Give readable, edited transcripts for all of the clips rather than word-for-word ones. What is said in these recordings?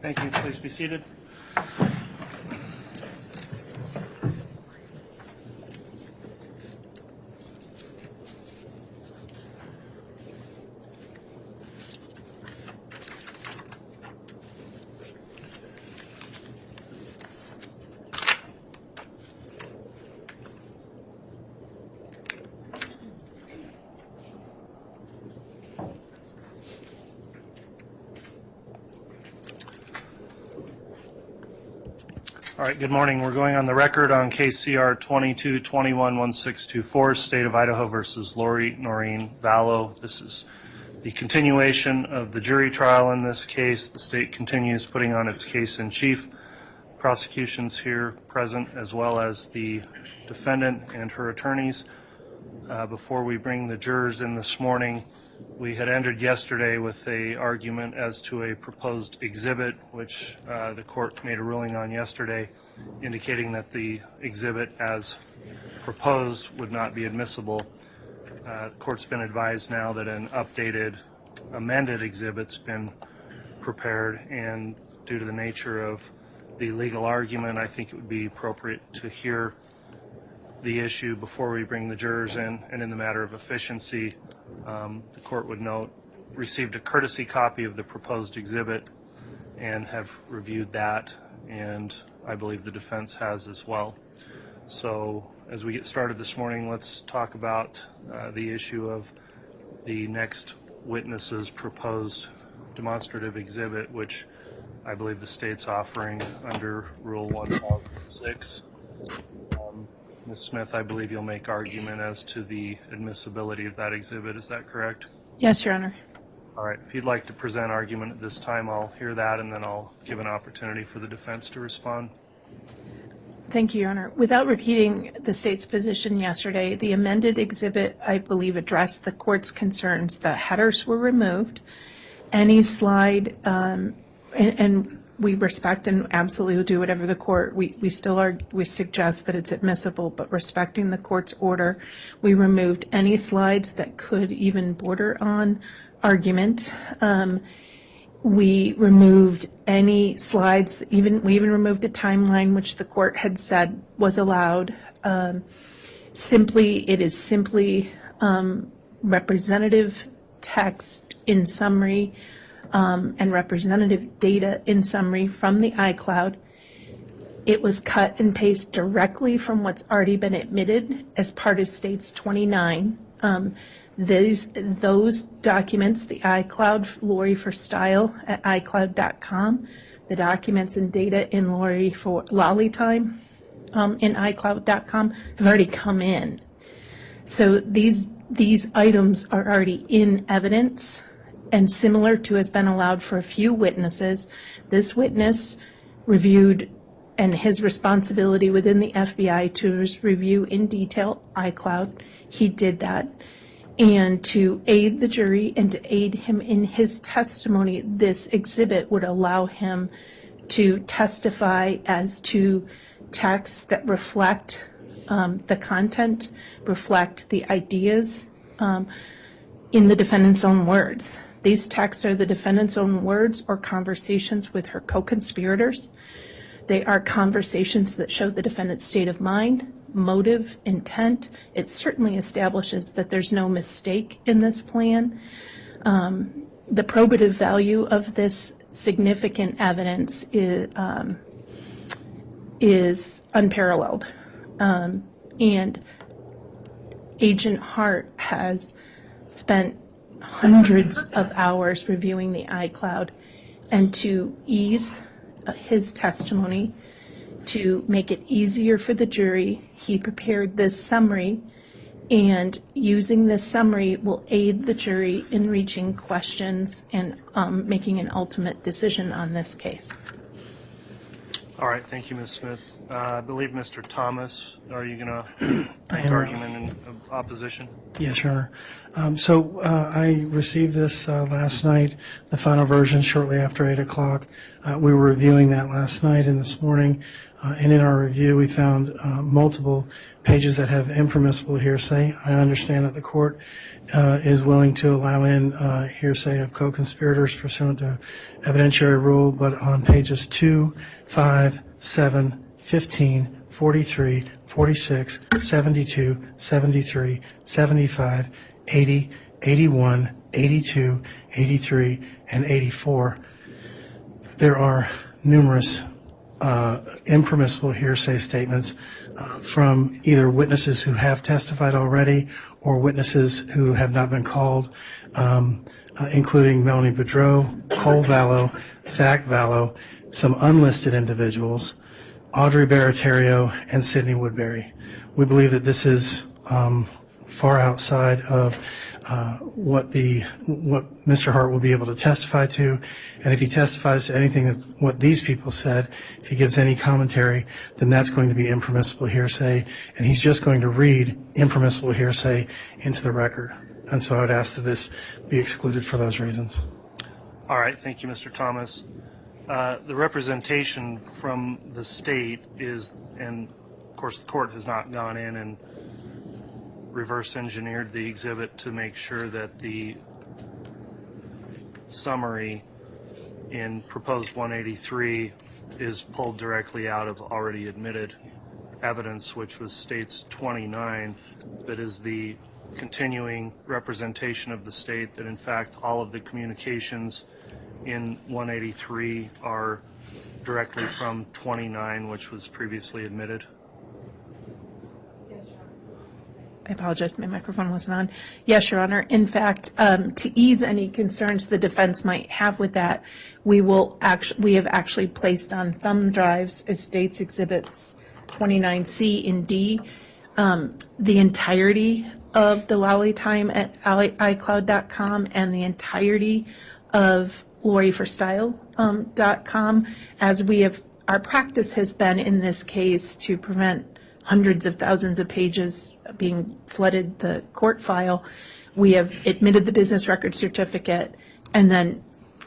Thank you. Please be seated. All right, good morning. We're going on the record on case CR 22-21-1624, State of Idaho versus Lori Noreen Vallow. This is the continuation of the jury trial in this case. The state continues putting on its case in chief. Prosecution's here present, as well as the defendant and her attorneys. Before we bring the jurors in this morning, we had entered yesterday with an argument as to a proposed exhibit, which the court made a ruling on yesterday, indicating that the exhibit as proposed would not be admissible. The court's been advised now that an updated, amended exhibit's been prepared, and due to the nature of the legal argument, I think it would be appropriate to hear the issue before we bring the jurors in. And in the matter of efficiency, the court would note received a courtesy copy of the proposed exhibit and have reviewed that, and I believe the defense has as well. So as we get started this morning, let's talk about the issue of the next witness's proposed demonstrative exhibit, which I believe the state's offering under Rule 1006. Ms. Smith, I believe you'll make argument as to the admissibility of that exhibit. Is that correct? Yes, Your Honor. All right. If you'd like to present argument at this time, I'll hear that, and then I'll give an opportunity for the defense to respond. Thank you, Your Honor. Without repeating the state's position yesterday, the amended exhibit, I believe, addressed the court's concerns. The headers were removed. Any slide, and we respect and absolutely do whatever the court, we suggest that it's admissible, but respecting the court's order, we removed any slides that could even border on argument. We removed any slides, we even removed a timeline which the court had said was allowed. It is simply representative text in summary, and representative data in summary from the iCloud. It was cut and pasted directly from what's already been admitted as part of States 29. Those documents, the iCloud Lori for Style at iCloud.com, the documents and data in Lori for Lolly Time in iCloud.com have already come in. So these items are already in evidence, and similar to has been allowed for a few witnesses. This witness reviewed, and his responsibility within the FBI to review in detail iCloud. He did that. And to aid the jury and to aid him in his testimony, this exhibit would allow him to testify as to texts that reflect the content, reflect the ideas in the defendant's own words. These texts are the defendant's own words or conversations with her co-conspirators. They are conversations that show the defendant's state of mind, motive, intent. It certainly establishes that there's no mistake in this plan. The probative value of this significant evidence is unparalleled. And Agent Hart has spent hundreds of hours reviewing the iCloud, and to ease his testimony, to make it easier for the jury, he prepared this summary, and using this summary will aid the jury in reaching questions and making an ultimate decision on this case. All right. Thank you, Ms. Smith. I believe Mr. Thomas, are you going to make argument in opposition? Yes, Your Honor. So I received this last night, the final version, shortly after 8 o'clock. We were reviewing that last night and this morning, and in our review we found multiple pages that have impermissible hearsay. I understand that the court is willing to allow in hearsay of co-conspirators pursuant to evidentiary rule, but on pages 2, 5, 7, 15, 43, 46, 72, 73, 75, 80, 81, 82, 83, and 84, there are numerous impermissible hearsay statements from either witnesses who have testified already or witnesses who have not been called, including Melanie Boudreau, Cole Vallow, Zach Vallow, some unlisted individuals, Audrey Baratario, and Sidney Woodbury. We believe that this is far outside of what Mr. Hart will be able to testify to, and if he testifies to anything that what these people said, if he gives any commentary, then that's going to be impermissible hearsay, and he's just going to read impermissible hearsay into the record. And so I would ask that this be excluded for those reasons. All right, thank you, Mr. Thomas. The representation from the state is, and of course the court has not gone in and reverse engineered the exhibit to make sure that the summary in proposed 183 is pulled directly out of already admitted evidence, which was state's 29, that is the continuing representation of the state that in fact all of the communications in 183 are directly from 29, which was previously admitted. I apologize, my microphone wasn't on. Yes, Your Honor. In fact, to ease any concerns the defense might have with that, we have actually placed on thumb drives as states exhibits 29C and D the entirety of the Lally time at iCloud.com and the entirety of LoriForStyle.com, as we have, our practice has been in this case to prevent hundreds of thousands of pages being flooded the court file. We have admitted the business record certificate and then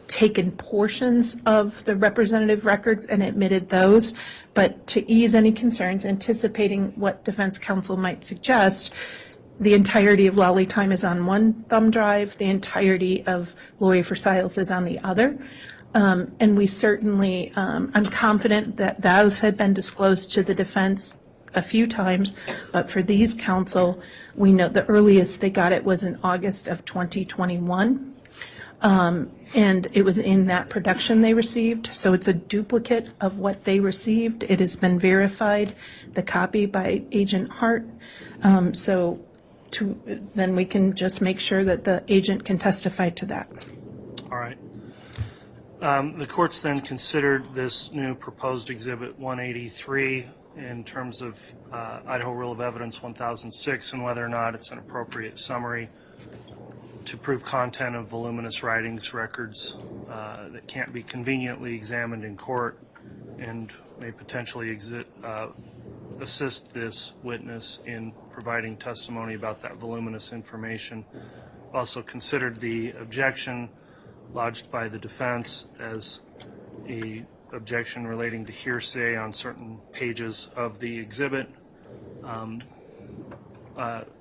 taken portions of the representative records and admitted those. But to ease any concerns, anticipating what defense counsel might suggest, the entirety of Lally time is on one thumb drive, the entirety of Lawyer for Siles is on the other. And we certainly, I'm confident that those had been disclosed to the defense a few times, but for these counsel, we know the earliest they got it was in August of 2021. And it was in that production they received, so it's a duplicate of what they received. It has been verified, the copy by Agent Hart. Then we can just make sure that the agent can testify to that. All right. The court's then considered this new proposed Exhibit 183 in terms of Idaho Rule of Evidence 1006 and whether or not it's an appropriate summary to prove content of voluminous writings records that can't be conveniently examined in court and may potentially assist this witness in providing testimony about that voluminous information. Also considered the objection lodged by the defense as a objection relating to hearsay on certain pages of the exhibit.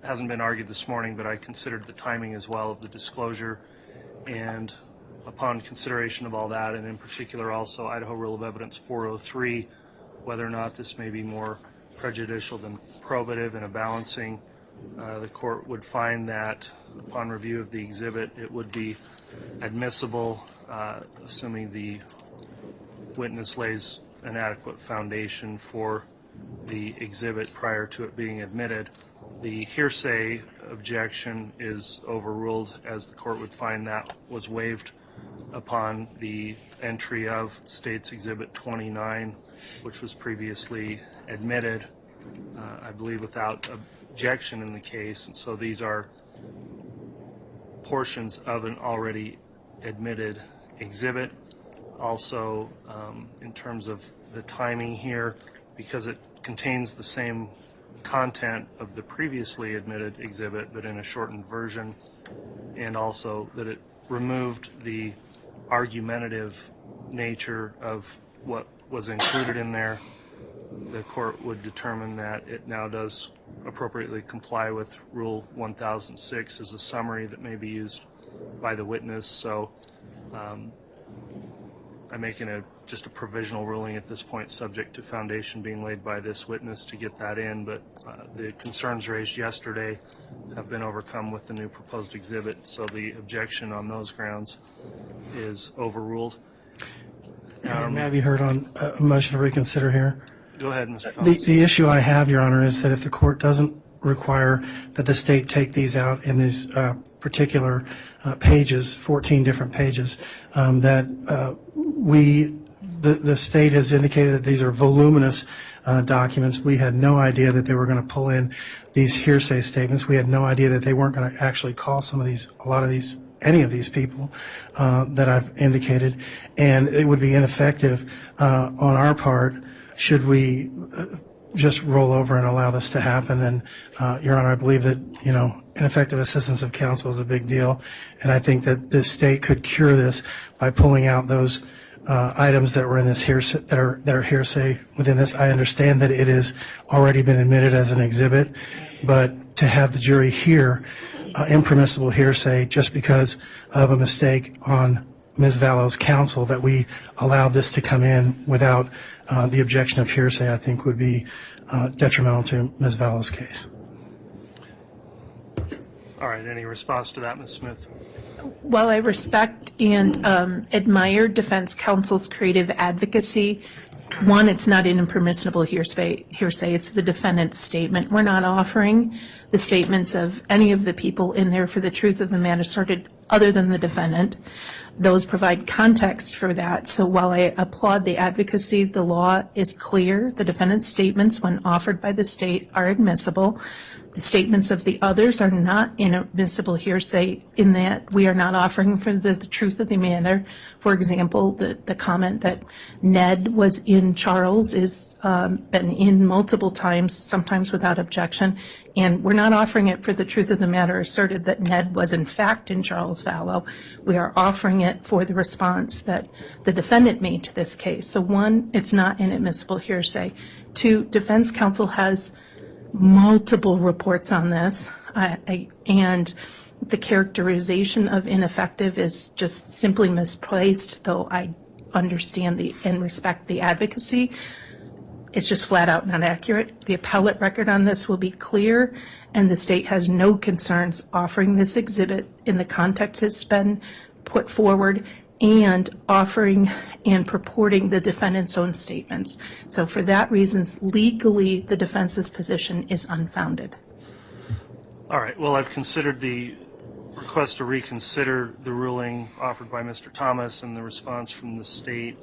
Hasn't been argued this morning, but I considered the timing as well of the disclosure, and upon consideration of all that, and in particular also Idaho Rule of Evidence 403, whether or not this may be more prejudicial than probative in a balancing, the court would find that upon review of the exhibit it would be admissible, assuming the witness lays an adequate foundation for the exhibit prior to it being admitted. The hearsay objection is overruled, as the court would find that was waived upon the entry of State's Exhibit 29, which was previously admitted, I believe without objection in the case, and so these are portions of an already admitted exhibit. Also, in terms of the timing here, because it contains the same content of the previously admitted exhibit but in a shortened version, and also that it removed the argumentative nature of what was included in there, the court would determine that it now does appropriately comply with Rule 1006 as a summary that may be used by the witness. So I'm making just a provisional ruling at this point, subject to foundation being laid by this witness to get that in. But the concerns raised yesterday have been overcome with the new proposed exhibit, so the objection on those grounds is overruled. May I be heard on a motion to reconsider here? Go ahead, Mr. Thomas. The issue I have, Your Honor, is that if the court doesn't require that the state take these out in these particular pages, 14 different pages, that the state has indicated that these are voluminous documents. We had no idea that they were going to pull in these hearsay statements. We had no idea that they weren't going to actually call any of these people that I've indicated, and it would be ineffective on our part should we just roll over and allow this to happen. And Your Honor, I believe that ineffective assistance of counsel is a big deal, and I think that this state could cure this by pulling out those items that were in this hearsay, that are hearsay within this. I understand that it has already been admitted as an exhibit, but to have the jury hear impermissible hearsay just because of a mistake on Ms. Vallow's counsel, that we allowed this to come in without the objection of hearsay, I think would be detrimental to Ms. Vallow's case. All right, any response to that, Ms. Smith? While I respect and admire defense counsel's creative advocacy, one, it's not an impermissible hearsay. It's the defendant's statement. We're not offering the statements of any of the people in there for the truth of the matter asserted other than the defendant. Those provide context for that. So while I applaud the advocacy, the law is clear. The defendant's statements, when offered by the state, are admissible. The statements of the others are not inadmissible hearsay in that we are not offering for the truth of the matter. For example, the comment that Ned was in Charles is been in multiple times, sometimes without objection, and we're not offering it for the truth of the matter asserted that Ned was in fact in Charles Vallow. We are offering it for the response that the defendant made to this case. So one, it's not inadmissible hearsay. Two, defense counsel has multiple reports on this, and the characterization of ineffective is just simply misplaced, though I understand and respect the advocacy. It's just flat out not accurate. The appellate record on this will be clear, and the state has no concerns offering this exhibit in the context it's been put forward and offering and purporting the defendant's own statements. So for that reasons, legally, the defense's position is unfounded. All right, well, I've considered the request to reconsider the ruling offered by Mr. Thomas and the response from the state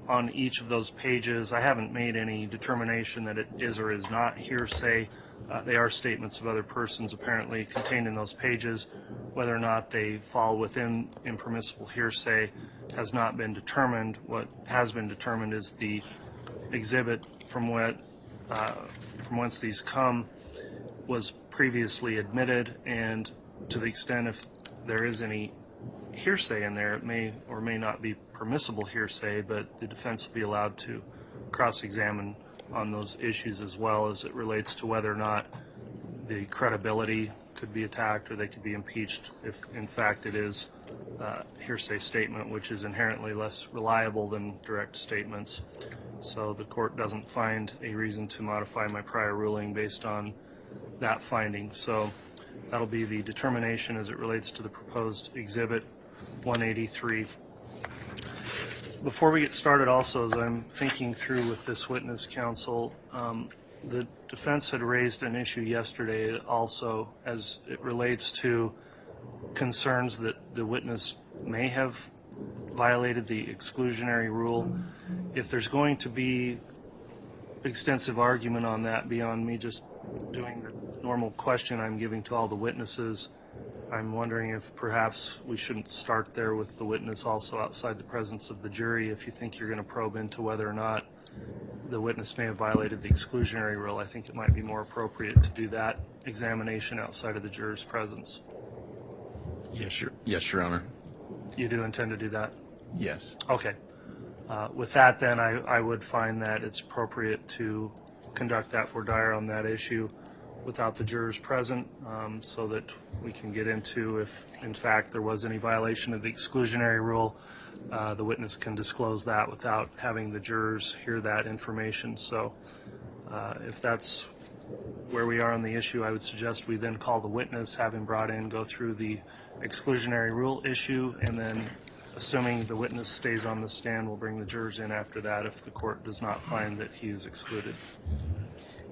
on each of those pages. I haven't made any determination that it is or is not hearsay. They are statements of other persons apparently contained in those pages. Whether or not they fall within impermissible hearsay has not been determined. What has been determined is the exhibit from whence these come was previously admitted, and to the extent if there is any hearsay in there, it may or may not be permissible hearsay, but the defense will be allowed to cross-examine on those issues as well as it relates to whether or not the credibility could be attacked or they could be impeached if in fact it is a hearsay statement, which is inherently less reliable than direct statements. So the court doesn't find a reason to modify my prior ruling based on that finding. So that'll be the determination as it relates to the proposed exhibit 183. Before we get started also, as I'm thinking through with this witness counsel, the defense had raised an issue yesterday also as it relates to concerns that the witness may have violated the exclusionary rule. If there's going to be extensive argument on that beyond me just doing the normal question I'm giving to all the witnesses, I'm wondering if perhaps we shouldn't start there with the witness also outside the presence of the jury. If you think you're going to probe into whether or not the witness may have violated the exclusionary rule, I think it might be more appropriate to do that examination outside of the juror's presence. Yes, Your Honor. You do intend to do that? Yes. Okay. With that, then, I would find that it's appropriate to conduct that voir dire on that issue without the jurors present, so that we can get into if, in fact, there was any violation of the exclusionary rule. The witness can disclose that without having the jurors hear that information. So if that's where we are on the issue, I would suggest we then call the witness, have him brought in, go through the exclusionary rule issue, and then, assuming the witness stays on the stand, we'll bring the jurors in after that if the court does not find that he is excluded.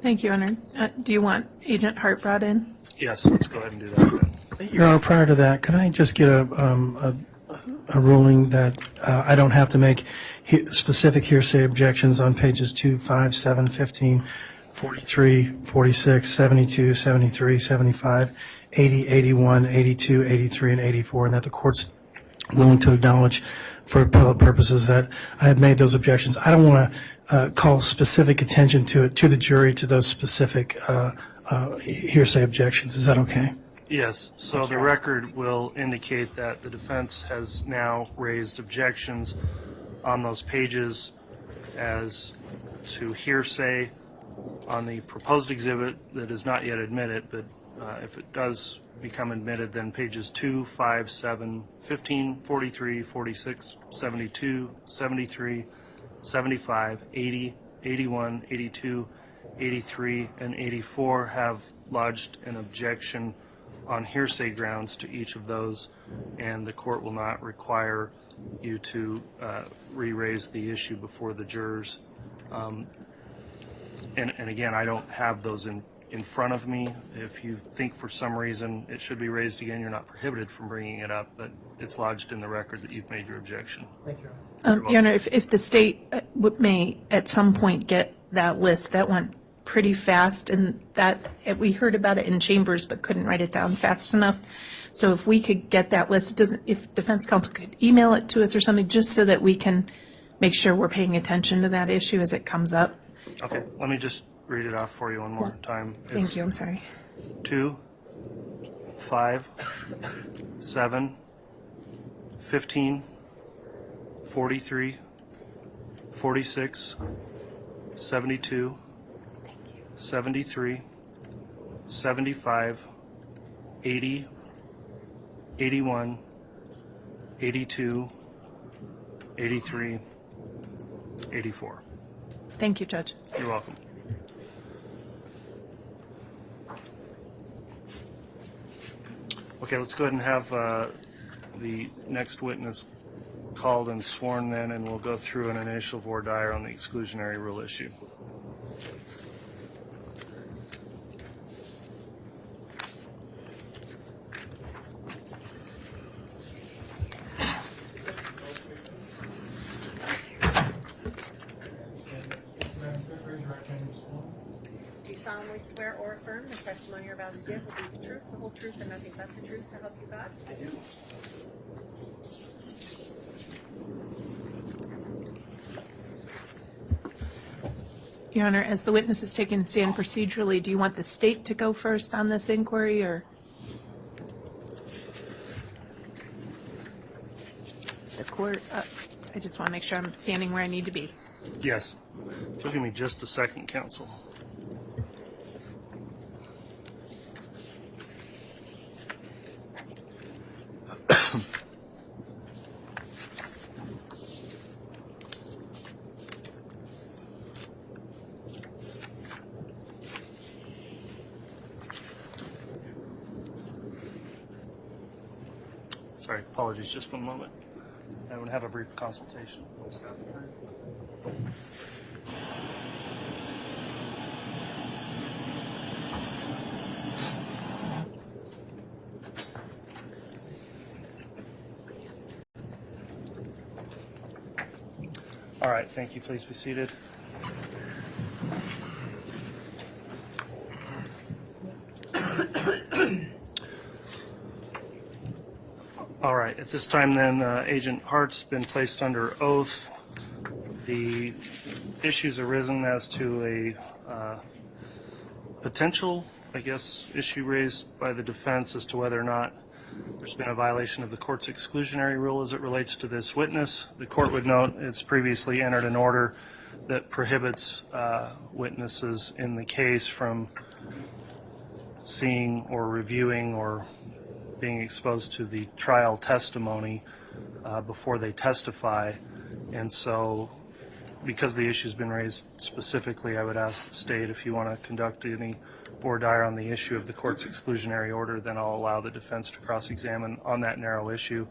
Thank you, Honor. Do you want Agent Hart brought in? Yes, let's go ahead and do that then. Your Honor, prior to that, could I just get a ruling that I don't have to make specific hearsay objections on pages 2, 5, 7, 15, 43, 46, 72, 73, 75, 80, 81, 82, 83, and 84, and that the court's willing to acknowledge for appellate purposes that I have made those objections. I don't want to call specific attention to the jury to those specific hearsay objections. Is that okay? Yes, so the record will indicate that the defense has now raised objections on those pages as to hearsay on the proposed exhibit that is not yet admitted, but if it does become admitted, then pages 2, 5, 7, 15, 43, 46, 72, 73, 75, 80, 81, 82, 83, and 84 have lodged an objection on hearsay grounds to each of those, and the court will not require you to re-raise the issue before the jurors. And again, I don't have those in front of me. If you think for some reason it should be raised again, you're not prohibited from bringing it up, but it's lodged in the record that you've made your objection. Thank you. Your Honor, if the state may at some point get that list, that went pretty fast, and that we heard about it in chambers but couldn't write it down fast enough. So if we could get that list, if defense counsel could email it to us or something, just so that we can make sure we're paying attention to that issue as it comes up. Okay, let me just read it off for you one more time. Thank you, I'm sorry. 2, 5, 7, 15, 43, 46, 72, 73, 75, 80, 81, 82, 83, 84. Thank you, Judge. You're welcome. Okay, let's go ahead and have the next witness called and sworn then, and we'll go through an initial voir dire on the exclusionary rule issue. Do you solemnly swear or affirm the testimony you're about to give will be the truth, the whole truth, and nothing but the truth, so help you God? I do. Your Honor, as the witness is taking the stand procedurally, do you want the state to go first on this inquiry, or? The court, I just want to make sure I'm standing where I need to be. Yes. So give me just a second, counsel. Sorry, apologies, just one moment. I would have a brief consultation. All right, thank you. Please be seated. All right, at this time then, Agent Hart's been placed under oath. The issues arisen as to a potential, I guess, issue raised by the defense as to whether or not there's been a violation of the court's exclusionary rule as it relates to this witness. The court would note it's previously entered an order that prohibits witnesses in the case from seeing or reviewing or being exposed to the trial testimony before they testify. And so, because the issue's been raised specifically, I would ask the state if you want to conduct any voir dire on the issue of the court's exclusionary order, then I'll allow the defense to cross-examine on that narrow issue.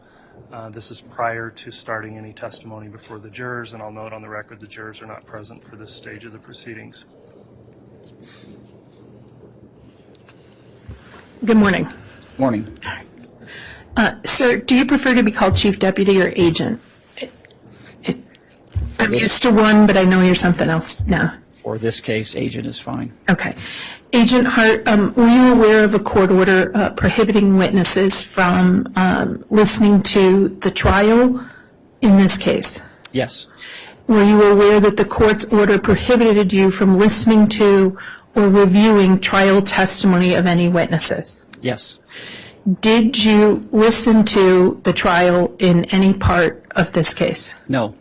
This is prior to starting any testimony before the jurors, and I'll note on the record the jurors are not present for this stage of the proceedings. Good morning. Morning. Sir, do you prefer to be called chief deputy or agent? I'm used to one, but I know you're something else now. For this case, agent is fine. Okay. Agent Hart, were you aware of a court order prohibiting witnesses from listening to the trial in this case? Yes. Were you aware that the court's order prohibited you from listening to or reviewing trial testimony of any witnesses? Yes. Did you listen to the trial in any part of this case? No.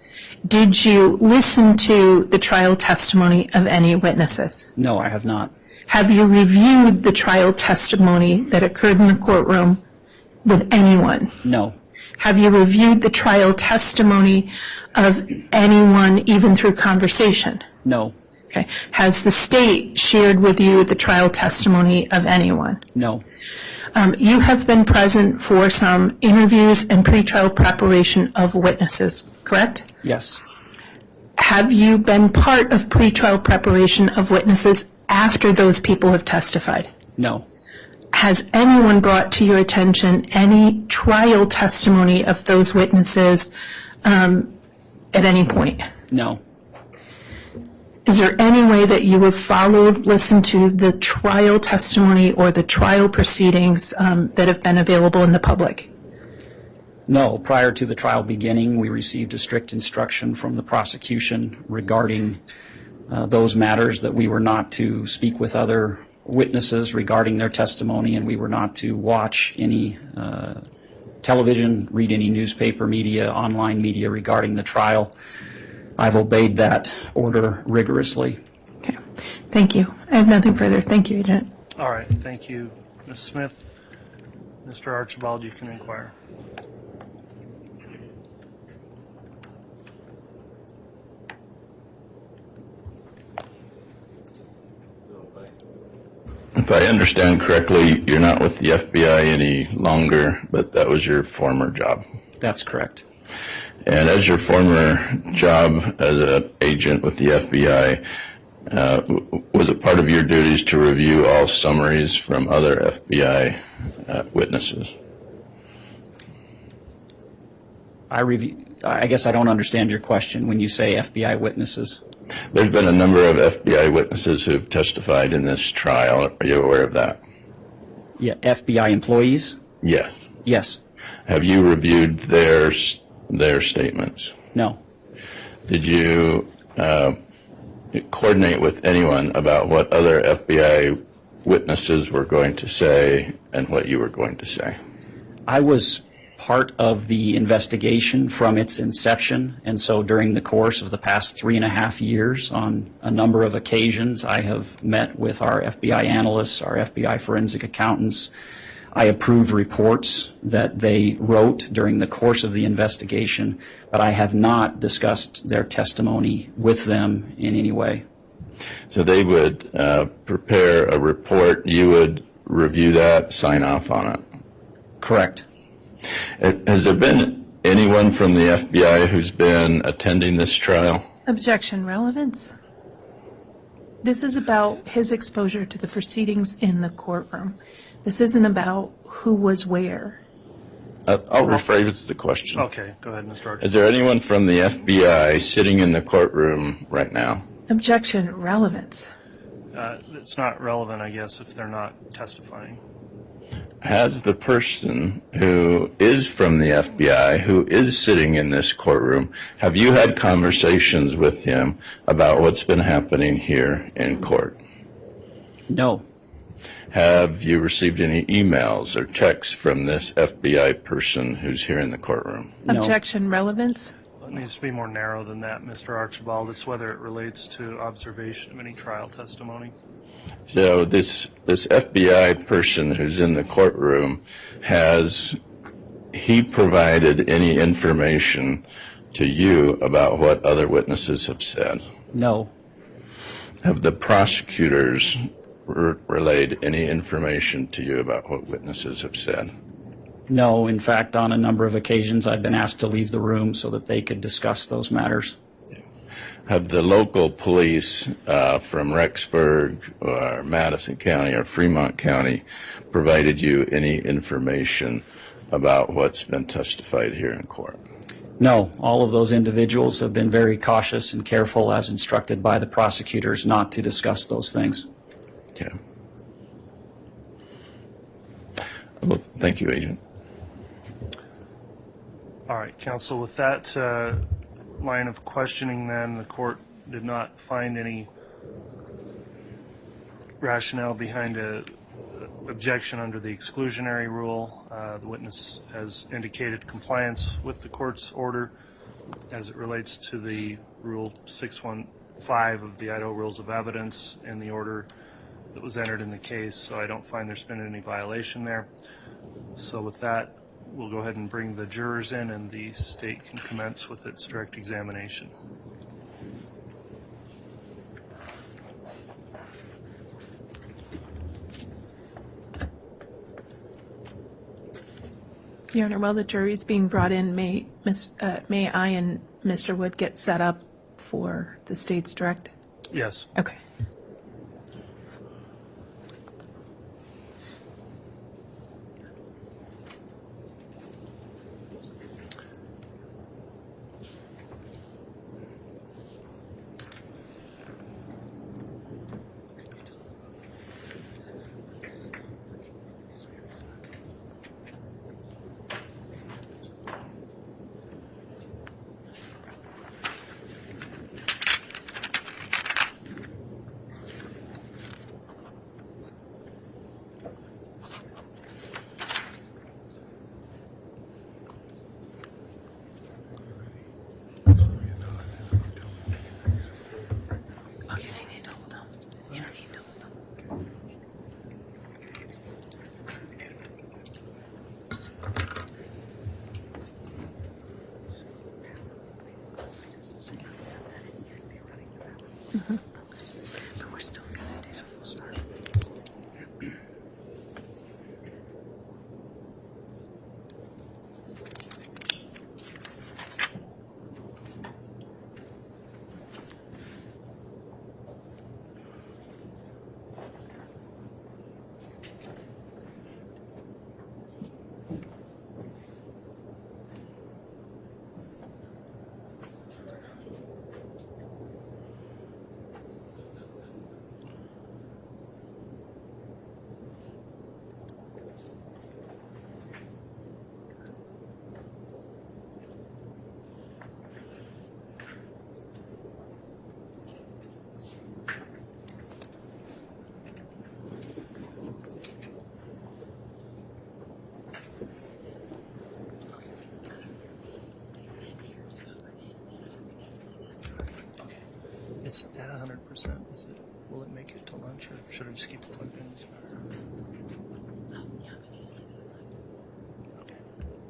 Did you listen to the trial testimony of any witnesses? No, I have not. Have you reviewed the trial testimony that occurred in the courtroom with anyone? No. Have you reviewed the trial testimony of anyone, even through conversation? No. Okay. Has the state shared with you the trial testimony of anyone? No. You have been present for some interviews and pretrial preparation of witnesses, correct? Yes. Have you been part of pretrial preparation of witnesses after those people have testified? No. Has anyone brought to your attention any trial testimony of those witnesses at any point? No. Is there any way that you have followed, listened to the trial testimony or the trial proceedings that have been available in the public? No. Prior to the trial beginning, we received a strict instruction from the prosecution regarding those matters, that we were not to speak with other witnesses regarding their testimony, and we were not to watch any television, read any newspaper media, online media regarding the trial. I've obeyed that order rigorously. Okay. Thank you. I have nothing further. Thank you, Agent. All right, thank you, Ms. Smith. Mr. Archibald, you can inquire. If I understand correctly, you're not with the FBI any longer, but that was your former job. That's correct. And as your former job as an agent with the FBI, was it part of your duties to review all summaries from other FBI witnesses? I guess I don't understand your question when you say FBI witnesses. There's been a number of FBI witnesses who have testified in this trial. Are you aware of that? Yeah, FBI employees? Yes. Yes. Have you reviewed their statements? No. Did you coordinate with anyone about what other FBI witnesses were going to say and what you were going to say? I was part of the investigation from its inception, and so during the course of the past 3.5 years, on a number of occasions, I have met with our FBI analysts, our FBI forensic accountants. I approved reports that they wrote during the course of the investigation, but I have not discussed their testimony with them in any way. So they would prepare a report, you would review that, sign off on it? Correct. Has there been anyone from the FBI who's been attending this trial? Objection. Relevance. This is about his exposure to the proceedings in the courtroom. This isn't about who was where. I'll rephrase the question. Okay, go ahead, Mr. Archibald. Is there anyone from the FBI sitting in the courtroom right now? Objection. Relevance. It's not relevant, I guess, if they're not testifying. Has the person who is from the FBI, who is sitting in this courtroom, have you had conversations with him about what's been happening here in court? No. Have you received any emails or texts from this FBI person who's here in the courtroom? No. Objection. Relevance. It needs to be more narrow than that, Mr. Archibald. It's whether it relates to observation of any trial testimony. So this FBI person who's in the courtroom, has he provided any information to you about what other witnesses have said? No. Have the prosecutors relayed any information to you about what witnesses have said? No. In fact, on a number of occasions, I've been asked to leave the room so that they could discuss those matters. Have the local police from Rexburg or Madison County or Fremont County provided you any information about what's been testified here in court? No. All of those individuals have been very cautious and careful, as instructed by the prosecutors, not to discuss those things. Okay. Well, thank you, Agent. All right, counsel, with that line of questioning, then, the court did not find any rationale behind a objection under the exclusionary rule. The witness has indicated compliance with the court's order as it relates to the Rule 615 of the Idaho Rules of Evidence and the order that was entered in the case, so I don't find there's been any violation there. So with that, we'll go ahead and bring the jurors in, and the state can commence with its direct examination. Your Honor, while the jury is being brought in, may I and Mr. Wood get set up for the state's direct? Yes. Okay. But we're still going to do full start. It's at 100%. Is it? Will it make it to lunch, or should I just keep it plugged in? Okay.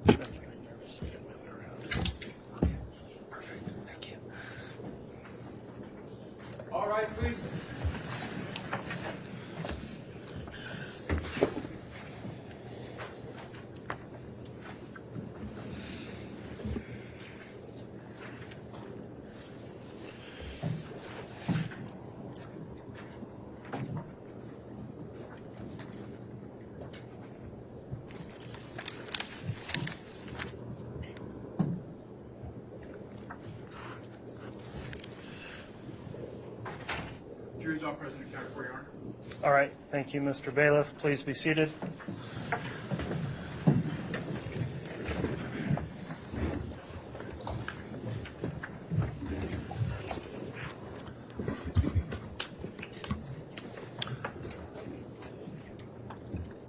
That's right there, so we can move it around. Okay. Perfect. Thank you. All right, please. Jury's all present and accounted for, Your Honor. All right. Thank you, Mr. Bailiff. Please be seated.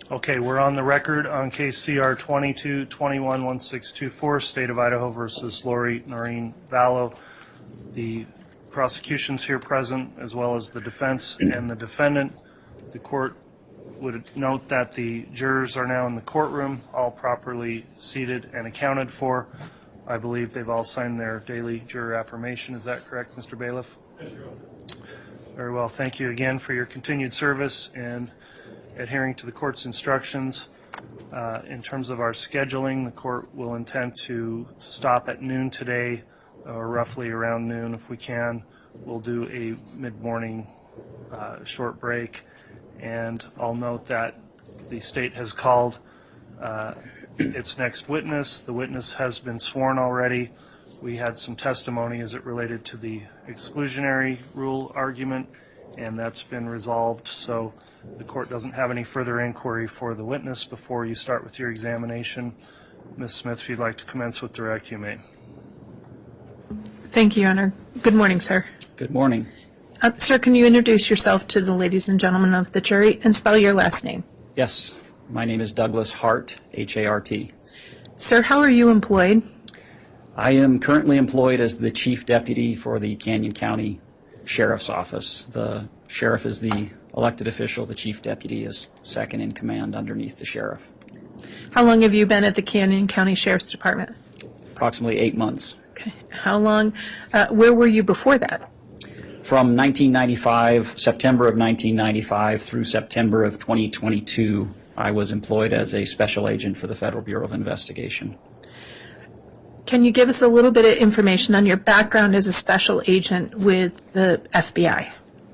Okay, we're on the record on case CR 22-21-1624, State of Idaho versus Lori Noreen Vallow. The prosecution's here present, as well as the defense and the defendant. The court would note that the jurors are now in the courtroom, all properly seated and accounted for. I believe they've all signed their daily juror affirmation. Is that correct, Mr. Bailiff? Yes, Your Honor. Very well. Thank you again for your continued service and adhering to the court's instructions. In terms of our scheduling, the court will intend to stop at noon today, or roughly around noon if we can. We'll do a mid-morning short break. And I'll note that the state has called its next witness. The witness has been sworn already. We had some testimony as it related to the exclusionary rule argument, and that's been resolved. So the court doesn't have any further inquiry for the witness before you start with your examination. Ms. Smith, if you'd like to commence with direct, you may. Thank you, Your Honor. Good morning, sir. Good morning. Sir, can you introduce yourself to the ladies and gentlemen of the jury and spell your last name? Yes, my name is Douglas Hart, H-A-R-T. Sir, how are you employed? I am currently employed as the Chief Deputy for the Canyon County Sheriff's Office. The sheriff is the elected official. The Chief Deputy is second in command underneath the sheriff. How long have you been at the Canyon County Sheriff's Department? Approximately 8 months. Okay. How long, where were you before that? From 1995, September of 1995 through September of 2022, I was employed as a special agent for the Federal Bureau of Investigation. Can you give us a little bit of information on your background as a special agent with the FBI?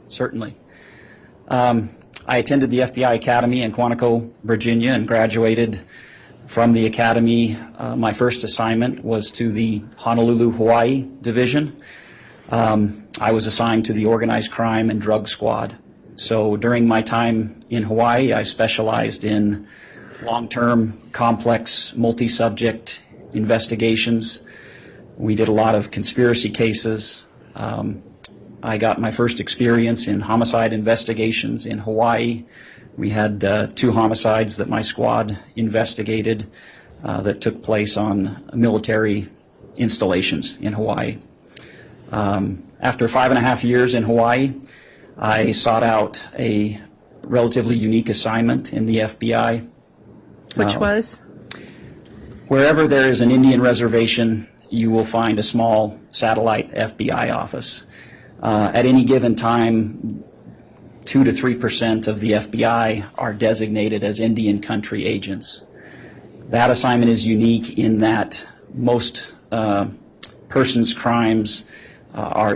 Certainly. I attended the FBI Academy in Quantico, Virginia, and graduated from the Academy. My first assignment was to the Honolulu, Hawaii Division. I was assigned to the Organized Crime and Drug Squad. So during my time in Hawaii, I specialized in long-term, complex, multi-subject investigations. We did a lot of conspiracy cases. I got my first experience in homicide investigations in Hawaii. We had 2 homicides that my squad investigated that took place on military installations in Hawaii. After 5.5 years in Hawaii, I sought out a relatively unique assignment in the FBI. Which was? Wherever there is an Indian reservation, you will find a small satellite FBI office. At any given time, 2 to 3% of the FBI are designated as Indian country agents. That assignment is unique in that most persons' crimes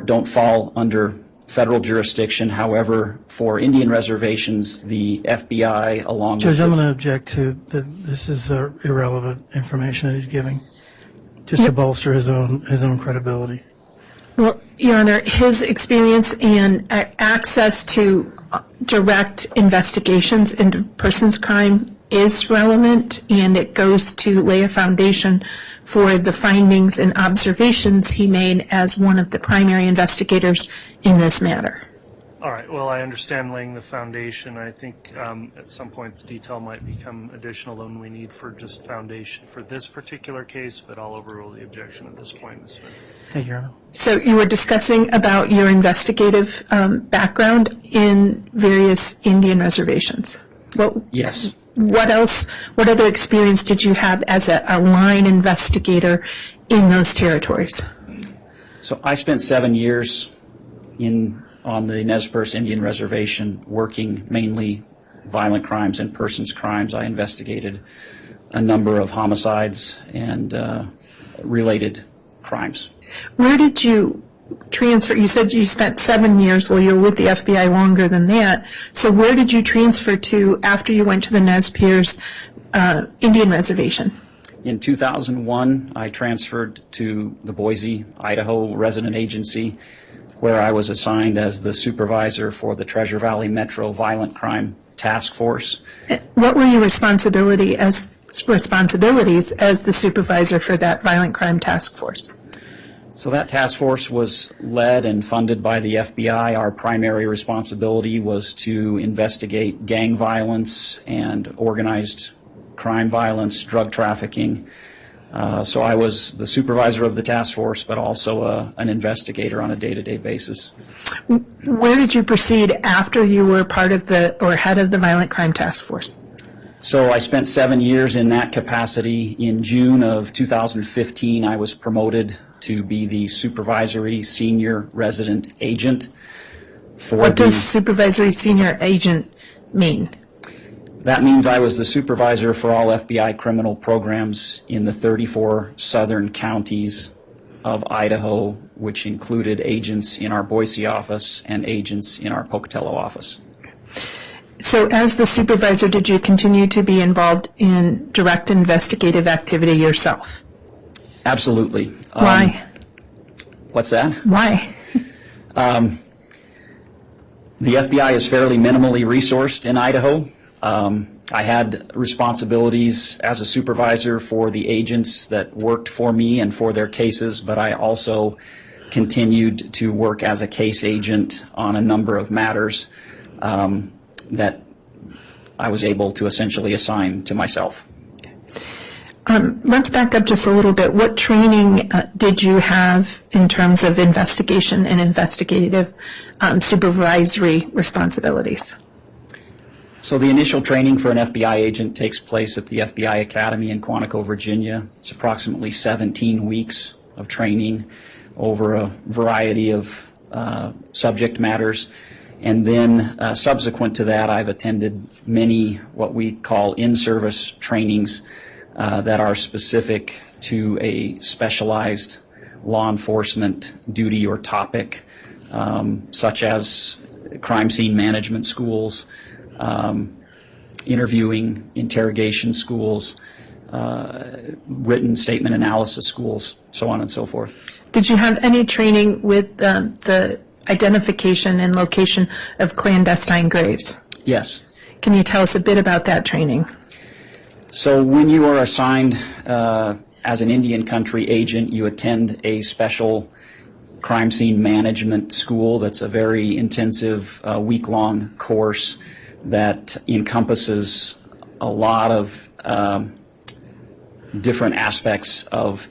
don't fall under federal jurisdiction. However, for Indian reservations, the FBI, along Judge, with I'm going to object to that. This is irrelevant information that he's giving, just to bolster his own credibility. Well, Your Honor, his experience and access to direct investigations into persons' crime is relevant, and it goes to lay a foundation for the findings and observations he made as one of the primary investigators in this matter. All right. Well, I understand laying the foundation. I think at some point the detail might become additional than we need for just foundation for this particular case, but I'll overrule the objection at this point, Ms. Smith. Thank you, Your Honor. So you were discussing about your investigative background in various Indian reservations. Yes. What else, what other experience did you have as a line investigator in those territories? So I spent 7 years on the Nez Perce Indian Reservation working mainly violent crimes and persons crimes. I investigated a number of homicides and related crimes. Where did you transfer? You said you spent 7 years. Well, you were with the FBI longer than that. So where did you transfer to after you went to the Nez Perce Indian Reservation? In 2001, I transferred to the Boise, Idaho Resident Agency, where I was assigned as the supervisor for the Treasure Valley Metro Violent Crime Task Force. What were your responsibilities as the supervisor for that violent crime task force? So that task force was led and funded by the FBI. Our primary responsibility was to investigate gang violence and organized crime violence, drug trafficking. So I was the supervisor of the task force, but also an investigator on a day-to-day basis. Where did you proceed after you were part of or head of the Violent Crime Task Force? So I spent 7 years in that capacity. In June of 2015, I was promoted to be the supervisory senior resident agent for What does supervisory senior agent mean? That means I was the supervisor for all FBI criminal programs in the 34 southern counties of Idaho, which included agents in our Boise office and agents in our Pocatello office. So as the supervisor, did you continue to be involved in direct investigative activity yourself? Absolutely. Why? What's that? Why? The FBI is fairly minimally resourced in Idaho. I had responsibilities as a supervisor for the agents that worked for me and for their cases, but I also continued to work as a case agent on a number of matters that I was able to essentially assign to myself. Let's back up just a little bit. What training did you have in terms of investigation and investigative supervisory responsibilities? So the initial training for an FBI agent takes place at the FBI Academy in Quantico, Virginia. It's approximately 17 weeks of training over a variety of subject matters. And then subsequent to that, I've attended many what we call in-service trainings that are specific to a specialized law enforcement duty or topic, such as crime scene management schools, interviewing, interrogation schools, written statement analysis schools, so on and so forth. Did you have any training with the identification and location of clandestine graves? Yes. Can you tell us a bit about that training? So when you are assigned as an Indian country agent, you attend a special crime scene management school that's a very intensive week-long course that encompasses a lot of different aspects of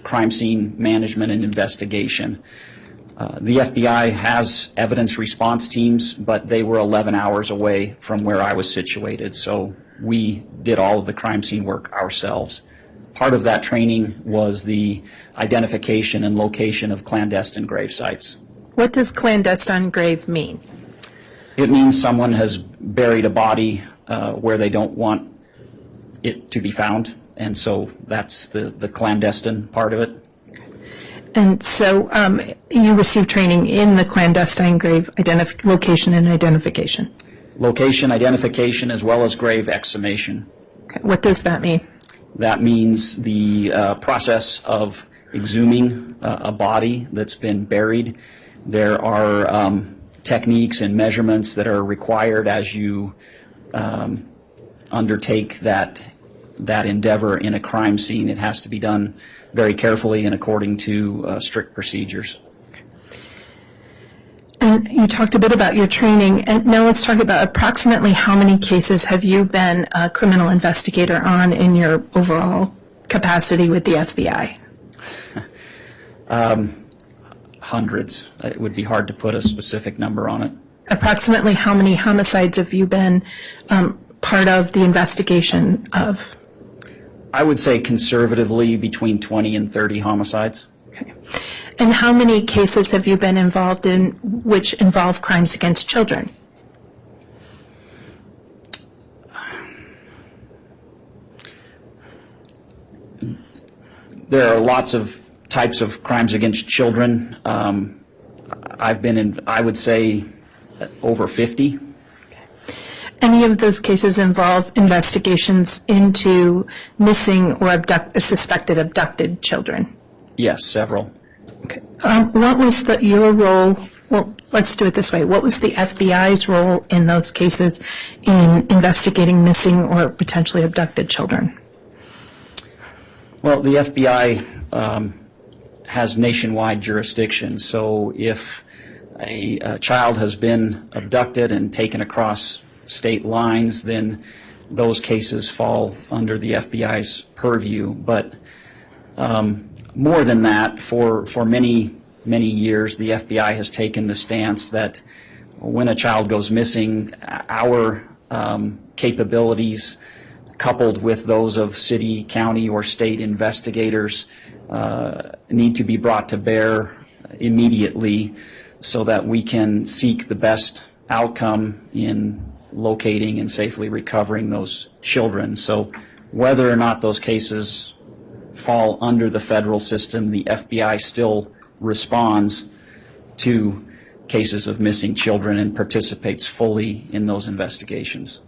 crime scene management and investigation. The FBI has evidence response teams, but they were 11 hours away from where I was situated, so we did all of the crime scene work ourselves. Part of that training was the identification and location of clandestine grave sites. What does clandestine grave mean? It means someone has buried a body where they don't want it to be found, and so that's the clandestine part of it. And so you received training in the clandestine grave location and identification. Location, identification, as well as grave exhumation. Okay. What does that mean? That means the process of exhuming a body that's been buried. There are techniques and measurements that are required as you undertake that endeavor in a crime scene. It has to be done very carefully and according to strict procedures. And you talked a bit about your training, and now let's talk about approximately how many cases have you been a criminal investigator on in your overall capacity with the FBI? Hundreds. It would be hard to put a specific number on it. Approximately how many homicides have you been part of the investigation of? I would say conservatively between 20 and 30 homicides. Okay. And how many cases have you been involved in which involve crimes against children? There are lots of types of crimes against children. I've been in, I would say, over 50. Any of those cases involve investigations into missing or suspected abducted children? Yes, several. Okay. What was your role? Well, let's do it this way. What was the FBI's role in those cases in investigating missing or potentially abducted children? Well, the FBI has nationwide jurisdiction, so if a child has been abducted and taken across state lines, then those cases fall under the FBI's purview. But More than that, for many years, the FBI has taken the stance that when a child goes missing, our capabilities, coupled with those of city, county, or state investigators, need to be brought to bear immediately so that we can seek the best outcome in locating and safely recovering those children. So whether or not those cases fall under the federal system, the FBI still responds to cases of missing children and participates fully in those investigations.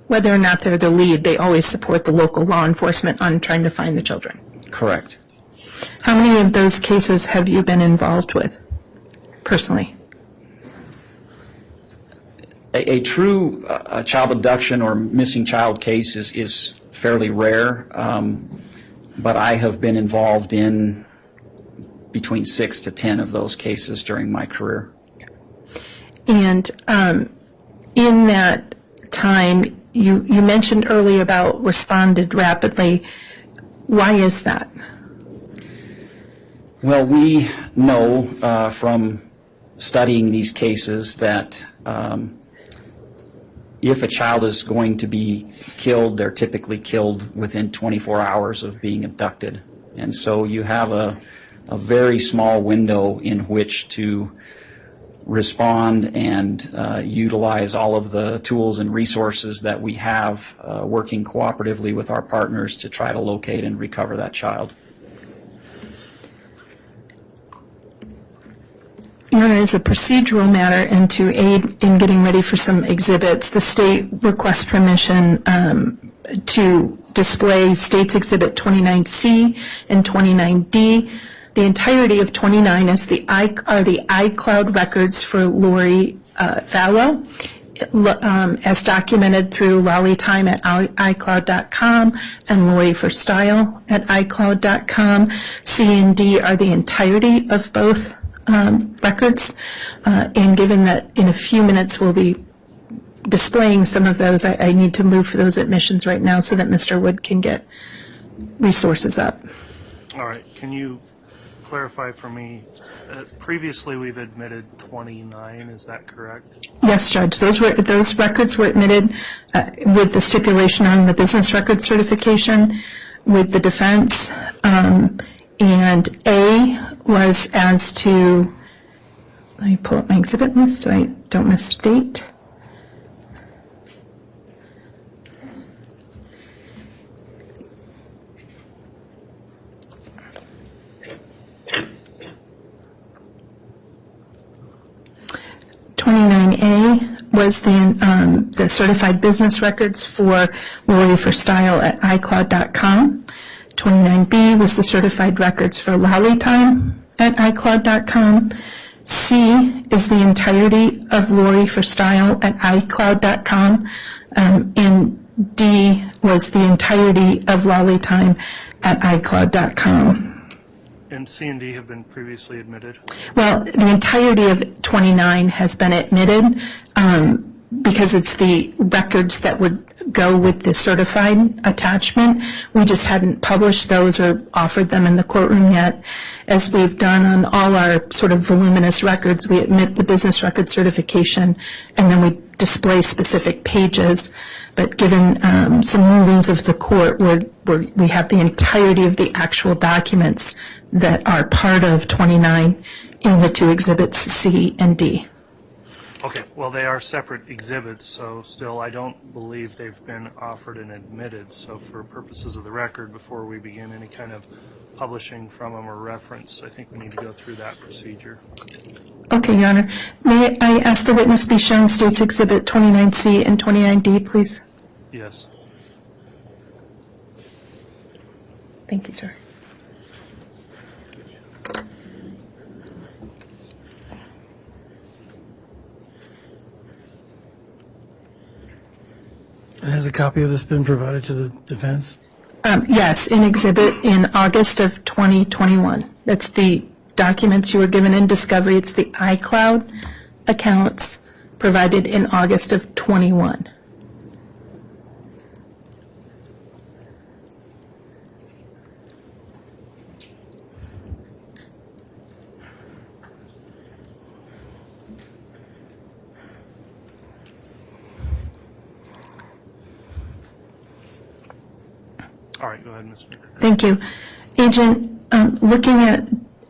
Whether or not they're the lead, they always support the local law enforcement on trying to find the children. Correct. How many of those cases have you been involved with personally? A true child abduction or missing child case is fairly rare, but I have been involved in between 6 to 10 of those cases during my career. And in that time, you mentioned earlier about responded rapidly. Why is that? Well, we know from studying these cases that if a child is going to be killed, they're typically killed within 24 hours of being abducted. And so you have a very small window in which to respond and utilize all of the tools and resources that we have working cooperatively with our partners to try to locate and recover that child. Your Honor, as a procedural matter and to aid in getting ready for some exhibits, the state requests permission to display States Exhibit 29C and 29D. The entirety of 29 is are the iCloud records for Lori Vallow, as documented through Lolly Time at iCloud.com and Lori for Style at iCloud.com. C and D are the entirety of both records, and given that in a few minutes we'll be displaying some of those, I need to move for those admissions right now so that Mr. Wood can get resources up. All right, can you clarify for me, previously we've admitted 29, is that correct? Yes, Judge. Those records were admitted with the stipulation on the business record certification with the defense. And A was as to, let me pull up my exhibit list so I don't misstate. $29A was the certified business records for Lori for Style at iCloud.com. 29B was the certified records for Lolly Time at iCloud.com. C is the entirety of Lori for Style at iCloud.com. And D was the entirety of Lolly Time at iCloud.com. And C and D have been previously admitted? Well, the entirety of 29 has been admitted because it's the records that would go with the certified attachment. We just hadn't published those or offered them in the courtroom yet. As we've done on all our sort of voluminous records, we admit the business record certification and then we display specific pages. But given some rulings of the court where we have the entirety of the actual documents that are part of 29 in the two exhibits C and D. Okay, well, they are separate exhibits, so still I don't believe they've been offered and admitted. So for purposes of the record, before we begin any kind of publishing from them or reference, I think we need to go through that procedure. Okay, Your Honor. May I ask the witness be shown States Exhibit 29C and 29D, please? Yes. Thank you, sir. Has a copy of this been provided to the defense? Yes, in exhibit in August of 2021. That's the documents you were given in discovery. It's the iCloud accounts provided in August of 21. All right, go ahead, Ms. Baker. Thank you. Agent, looking at,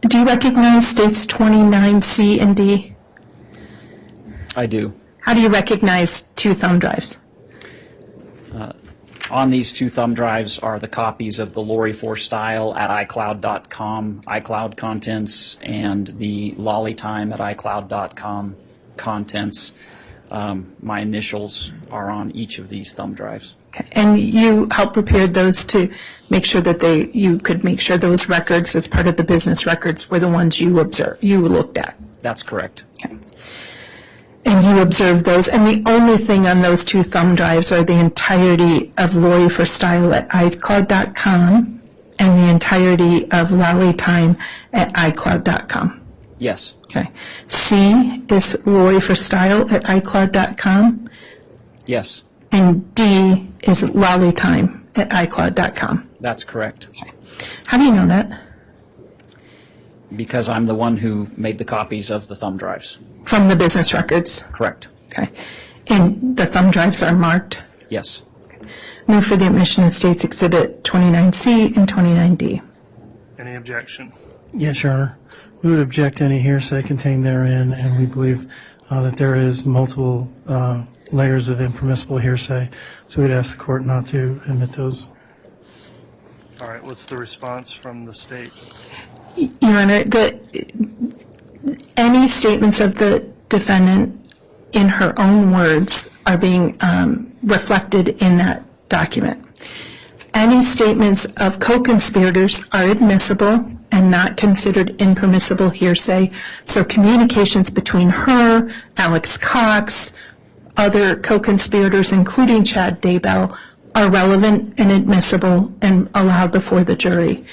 do you recognize states 29C and D? I do. How do you recognize two thumb drives? On these two thumb drives are the copies of the Lori for Style at iCloud.com, iCloud contents, and the Lolly Time at iCloud.com contents. My initials are on each of these thumb drives. Okay. And you helped prepare those to make sure that you could make sure those records as part of the business records were the ones you looked at. That's correct. Okay. And you observed those, and the only thing on those two thumb drives are the entirety of Lori for Style at iCloud.com and the entirety of Lolly Time at iCloud.com. Yes. Okay. C is Lori for Style at iCloud.com, Yes. and D is Lolly Time at iCloud.com. That's correct. Okay. How do you know that? Because I'm the one who made the copies of the thumb drives. From the business records? Correct. Okay. And the thumb drives are marked? Yes. Move for the admission of States Exhibit 29C and 29D. Any objection? Yes, Your Honor. We would object to any hearsay contained therein, and we believe that there is multiple layers of impermissible hearsay, so we'd ask the court not to admit those. All right, what's the response from the state? Your Honor, any statements of the defendant in her own words are being reflected in that document. Any statements of co-conspirators are admissible and not considered impermissible hearsay. So communications between her, Alex Cox, other co-conspirators, including Chad Daybell, are relevant and admissible and allowed before the jury.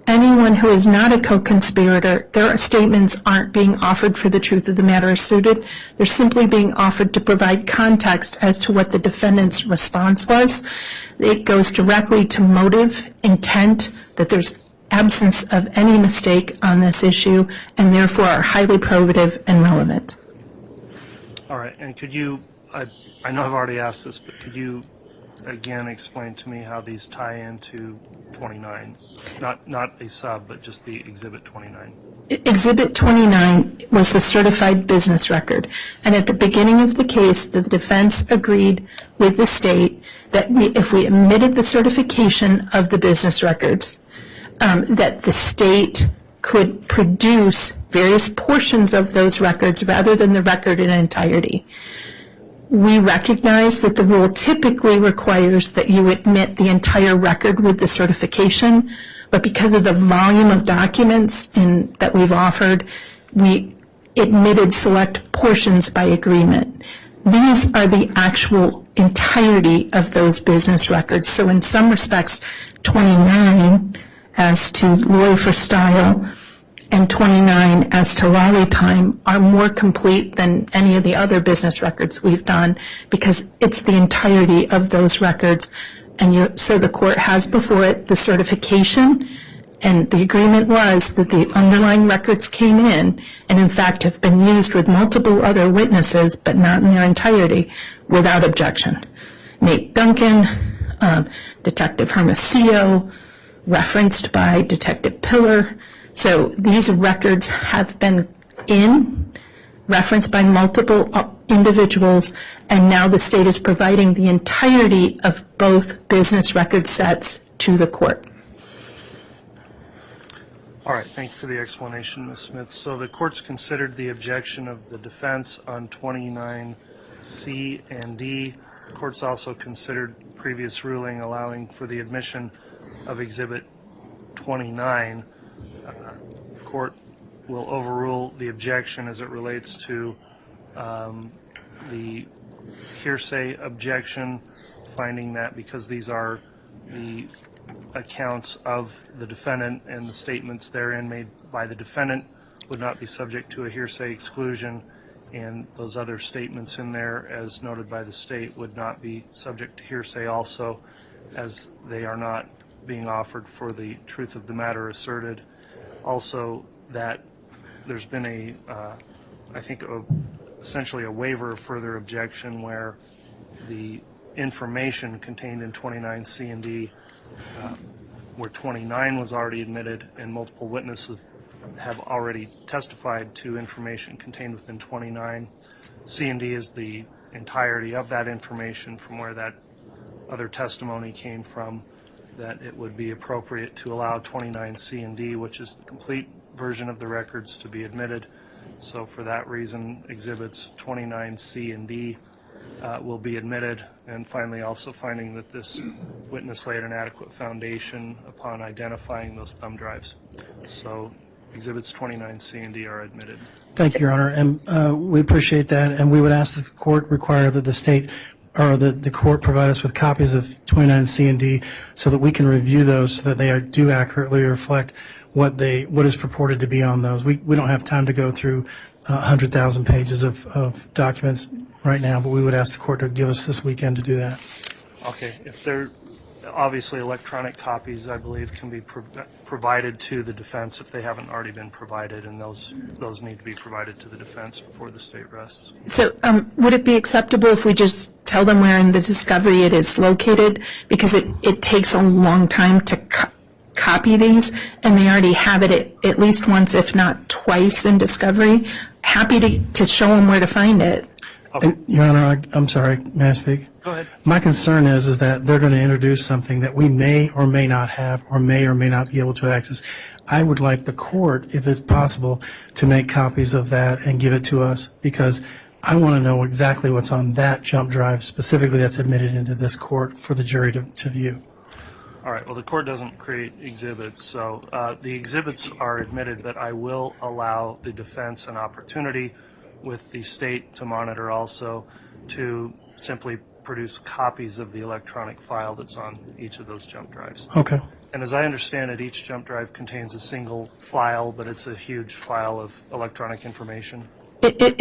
Anyone who is not a co-conspirator, their statements aren't being offered for the truth of the matter asserted. They're simply being offered to provide context as to what the defendant's response was. It goes directly to motive, intent, that there's absence of any mistake on this issue, and therefore are highly probative and relevant. All right, and could you, I know I've already asked this, but could you again explain to me how these tie into 29? Not a sub, but just the Exhibit 29. Exhibit 29 was the certified business record, and at the beginning of the case, the defense agreed with the state that if we omitted the certification of the business records, that the state could produce various portions of those records rather than the record in entirety. We recognize that the rule typically requires that you admit the entire record with the certification, but because of the volume of documents that we've offered, we admitted select portions by agreement. These are the actual entirety of those business records. So in some respects, 29 as to Lori for Style and 29 as to Lolly Time are more complete than any of the other business records we've done because it's the entirety of those records. And so the court has before it the certification, and the agreement was that the underlying records came in and in fact have been used with multiple other witnesses, but not in their entirety, without objection. Nate Duncan, Detective Hermosillo, referenced by Detective Pillar. So these records have been referenced by multiple individuals, and now the state is providing the entirety of both business record sets to the court. All right, thank you for the explanation, Ms. Smith. So the court's considered the objection of the defense on 29C and D. The court's also considered previous ruling allowing for the admission of Exhibit 29. The court will overrule the objection as it relates to the hearsay objection, finding that because these are the accounts of the defendant and the statements therein made by the defendant would not be subject to a hearsay exclusion, and those other statements in there, as noted by the state, would not be subject to hearsay also, as they are not being offered for the truth of the matter asserted. Also, that there's been essentially a waiver of further objection where the information contained in 29C and D where 29 was already admitted and multiple witnesses have already testified to information contained within 29. C&D is the entirety of that information from where that other testimony came from, that it would be appropriate to allow 29 C&D, which is the complete version of the records, to be admitted. So for that reason, exhibits 29 C and D will be admitted. And finally, also finding that this witness laid an adequate foundation upon identifying those thumb drives. So exhibits 29 C and D are admitted. Thank you, Your Honor, and we appreciate that, and we would ask that the court require that the state or the court provide us with copies of 29 C and D so that we can review those so that they do accurately reflect what is purported to be on those. We don't have time to go through 100,000 pages of documents right now, but we would ask the court to give us this weekend to do that. Okay, if they're obviously electronic copies, I believe, can be provided to the defense if they haven't already been provided, and those need to be provided to the defense before the state rests. So would it be acceptable if we just tell them where in the discovery it is located? Because it takes a long time to copy these, and they already have it at least once, if not twice, in discovery. Happy to show them where to find it. Okay. And, Your Honor, I'm sorry, may I speak? Go ahead. My concern is that they're going to introduce something that we may or may not have or may not be able to access. I would like the court, if it's possible, to make copies of that and give it to us, because I want to know exactly what's on that jump drive specifically that's admitted into this court for the jury to view. All right, well, the court doesn't create exhibits, so the exhibits are admitted, but I will allow the defense an opportunity with the state to monitor also to simply produce copies of the electronic file that's on each of those jump drives. Okay. And as I understand it, each jump drive contains a single file, but it's a huge file of electronic information. It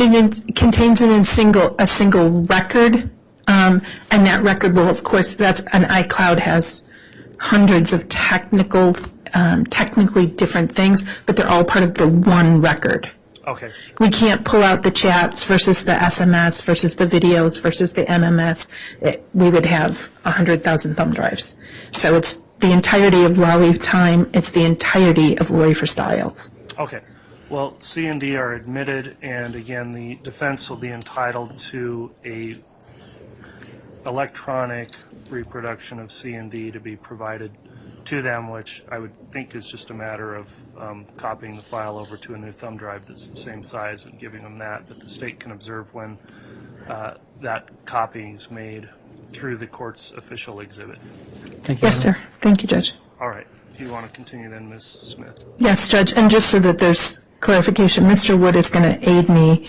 contains a single record, and that record will, of course, that's an iCloud has hundreds of technically different things, but they're all part of the one record. Okay. We can't pull out the chats versus the SMS versus the videos versus the MMS. We would have 100,000 thumb drives. So it's the entirety of Lolly time. It's the entirety of Lori for Styles. Okay. Well, C and D are admitted, and again, the defense will be entitled to a electronic reproduction of C and D to be provided to them, which I would think is just a matter of copying the file over to a new thumb drive that's the same size and giving them that, but the state can observe when that copying is made through the court's official exhibit. Thank you. Yes, sir. Thank you, Judge. All right. Do you want to continue then, Ms. Smith? Yes, Judge. And just so that there's clarification, Mr. Wood is going to aid me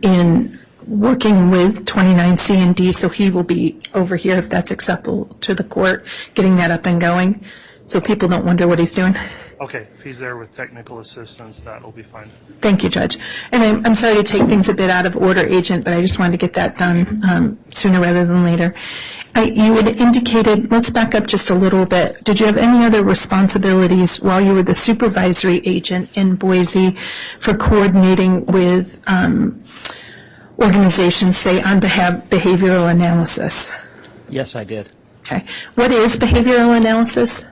in working with 29C and D, so he will be over here, if that's acceptable to the court, getting that up and going, so people don't wonder what he's doing. Okay. If he's there with technical assistance, that'll be fine. Thank you, Judge. And I'm sorry to take things a bit out of order, Agent, but I just wanted to get that done sooner rather than later. You had indicated, let's back up just a little bit. Did you have any other responsibilities while you were the supervisory agent in Boise for coordinating with organizations, say, on behalf of behavioral analysis? Yes, I did. Okay. What is behavioral analysis?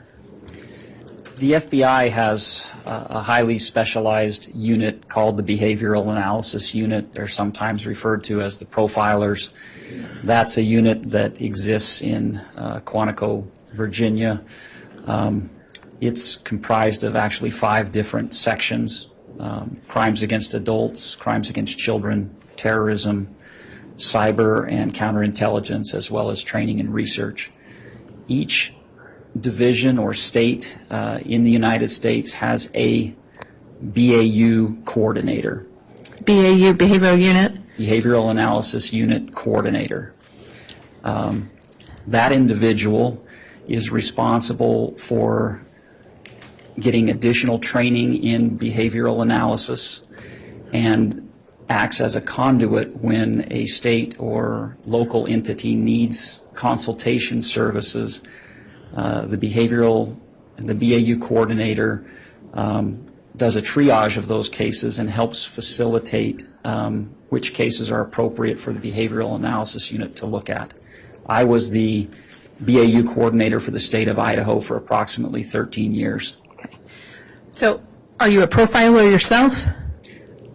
The FBI has a highly specialized unit called the Behavioral Analysis Unit. They're sometimes referred to as the profilers. That's a unit that exists in Quantico, Virginia. It's comprised of actually 5 different sections: crimes against adults, crimes against children, terrorism, cyber and counterintelligence, as well as training and research. Each division or state in the United States has a BAU coordinator. BAU, Behavioral Unit? Behavioral Analysis Unit Coordinator. That individual is responsible for getting additional training in behavioral analysis and acts as a conduit when a state or local entity needs consultation services. The BAU coordinator does a triage of those cases and helps facilitate which cases are appropriate for the behavioral analysis unit to look at. I was the BAU coordinator for the state of Idaho for approximately 13 years. Okay. So are you a profiler yourself?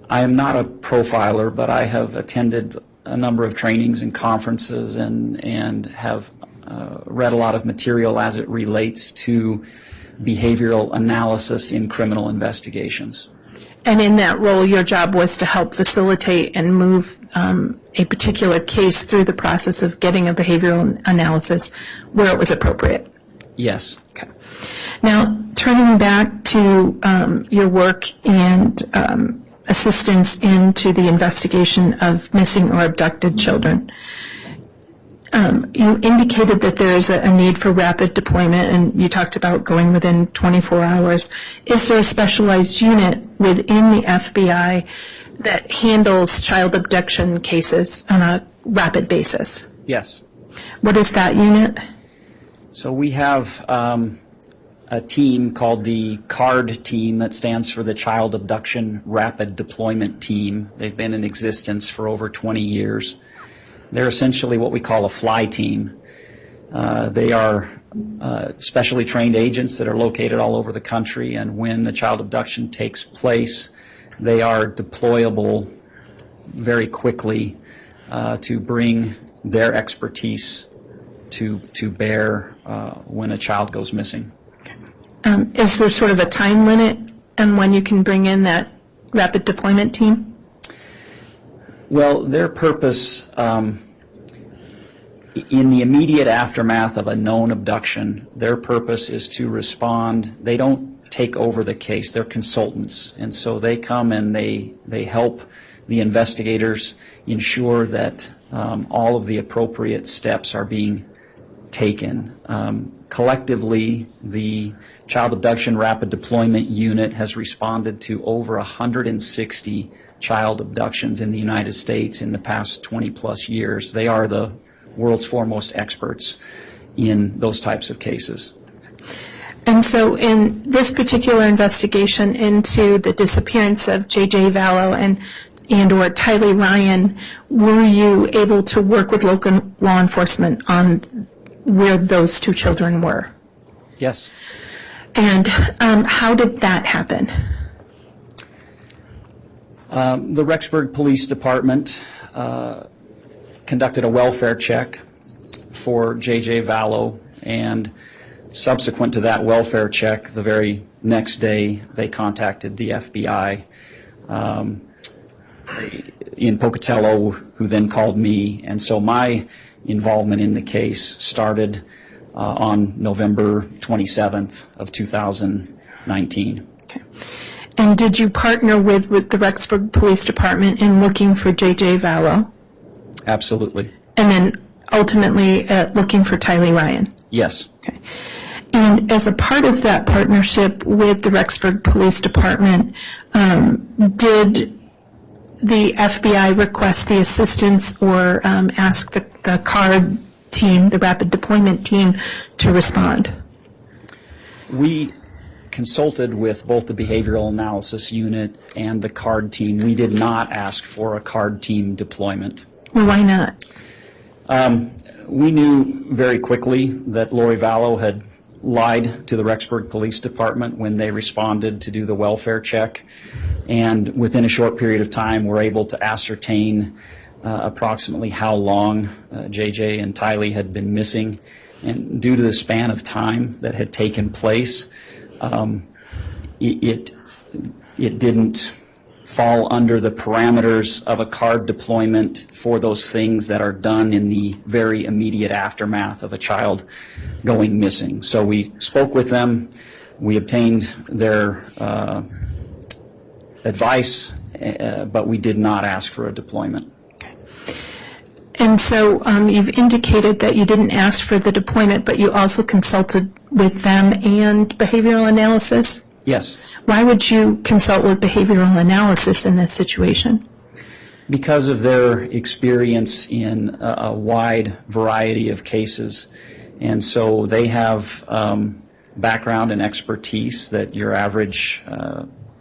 I am not a profiler, but I have attended a number of trainings and conferences and have read a lot of material as it relates to behavioral analysis in criminal investigations. And in that role, your job was to help facilitate and move a particular case through the process of getting a behavioral analysis where it was appropriate. Yes. Okay. Now, turning back to your work and assistance into the investigation of missing or abducted children, you indicated that there is a need for rapid deployment, and you talked about going within 24 hours. Is there a specialized unit within the FBI that handles child abduction cases on a rapid basis? Yes. What is that unit? So we have a team called the CARD team, that stands for the Child Abduction Rapid Deployment Team. They've been in existence for over 20 years. They're essentially what we call a fly team. They are specially trained agents that are located all over the country, and when the child abduction takes place, they are deployable very quickly to bring their expertise to bear when a child goes missing. Is there sort of a time limit on when you can bring in that rapid deployment team? Well, their purpose, in the immediate aftermath of a known abduction, their purpose is to respond. They don't take over the case. They're consultants. And so they come and they help the investigators ensure that all of the appropriate steps are being taken. Collectively, the Child Abduction Rapid Deployment Unit has responded to over 160 child abductions in the United States in the past 20-plus years. They are the world's foremost experts in those types of cases. And so in this particular investigation into the disappearance of JJ Vallow and or Tylee Ryan, were you able to work with local law enforcement on where those two children were? Yes. And how did that happen? The Rexburg Police Department conducted a welfare check for JJ Vallow, and subsequent to that welfare check, the very next day, they contacted the FBI in Pocatello, who then called me, and so my involvement in the case started on November 27th of 2019. Okay. And did you partner with the Rexburg Police Department in looking for JJ Vallow? Absolutely. And then ultimately looking for Tylee Ryan? Yes. Okay. And as a part of that partnership with the Rexburg Police Department, did the FBI request the assistance or ask the CARD team, the Rapid Deployment Team, to respond? We consulted with both the Behavioral Analysis Unit and the CARD team. We did not ask for a CARD team deployment. Well, why not? We knew very quickly that Lori Vallow had lied to the Rexburg Police Department when they responded to do the welfare check, and within a short period of time were able to ascertain approximately how long JJ and Tylee had been missing, and due to the span of time that had taken place, it didn't fall under the parameters of a CARD deployment for those things that are done in the very immediate aftermath of a child going missing. So we spoke with them, we obtained their advice, but we did not ask for a deployment. And so you've indicated that you didn't ask for the deployment, but you also consulted with them and behavioral analysis? Yes. Why would you consult with behavioral analysis in this situation? Because of their experience in a wide variety of cases. And so they have background and expertise that your average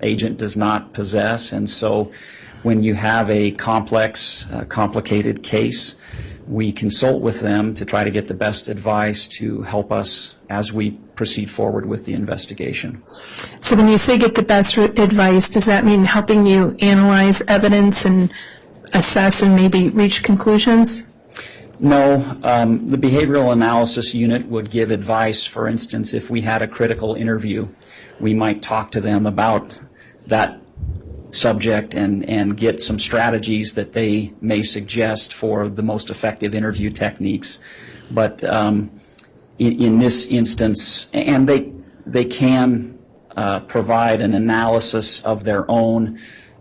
agent does not possess. And so when you have a complex, complicated case, we consult with them to try to get the best advice to help us as we proceed forward with the investigation. So when you say get the best advice, does that mean helping you analyze evidence and assess and maybe reach conclusions? No, the behavioral analysis unit would give advice. For instance, if we had a critical interview, we might talk to them about that subject and get some strategies that they may suggest for the most effective interview techniques. But in this instance, and they can provide an analysis of their own,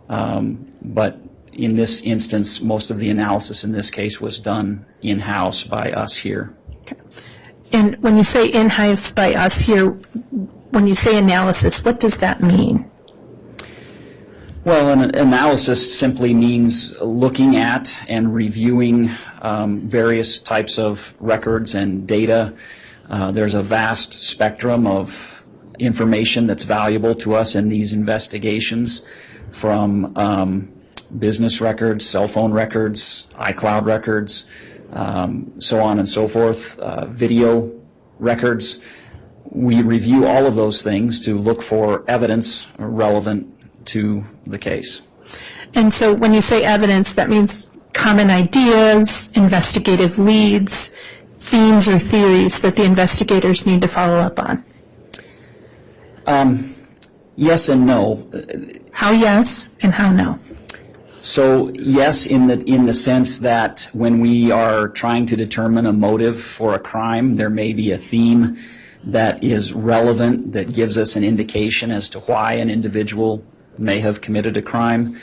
but in this instance, most of the analysis in this case was done in-house by us here. Okay. And when you say in-house by us here, when you say analysis, what does that mean? Well, an analysis simply means looking at and reviewing various types of records and data. There's a vast spectrum of information that's valuable to us in these investigations, from business records, cell phone records, iCloud records, so on and so forth, video records. We review all of those things to look for evidence relevant to the case. And so when you say evidence, that means common ideas, investigative leads, themes or theories that the investigators need to follow up on. Yes and no. How yes and how no? So yes, in the sense that when we are trying to determine a motive for a crime, there may be a theme that is relevant, that gives us an indication as to why an individual may have committed a crime.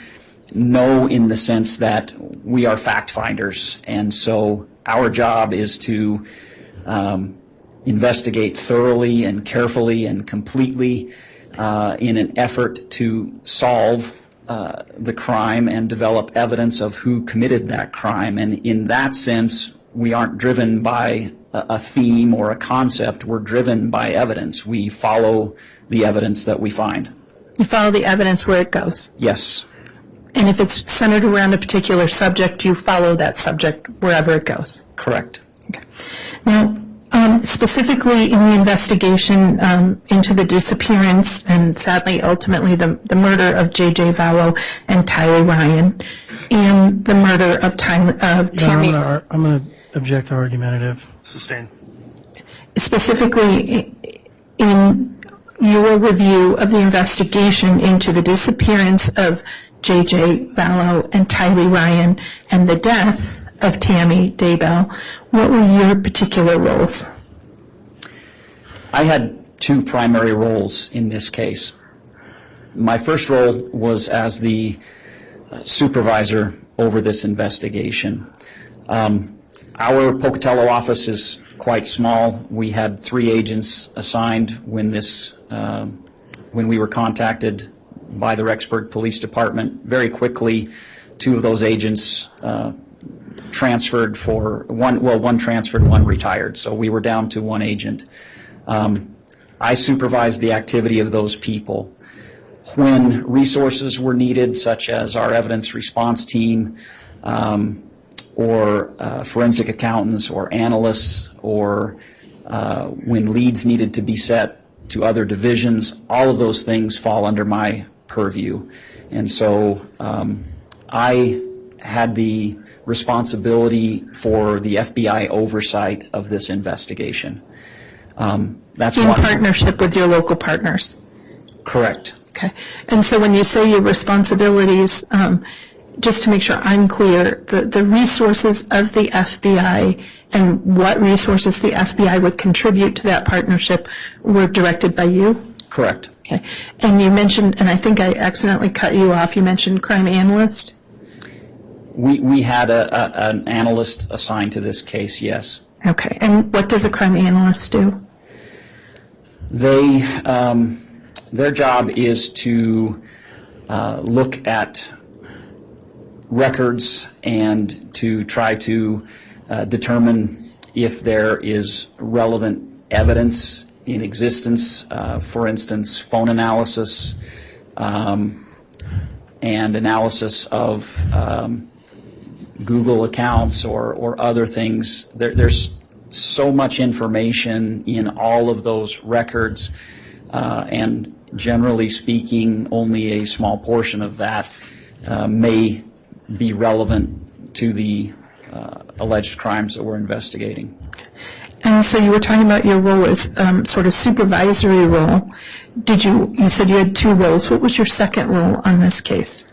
No, in the sense that we are fact finders, and so our job is to investigate thoroughly and carefully and completely in an effort to solve the crime and develop evidence of who committed that crime. And in that sense, we aren't driven by a theme or a concept. We're driven by evidence. We follow the evidence that we find. You follow the evidence where it goes. Yes. And if it's centered around a particular subject, you follow that subject wherever it goes. Correct. Okay. Now, specifically in the investigation into the disappearance and sadly, ultimately, the murder of JJ Vallow and Tylee Ryan, and the murder of Tammy. I'm going to object to argumentative. Sustained. Specifically in your review of the investigation into the disappearance of JJ Vallow and Tylee Ryan and the death of Tammy Daybell, what were your particular roles? I had two primary roles in this case. My first role was as the supervisor over this investigation. Our Pocatello office is quite small. We had 3 agents assigned when we were contacted by the Rexburg Police Department. Very quickly, 2 of those agents transferred one transferred, one retired, so we were down to 1 agent. I supervised the activity of those people. When resources were needed, such as our evidence response team, or forensic accountants or analysts, or when leads needed to be set to other divisions, all of those things fall under my purview. And so I had the responsibility for the FBI oversight of this investigation. That's in partnership with your local partners? Correct. Okay. And so when you say your responsibilities, just to make sure I'm clear, the resources of the FBI and what resources the FBI would contribute to that partnership were directed by you? Correct. Okay. And you mentioned, and I think I accidentally cut you off, you mentioned crime analyst? We had an analyst assigned to this case, yes. Okay. And what does a crime analyst do? Their job is to look at records and to try to determine if there is relevant evidence in existence, for instance, phone analysis and analysis of Google accounts or other things. There's so much information in all of those records, and generally speaking, only a small portion of that may be relevant to the alleged crimes that we're investigating. And so you were talking about your role as sort of supervisory role. You said you had two roles. What was your second role on this case?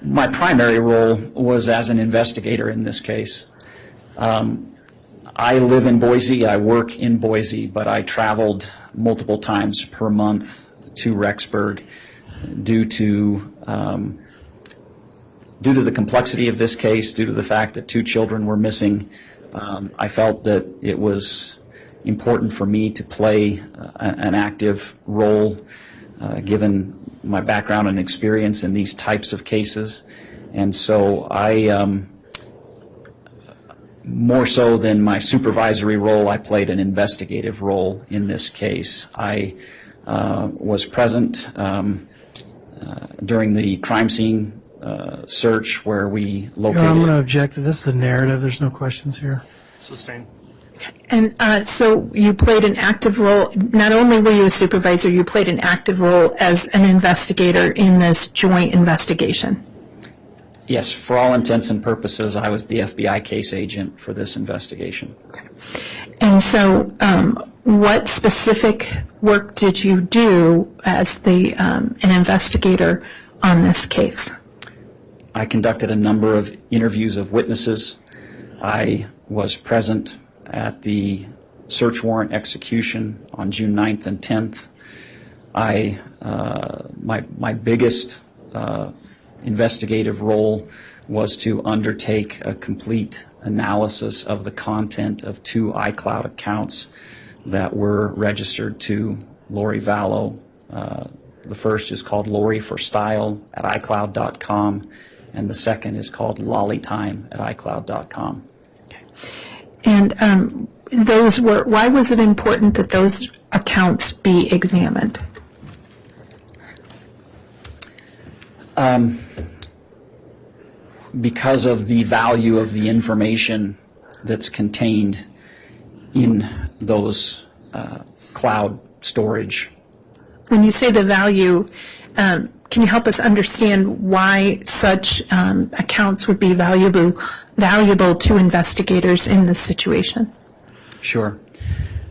My primary role was as an investigator in this case. I live in Boise, I work in Boise, but I traveled multiple times per month to Rexburg due to the complexity of this case, due to the fact that 2 children were missing. I felt that it was important for me to play an active role given my background and experience in these types of cases. And so I, more so than my supervisory role, I played an investigative role in this case. I was present during the crime scene search where we located... I'm going to object that this is a narrative. There's no questions here. Sustained. And so you played an active role. Not only were you a supervisor, you played an active role as an investigator in this joint investigation. Yes, for all intents and purposes, I was the FBI case agent for this investigation. Okay. And so what specific work did you do as an investigator on this case? I conducted a number of interviews of witnesses. I was present at the search warrant execution on June 9th and 10th. My biggest investigative role was to undertake a complete analysis of the content of 2 iCloud accounts that were registered to Lori Vallow. The first is called Lori for Style at iCloud.com, and the second is called Lollytime at iCloud.com. And why was it important that those accounts be examined? Because of the value of the information that's contained in those cloud storage. When you say the value, can you help us understand why such accounts would be valuable to investigators in this situation? Sure.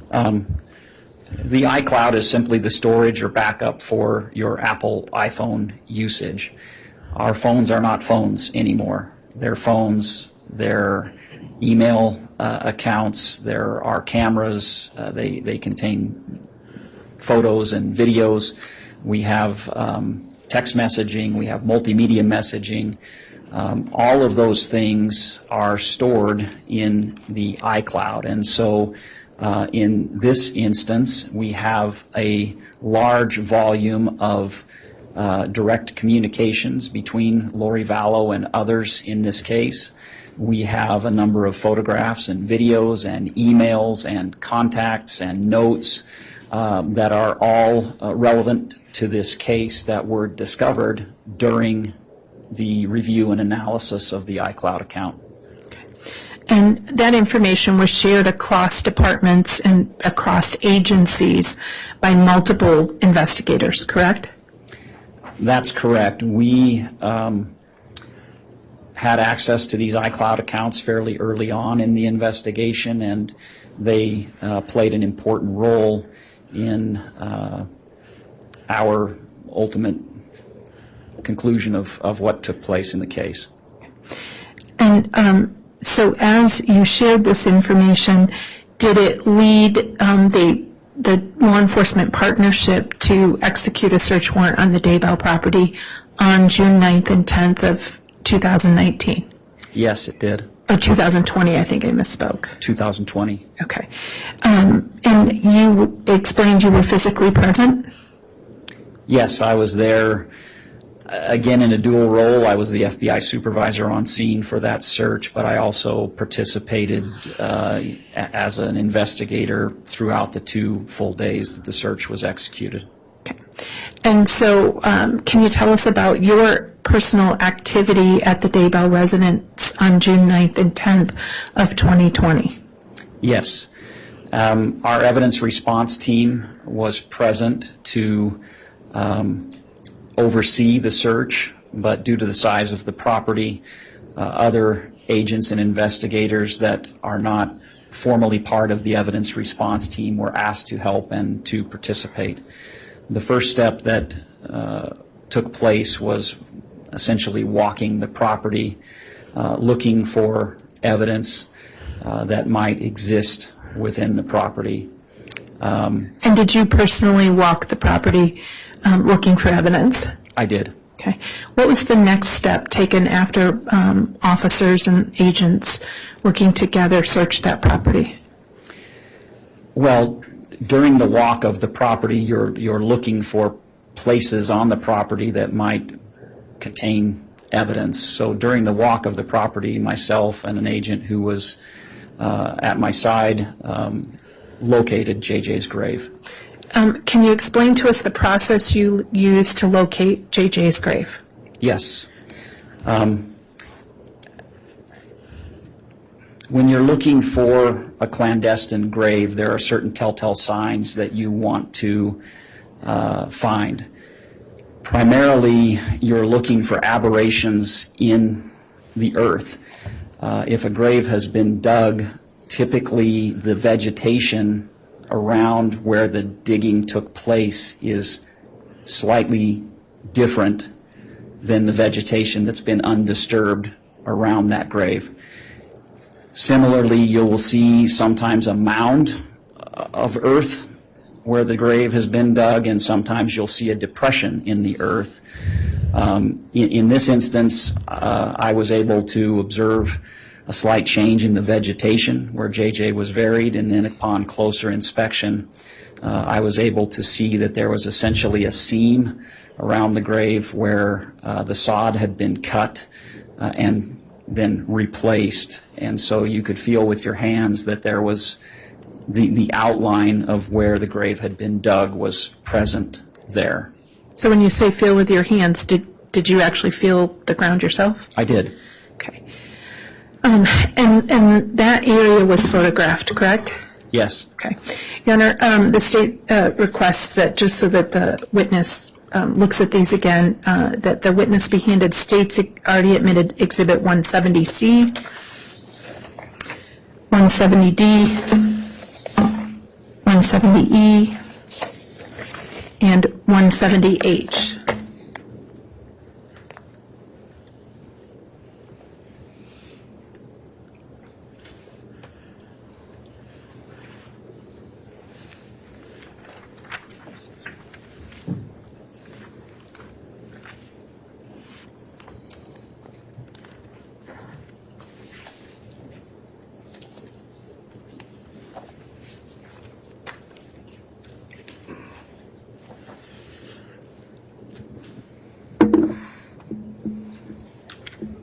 The iCloud is simply the storage or backup for your Apple iPhone usage. Our phones are not phones anymore. They're phones, they're email accounts, there are cameras, they contain photos and videos. We have text messaging, we have multimedia messaging. All of those things are stored in the iCloud, and so in this instance we have a large volume of direct communications between Lori Vallow and others in this case. We have a number of photographs and videos and emails and contacts and notes that are all relevant to this case that were discovered during the review and analysis of the iCloud account. And that information was shared across departments and across agencies by multiple investigators, correct? That's correct. We had access to these iCloud accounts fairly early on in the investigation, and they played an important role in our ultimate conclusion of what took place in the case. And so as you shared this information, did it lead the law enforcement partnership to execute a search warrant on the Daybell property on June 9th and 10th of 2019? Yes, it did. Or 2020, I think I misspoke. 2020. Okay. And you explained you were physically present? Yes, I was there, again, in a dual role. I was the FBI supervisor on scene for that search, but I also participated as an investigator throughout the 2 full days that the search was executed. Okay. And so can you tell us about your personal activity at the Daybell residence on June 9th and 10th of 2020? Yes. Our evidence response team was present to oversee the search, but due to the size of the property, other agents and investigators that are not formally part of the evidence response team were asked to help and to participate. The first step that took place was essentially walking the property, looking for evidence that might exist within the property. And did you personally walk the property looking for evidence? I did. Okay. What was the next step taken after officers and agents working together searched that property? Well, during the walk of the property, you're looking for places on the property that might contain evidence. So during the walk of the property, myself and an agent who was at my side located JJ's grave. Can you explain to us the process you used to locate JJ's grave? Yes. When you're looking for a clandestine grave, there are certain telltale signs that you want to find. Primarily, you're looking for aberrations in the earth. If a grave has been dug, typically the vegetation around where the digging took place is slightly different than the vegetation that's been undisturbed around that grave. Similarly, you will see sometimes a mound of earth where the grave has been dug, and sometimes you'll see a depression in the earth. In this instance, I was able to observe a slight change in the vegetation where JJ was buried, and then upon closer inspection, I was able to see that there was essentially a seam around the grave where the sod had been cut and then replaced, and so you could feel with your hands that there was the outline of where the grave had been dug was present there. So when you say feel with your hands, did you actually feel the ground yourself? I did. Okay. And that area was photographed, correct? Yes. Okay. Your Honor, the state requests that just so that the witness looks at these again, that the witness be handed state's already admitted Exhibit 170C, 170D, 170E, and 170H.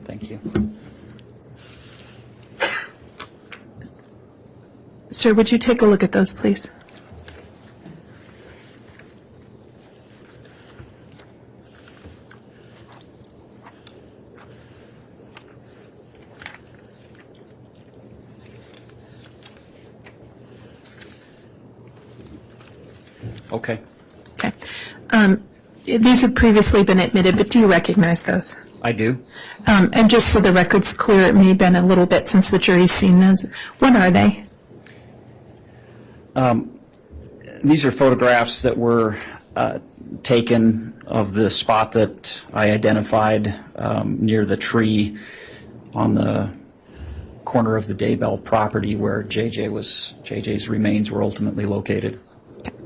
Thank you. Sir, would you take a look at those, please? Okay. Okay. These have previously been admitted, but do you recognize those? I do. And just so the record's clear, it may have been a little bit since the jury's seen those. What are they? These are photographs that were taken of the spot that I identified near the tree on the corner of the Daybell property where JJ's remains were ultimately located.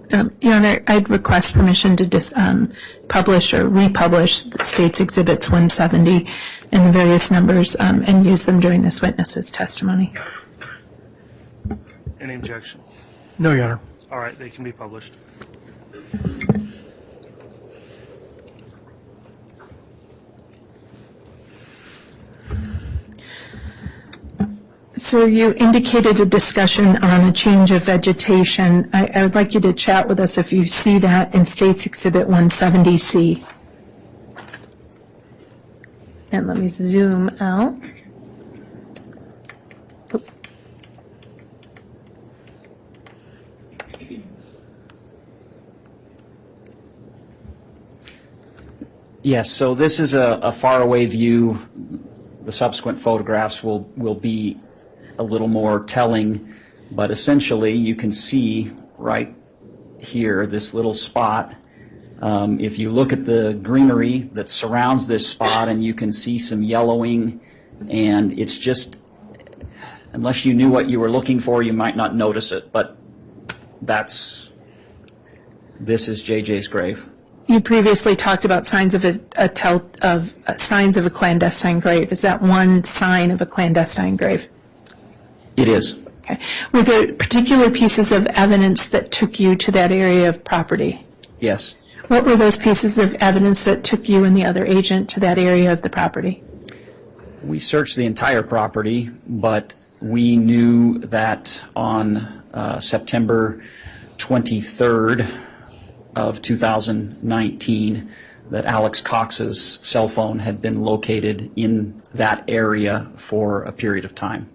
Your Honor, I'd request permission to publish or republish the state's Exhibits 170 and the various numbers and use them during this witness's testimony. Any objection? No, Your Honor. All right, they can be published. So you indicated a discussion on a change of vegetation. I would like you to chat with us if you see that in State's Exhibit 170C. And let me zoom out. Oop. Yes, so this is a faraway view. The subsequent photographs will be a little more telling, but essentially you can see right here this little spot. If you look at the greenery that surrounds this spot, and you can see some yellowing, and it's just, unless you knew what you were looking for, you might not notice it, but this is JJ's grave. You previously talked about signs of signs of a clandestine grave. Is that one sign of a clandestine grave? It is. Okay. Were there particular pieces of evidence that took you to that area of property? Yes. What were those pieces of evidence that took you and the other agent to that area of the property? We searched the entire property, but we knew that on September 23rd of 2019 that Alex Cox's cell phone had been located in that area for a period of time.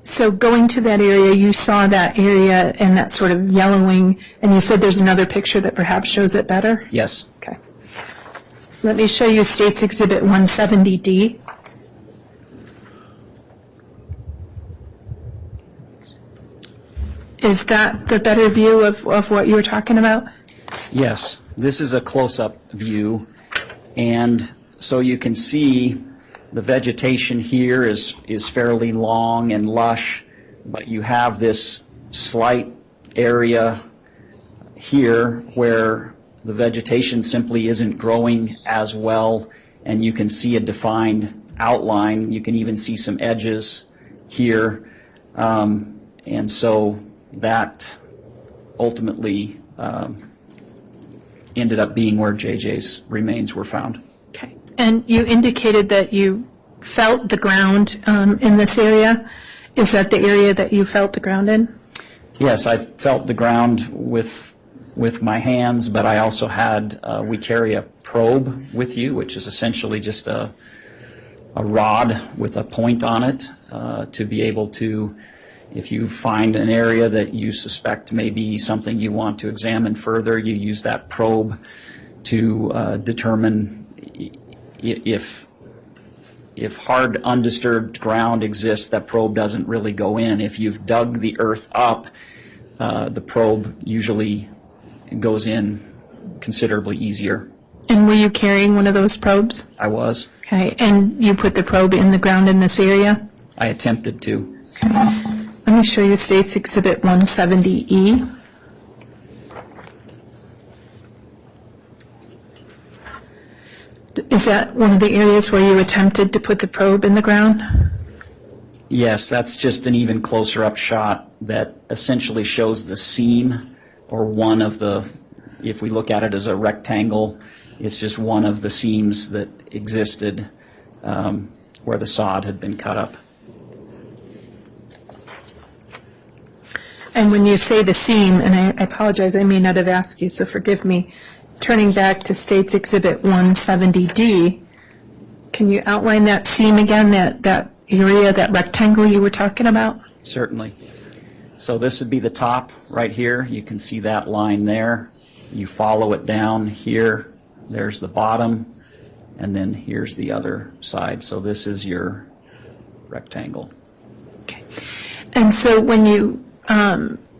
So going to that area, you saw that area and that sort of yellowing, and you said there's another picture that perhaps shows it better? Yes. Okay. Let me show you State's Exhibit 170D. Is that the better view of what you were talking about? Yes. This is a close-up view, and so you can see the vegetation here is fairly long and lush, but you have this slight area here where the vegetation simply isn't growing as well, and you can see a defined outline. You can even see some edges here, and so that ultimately ended up being where JJ's remains were found. Okay. And you indicated that you felt the ground in this area. Is that the area that you felt the ground in? Yes, I felt the ground with my hands, but I also had, we carry a probe with you, which is essentially just a rod with a point on it to be able to, if you find an area that you suspect may be something you want to examine further, you use that probe to determine if hard, undisturbed ground exists. That probe doesn't really go in. If you've dug the earth up, the probe usually goes in considerably easier. And were you carrying one of those probes? I was. Okay. And you put the probe in the ground in this area? I attempted to. Okay. Let me show you State's Exhibit 170E. Is that one of the areas where you attempted to put the probe in the ground? Yes, that's just an even closer up shot that essentially shows the seam, or one of the, if we look at it as a rectangle, it's just one of the seams that existed where the sod had been cut up. And when you say the seam, and I apologize, I may not have asked you, so forgive me, turning back to State's Exhibit 170D, can you outline that seam again, that area, that rectangle you were talking about? Certainly. So this would be the top right here. You can see that line there. You follow it down here. There's the bottom, and then here's the other side. So this is your rectangle. Okay. And so when you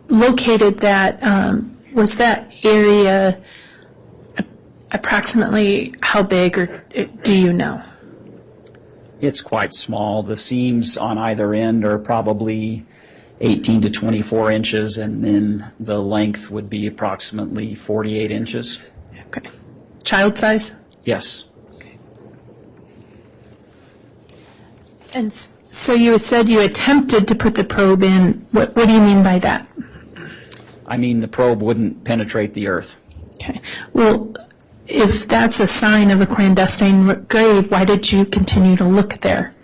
located that, was that area approximately how big, or do you know? It's quite small. The seams on either end are probably 18 to 24 inches, and then the length would be approximately 48 inches. Okay. Child size? Yes. Okay. And so you said you attempted to put the probe in. What do you mean by that? I mean, the probe wouldn't penetrate the earth. Okay. Well, if that's a sign of a clandestine grave, why did you continue to look there?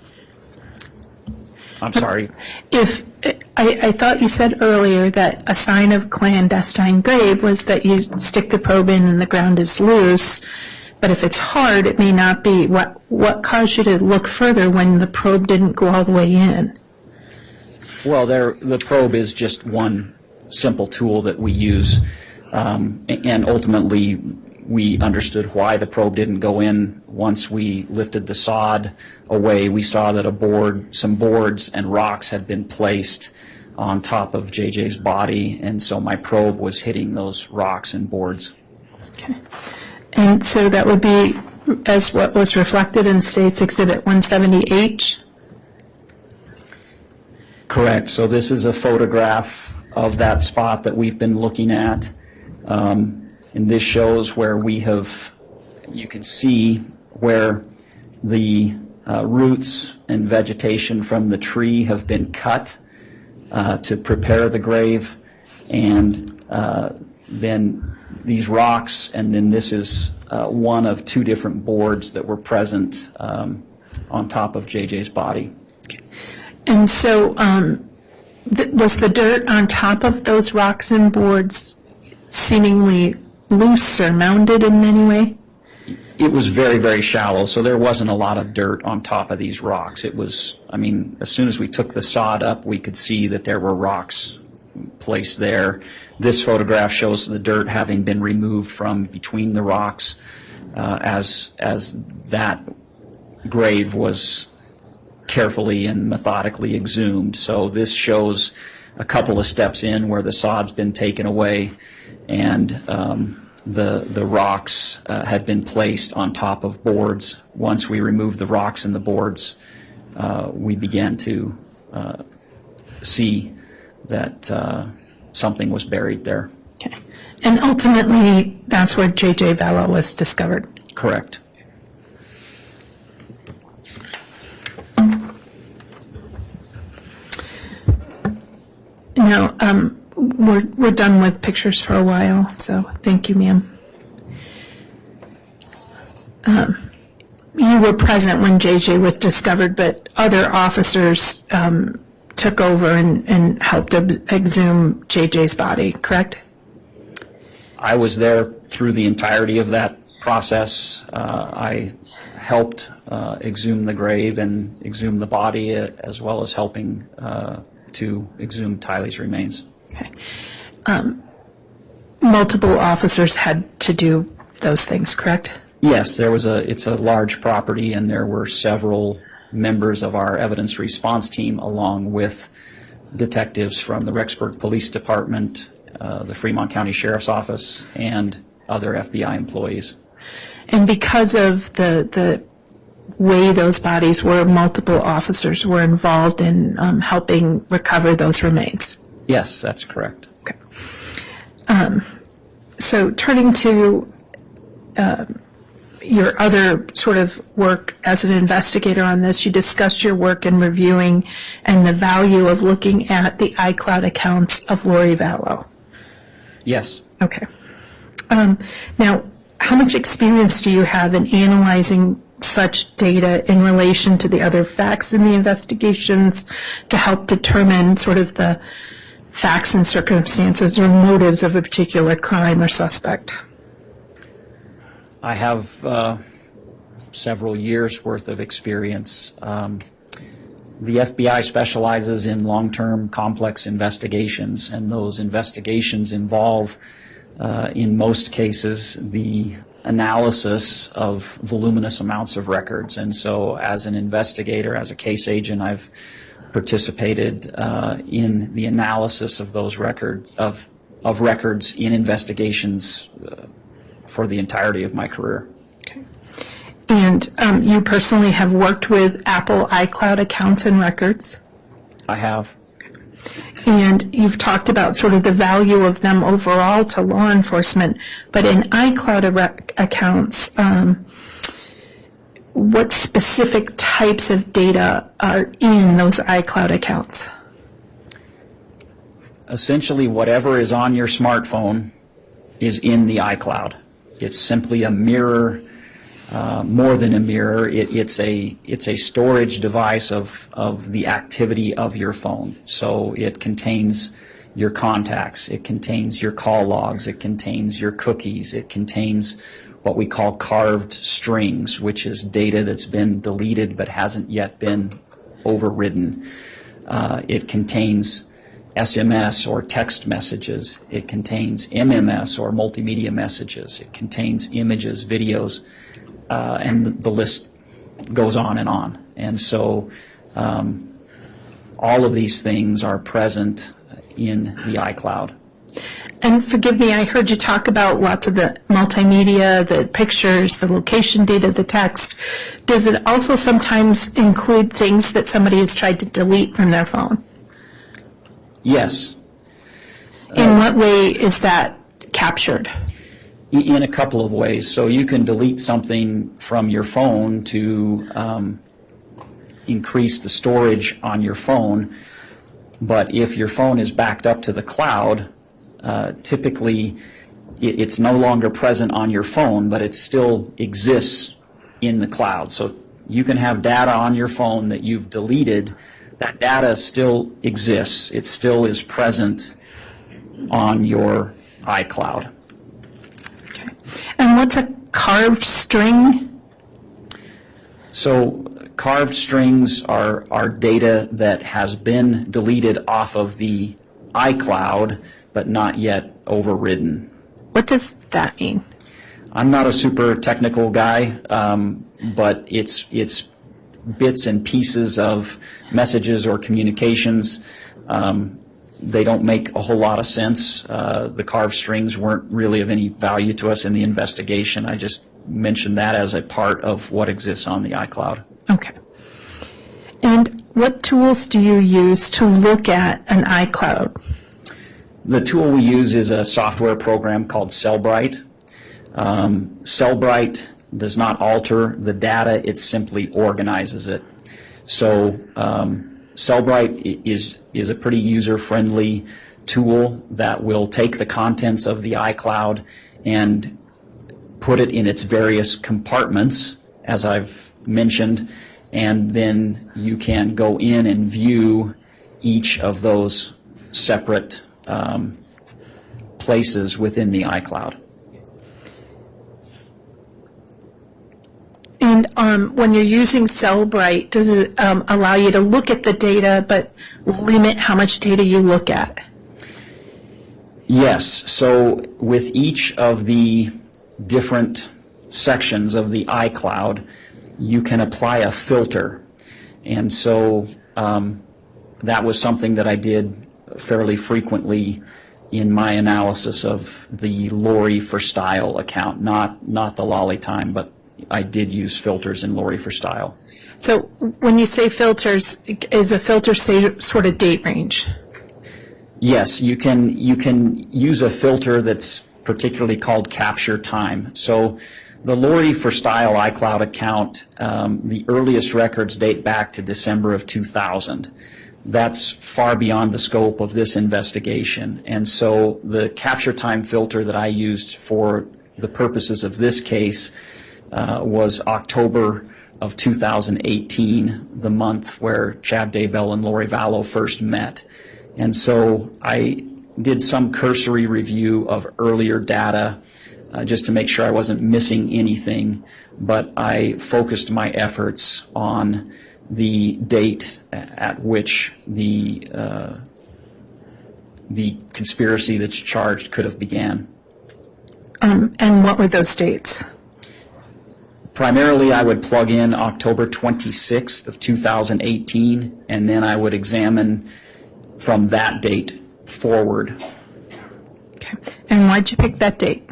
I'm sorry. If I thought you said earlier that a sign of clandestine grave was that you stick the probe in and the ground is loose, But if it's hard, it may not be. What caused you to look further when the probe didn't go all the way in? Well, the probe is just one simple tool that we use, and ultimately we understood why the probe didn't go in. Once we lifted the sod away, we saw that some boards and rocks had been placed on top of JJ's body, and so my probe was hitting those rocks and boards. Okay. And so that would be as what was reflected in State's Exhibit 170H? Correct. So this is a photograph of that spot that we've been looking at. And this shows where you can see where the roots and vegetation from the tree have been cut to prepare the grave, and then these rocks, and then this is one of two different boards that were present on top of JJ's body. And so was the dirt on top of those rocks and boards seemingly loose or mounded in any way? It was very, very shallow, so there wasn't a lot of dirt on top of these rocks. It was, I mean, as soon as we took the sod up, we could see that there were rocks placed there. This photograph shows the dirt having been removed from between the rocks as that grave was carefully and methodically exhumed. So this shows a couple of steps in where the sod's been taken away, and the rocks had been placed on top of boards. Once we removed the rocks and the boards, we began to see that something was buried there. Okay. And ultimately, that's where JJ Vallow was discovered? Correct. Now, we're done with pictures for a while, so thank you, ma'am. You were present when JJ was discovered, but other officers took over and helped exhume JJ's body, correct? I was there through the entirety of that process. I helped exhume the grave and exhume the body, as well as helping to exhume Tylee's remains. Okay. Multiple officers had to do those things, correct? Yes, it's a large property, and there were several members of our evidence response team, along with detectives from the Rexburg Police Department, the Fremont County Sheriff's Office, and other FBI employees. And because of the way those bodies were, multiple officers were involved in helping recover those remains? Yes, that's correct. Okay. So turning to your other sort of work as an investigator on this, you discussed your work in reviewing and the value of looking at the iCloud accounts of Lori Vallow. Yes. Okay. Now, how much experience do you have in analyzing such data in relation to the other facts in the investigations to help determine sort of the facts and circumstances or motives of a particular crime or suspect? I have several years' worth of experience. The FBI specializes in long-term complex investigations, and those investigations involve, in most cases, the analysis of voluminous amounts of records. And so as an investigator, as a case agent, I've participated in the analysis of those records, of records in investigations for the entirety of my career. Okay. And you personally have worked with Apple iCloud accounts and records? I have. And you've talked about sort of the value of them overall to law enforcement, but in iCloud accounts, what specific types of data are in those iCloud accounts? Essentially, whatever is on your smartphone is in the iCloud. It's simply a mirror, more than a mirror. It's a storage device of the activity of your phone. So it contains your contacts, it contains your call logs, it contains your cookies, it contains what we call carved strings, which is data that's been deleted but hasn't yet been overridden. It contains SMS or text messages. It contains MMS or multimedia messages. It contains images, videos, and the list goes on. And so all of these things are present in the iCloud. And forgive me, I heard you talk about lots of the multimedia, the pictures, the location data, the text. Does it also sometimes include things that somebody has tried to delete from their phone? Yes. In what way is that captured? In a couple of ways. So you can delete something from your phone to increase the storage on your phone, but if your phone is backed up to the cloud, typically it's no longer present on your phone, but it still exists in the cloud. So you can have data on your phone that you've deleted. That data still exists. It still is present on your iCloud. Okay. And what's a carved string? So carved strings are data that has been deleted off of the iCloud but not yet overridden. What does that mean? I'm not a super technical guy, but it's bits and pieces of messages or communications. They don't make a whole lot of sense. The carved strings weren't really of any value to us in the investigation. I just mentioned that as a part of what exists on the iCloud. Okay. And what tools do you use to look at an iCloud? The tool we use is a software program called Cellbrite. Cellbrite does not alter the data, it simply organizes it. So Cellbrite is a pretty user-friendly tool that will take the contents of the iCloud and put it in its various compartments, as I've mentioned, and then you can go in and view each of those separate places within the iCloud. And when you're using Cellbrite, does it allow you to look at the data but limit how much data you look at? Yes. So with each of the different sections of the iCloud, you can apply a filter. And so that was something that I did fairly frequently in my analysis of the Lori for Style account, not the Lolly Time, but I did use filters in Lori for Style. So when you say filters, is a filter say sort of date range? Yes, you can use a filter that's particularly called capture time. So the Lori for Style iCloud account, the earliest records date back to December of 2000. That's far beyond the scope of this investigation. And so the capture time filter that I used for the purposes of this case was October of 2018, the month where Chad Daybell and Lori Vallow first met. And so I did some cursory review of earlier data just to make sure I wasn't missing anything, but I focused my efforts on the date at which the conspiracy that's charged could have began. And what were those dates? Primarily, I would plug in October 26th of 2018, and then I would examine from that date forward. Okay. And why'd you pick that date?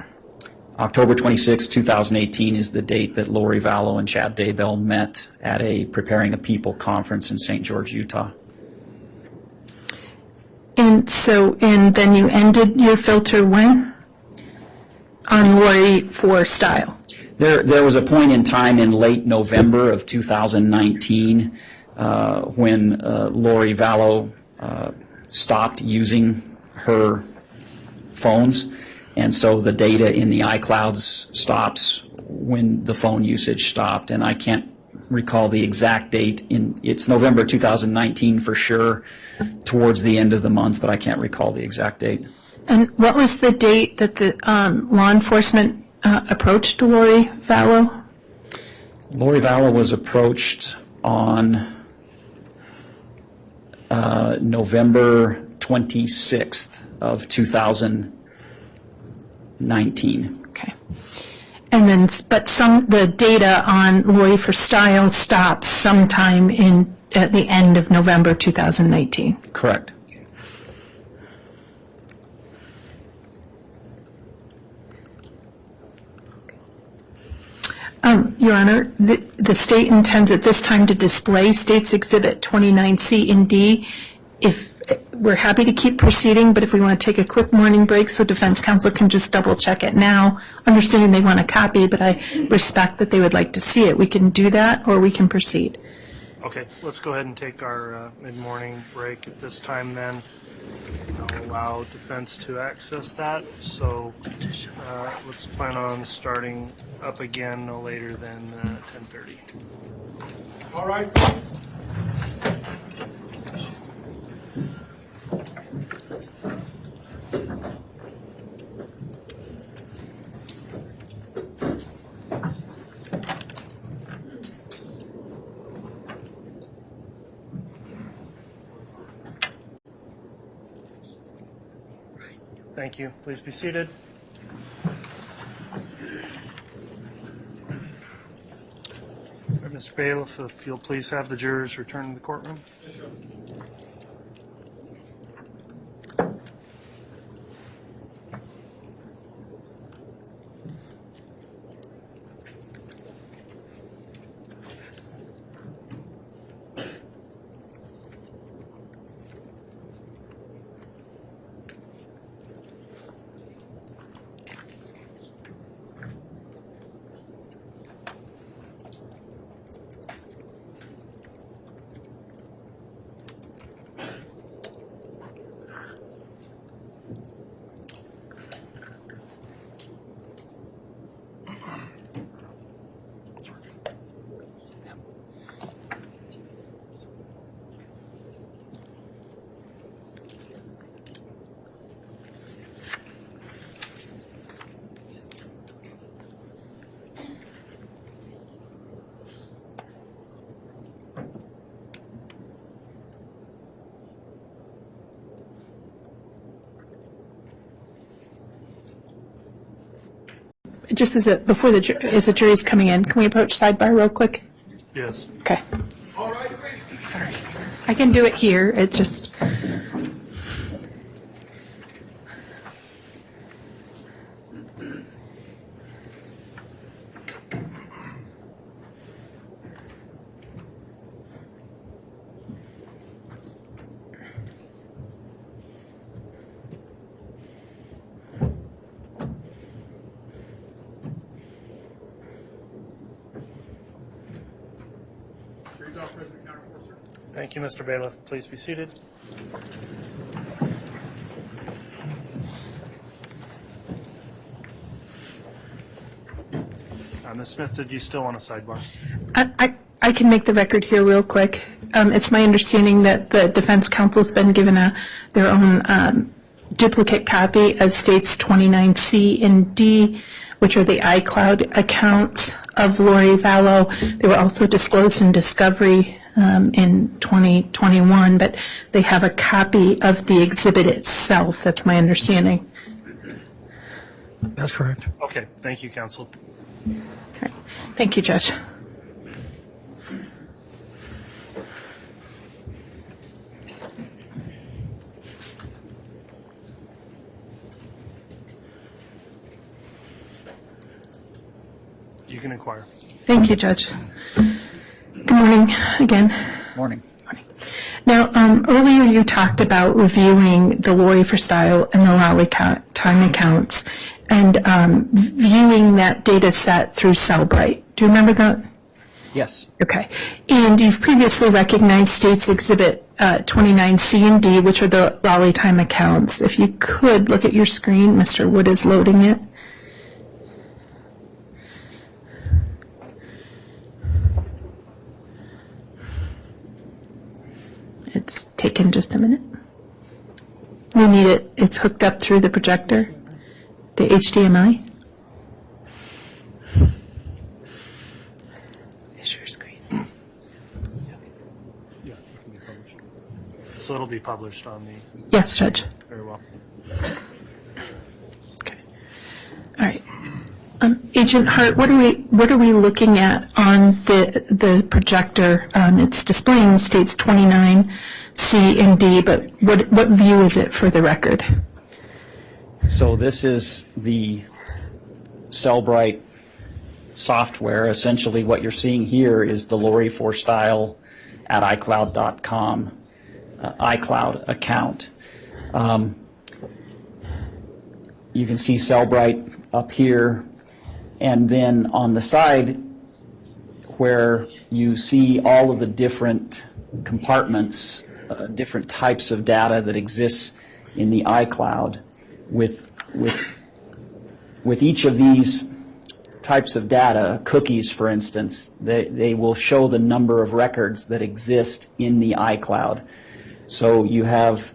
October 26, 2018 is the date that Lori Vallow and Chad Daybell met at a Preparing a People conference in St. George, Utah. And then you ended your filter when? On Lori for Style. There was a point in time in late November of 2019 when Lori Vallow stopped using her phones, and so the data in the iClouds stops when the phone usage stopped, and I can't recall the exact date. It's November 2019 for sure, towards the end of the month, but I can't recall the exact date. And what was the date that the law enforcement approached Lori Vallow? Lori Vallow was approached on November 26th of 2019. Okay. And then, but the data on Lori for Style stops sometime at the end of November 2019. Correct. Your Honor, the state intends at this time to display State's Exhibit 29C and D. If we're happy to keep proceeding, but if we want to take a quick morning break so defense counsel can just double check it now, understanding they want a copy, but I respect that they would like to see it. We can do that, or we can proceed. Okay, let's go ahead and take our mid-morning break at this time then. I'll allow defense to access that, so let's plan on starting up again no later than 10:30. All right. Thank you. Please be seated. All right, Mr. Bailiff, if you'll please have the jurors return to the courtroom. Just as the jury's coming in, can we approach sidebar real quick? Yes. Okay. All right, please. Sorry. I can do it here. It's just. Jury's off, President Counter Court, sir. Thank you, Mr. Bailiff. Please be seated. Ms. Smith, did you still want a sidebar? I can make the record here real quick. It's my understanding that the defense counsel's been given their own duplicate copy of States 29C and D, which are the iCloud accounts of Lori Vallow. They were also disclosed in discovery in 2021, but they have a copy of the exhibit itself. That's my understanding. That's correct. Okay, thank you, counsel. Okay. Thank you, Judge. You can inquire. Thank you, Judge. Good morning again. Morning. Now, earlier you talked about reviewing the Lori for Style and the Lally time accounts and viewing that data set through Cellbrite. Do you remember that? Yes. Okay. And you've previously recognized States Exhibit 29C and D, which are the Lally time accounts. If you could look at your screen, Mr. Wood is loading it. It's taken just a minute. We need it. It's hooked up through the projector, the HDMI. So it'll be published on the, Yes, Judge. very well. All right. Agent Hart, what are we looking at on the projector? It's displaying states 29, C, and D, but what view is it for the record? So this is the Cellbrite software. Essentially what you're seeing here is the Lori for Style at iCloud.com iCloud account. You can see Cellbrite up here, and then on the side where you see all of the different compartments, different types of data that exists in the iCloud, with each of these types of data, cookies for instance, they will show the number of records that exist in the iCloud. So you have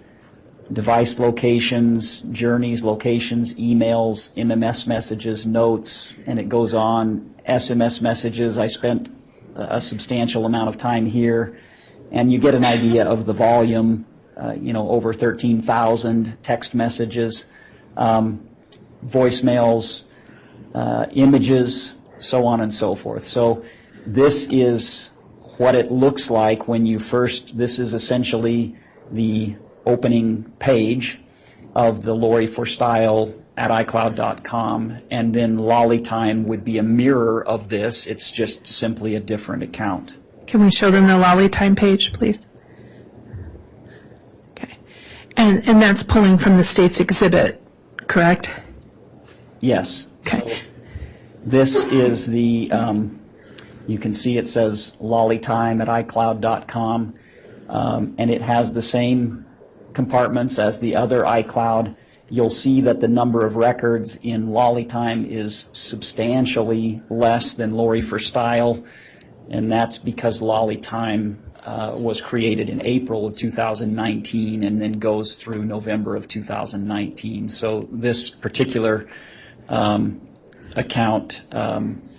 device locations, journeys, locations, emails, MMS messages, notes, and it goes on. SMS messages, I spent a substantial amount of time here, and you get an idea of the volume, over 13,000 text messages, voicemails, images, so on and so forth. So this is what it looks like when you first, this is essentially the opening page of the Lori for Style at iCloud.com, and then Lollytime would be a mirror of this. It's just simply a different account. Can we show them the Lollytime page, please? Okay. And that's pulling from the state's exhibit, correct? Yes. Okay. So this is the, you can see it says Lollytime at iCloud.com, and it has the same compartments as the other iCloud. You'll see that the number of records in Lollytime is substantially less than Lori for Style, and that's because Lollytime was created in April of 2019 and then goes through November of 2019. So this particular account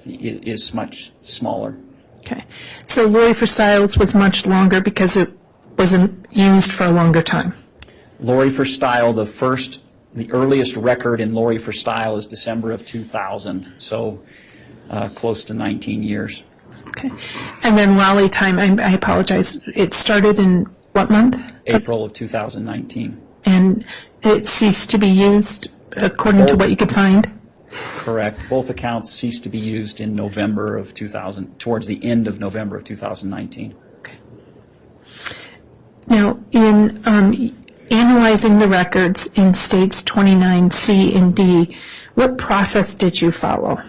is much smaller. Okay. So Lori for Styles was much longer because it wasn't used for a longer time. Lori for Style, the earliest record in Lori for Style is December of 2000, so close to 19 years. Okay. And then Lollytime, I apologize, it started in what month? April of 2019. And it ceased to be used according to what you could find? Correct. Both accounts ceased to be used in November of 2000, towards the end of November of 2019. Okay. Now, in analyzing the records in states 29, C, and D, what process did you follow?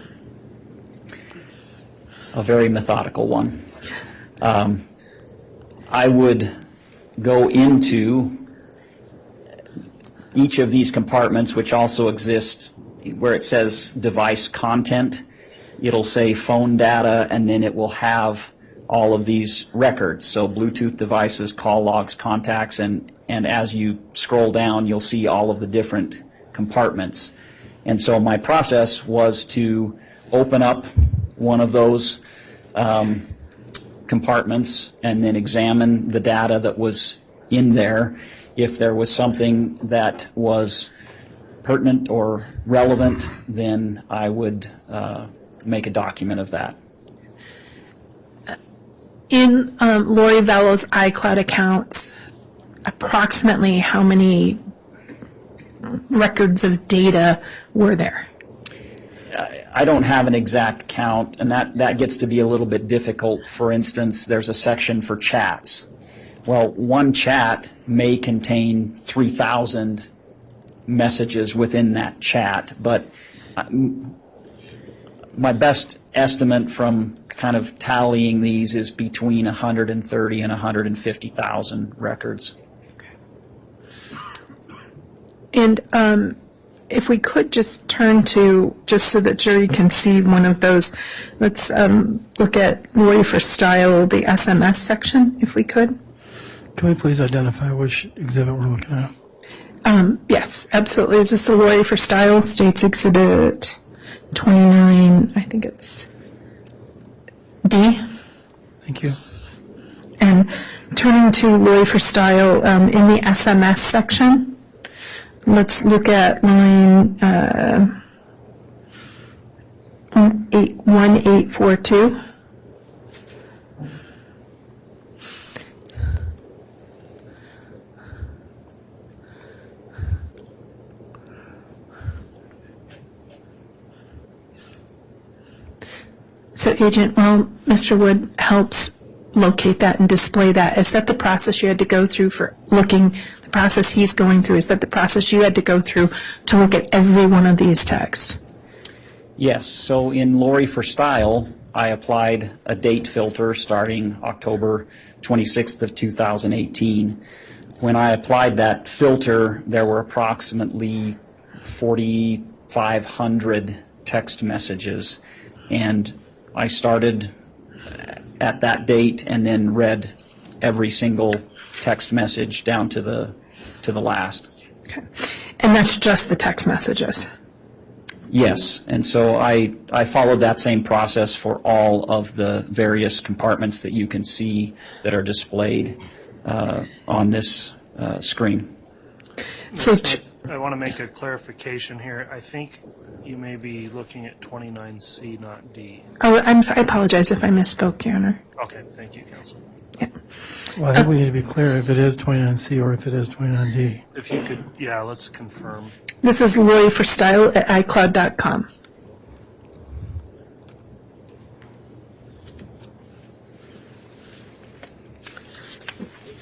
A very methodical one. I would go into each of these compartments, which also exist where it says device content. It'll say phone data, and then it will have all of these records. So Bluetooth devices, call logs, contacts, and as you scroll down, you'll see all of the different compartments. And so my process was to open up one of those compartments and then examine the data that was in there. If there was something that was pertinent or relevant, then I would make a document of that. In Lori Vallow's iCloud accounts, approximately how many records of data were there? I don't have an exact count, and that gets to be a little bit difficult. For instance, there's a section for chats. Well, one chat may contain 3,000 messages within that chat, but my best estimate from kind of tallying these is between 130 and 150,000 records. And if we could just turn to, just so that jury can see one of those, let's look at Lori for Style, the SMS section, if we could. Can we please identify which exhibit we're looking at? Yes, absolutely. Is this the Lori for Style, States Exhibit 29, I think it's D? Thank you. And Turning to Lori for Style, in the SMS section, let's look at line 1842. So Agent, while Mr. Wood helps locate that and display that, is that the process you had to go through for looking, the process he's going through, is that the process you had to go through to look at every one of these texts? Yes, so in Lori for Style, I applied a date filter starting October 26th of 2018. When I applied that filter, there were approximately 4,500 text messages, and I started at that date and then read every single text message down to the last. Okay. And that's just the text messages? Yes, and so I followed that same process for all of the various compartments that you can see that are displayed on this screen. So I want to make a clarification here. I think you may be looking at 29C, not D. oh, I'm sorry, I apologize if I misspoke, Your Honor. Okay, thank you, Counsel. Yeah. Well, I think we need to be clear if it is 29C or if it is 29D. If you could, yeah, let's confirm. This is Lori for Style at iCloud.com.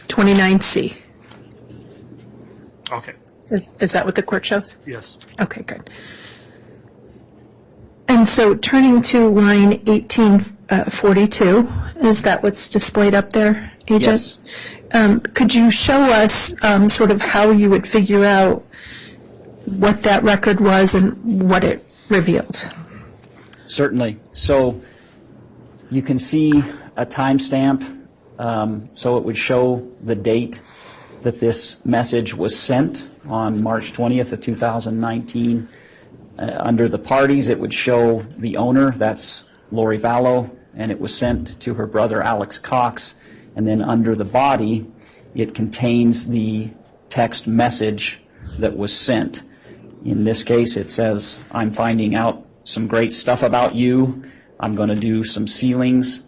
(29C). Okay, Is that what the court shows? yes. Okay, good. And so turning to line 1842, is that what's displayed up there, Agent? Yes. Could you show us sort of how you would figure out what that record was and what it revealed? Certainly. So you can see a timestamp, so it would show the date that this message was sent on March 20th of 2019. Under the parties, it would show the owner, that's Lori Vallow, and it was sent to her brother Alex Cox. And then under the body, it contains the text message that was sent. In this case, it says, "I'm finding out some great stuff about you. I'm going to do some sealings.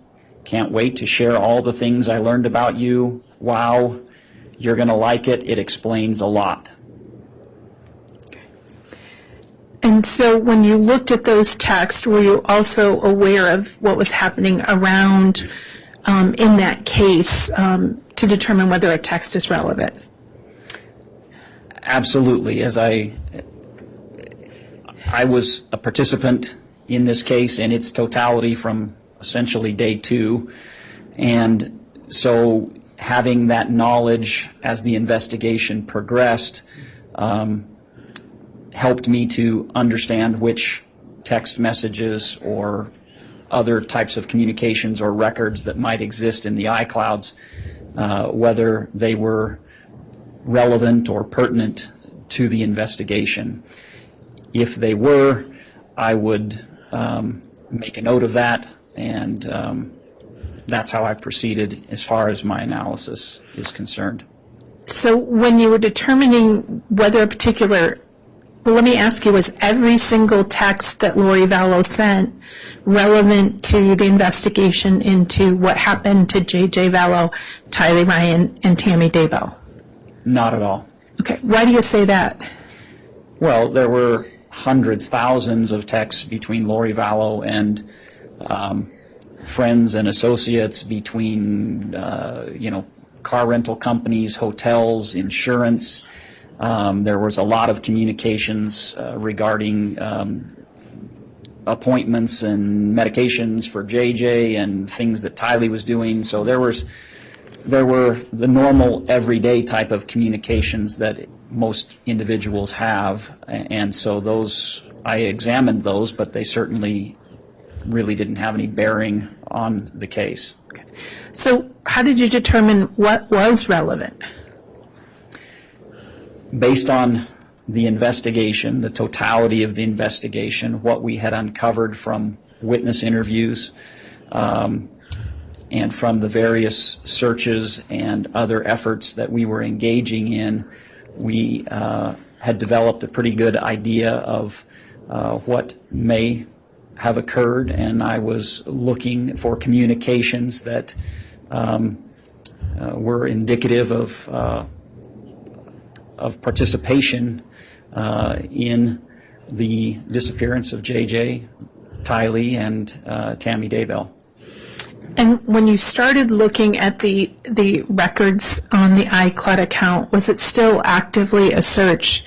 Can't wait to share all the things I learned about you. Wow, you're going to like it. It explains a lot." And so when you looked at those texts, were you also aware of what was happening around in that case to determine whether a text is relevant? Absolutely. As I was a participant in this case in its totality from essentially day two, and so having that knowledge as the investigation progressed helped me to understand which text messages or other types of communications or records that might exist in the iClouds, whether they were relevant or pertinent to the investigation. If they were, I would make a note of that, and that's how I proceeded as far as my analysis is concerned. So when you were determining whether a particular, well, let me ask you, was every single text that Lori Vallow sent relevant to the investigation into what happened to JJ Vallow, Tylee Ryan, and Tammy Daybell? Not at all. Okay, why do you say that? Well, there were hundreds, thousands of texts between Lori Vallow and friends and associates, between, car rental companies, hotels, insurance. There was a lot of communications regarding appointments and medications for JJ and things that Tylee was doing. So there were the normal everyday type of communications that most individuals have, and so those, I examined those, but they certainly really didn't have any bearing on the case. So how did you determine what was relevant? Based on the investigation, the totality of the investigation, what we had uncovered from witness interviews, And from the various searches and other efforts that we were engaging in, we had developed a pretty good idea of what may have occurred, and I was looking for communications that were indicative of participation in the disappearance of JJ, Tylee, and Tammy Daybell. And when you started looking at the records on the iCloud account, was it still actively a search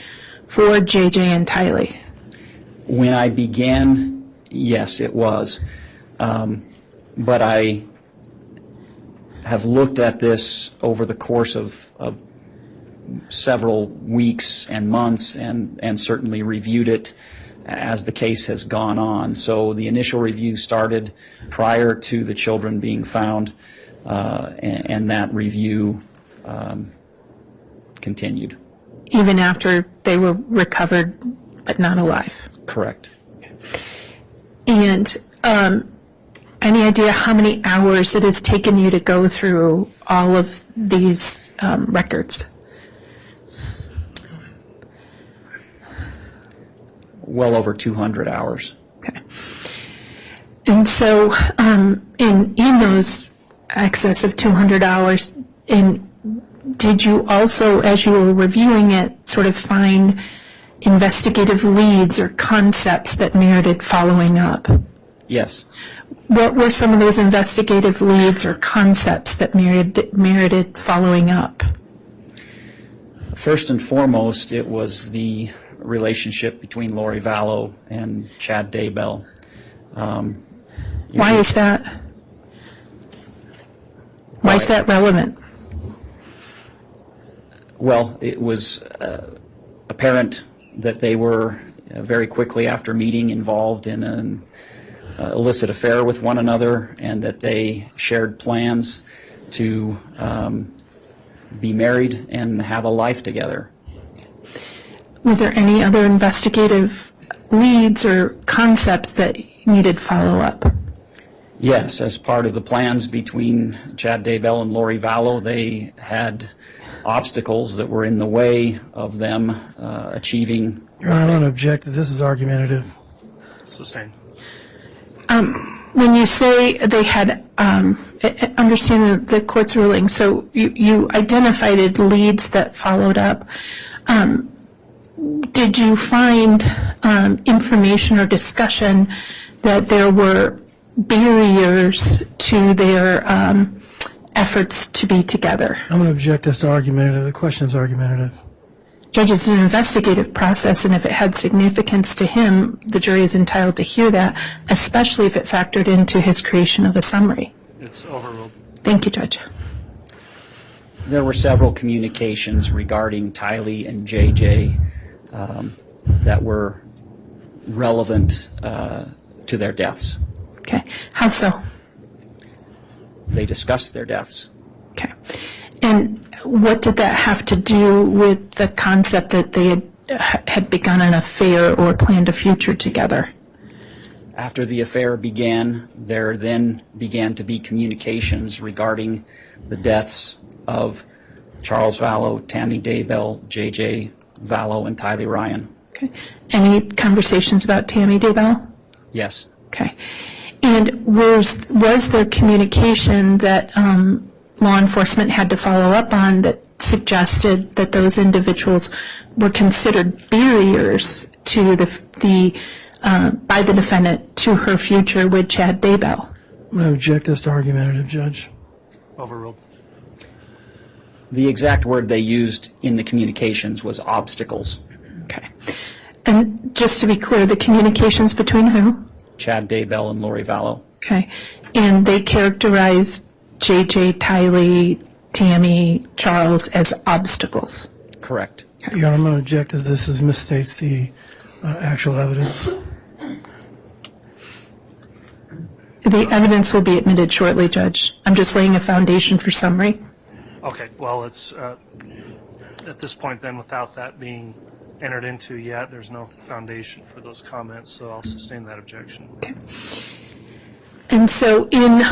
for JJ and Tylee? When I began, yes, it was. But I have looked at this over the course of several weeks and months, and certainly reviewed it as the case has gone on. So the initial review started prior to the children being found, and that review continued. Even after they were recovered but not alive? Correct. And any idea how many hours it has taken you to go through all of these records? Well over 200 hours. Okay. And so in those excess of 200 hours, did you also, as you were reviewing it, sort of find investigative leads or concepts that merited following up? Yes. What were some of those investigative leads or concepts that merited following up? First and foremost, it was the relationship between Lori Vallow and Chad Daybell. Why is that? Why is that relevant? Well, it was apparent that they were very quickly after meeting involved in an illicit affair with one another, and that they shared plans to be married and have a life together. Were there any other investigative leads or concepts that needed follow-up? Yes, as part of the plans between Chad Daybell and Lori Vallow, they had obstacles that were in the way of them achieving. Your Honor, I want to object that this is argumentative. Sustained. When you say they had, understand the court's ruling, so you identified leads that followed up. Did you find information or discussion that there were barriers to their efforts to be together? I'm going to object this to argumentative. The question is argumentative. Judge, it's an investigative process, and if it had significance to him, the jury is entitled to hear that, especially if it factored into his creation of a summary. It's overruled. Thank you, Judge. There were several communications regarding Tylee and JJ that were relevant to their deaths. Okay. How so? They discussed their deaths. Okay. And what did that have to do with the concept that they had begun an affair or planned a future together? After the affair began, there then began to be communications regarding the deaths of Charles Vallow, Tammy Daybell, JJ Vallow, and Tylee Ryan. Okay. Any conversations about Tammy Daybell? Yes. Okay. And was there communication that law enforcement had to follow up on that suggested that those individuals were considered barriers to by the defendant to her future with Chad Daybell? I'm going to object this to argumentative, Judge. Overruled. The exact word they used in the communications was obstacles. Okay. And just to be clear, the communications between who? Chad Daybell and Lori Vallow. Okay. And they characterized JJ, Tylee, Tammy, Charles as obstacles. Correct. Your Honor, I'm going to object as this misstates the actual evidence. The evidence will be admitted shortly, Judge. I'm just laying a foundation for summary. Okay, well, it's at this point then, without that being entered into yet, there's no foundation for those comments, so I'll sustain that objection. Okay. And so in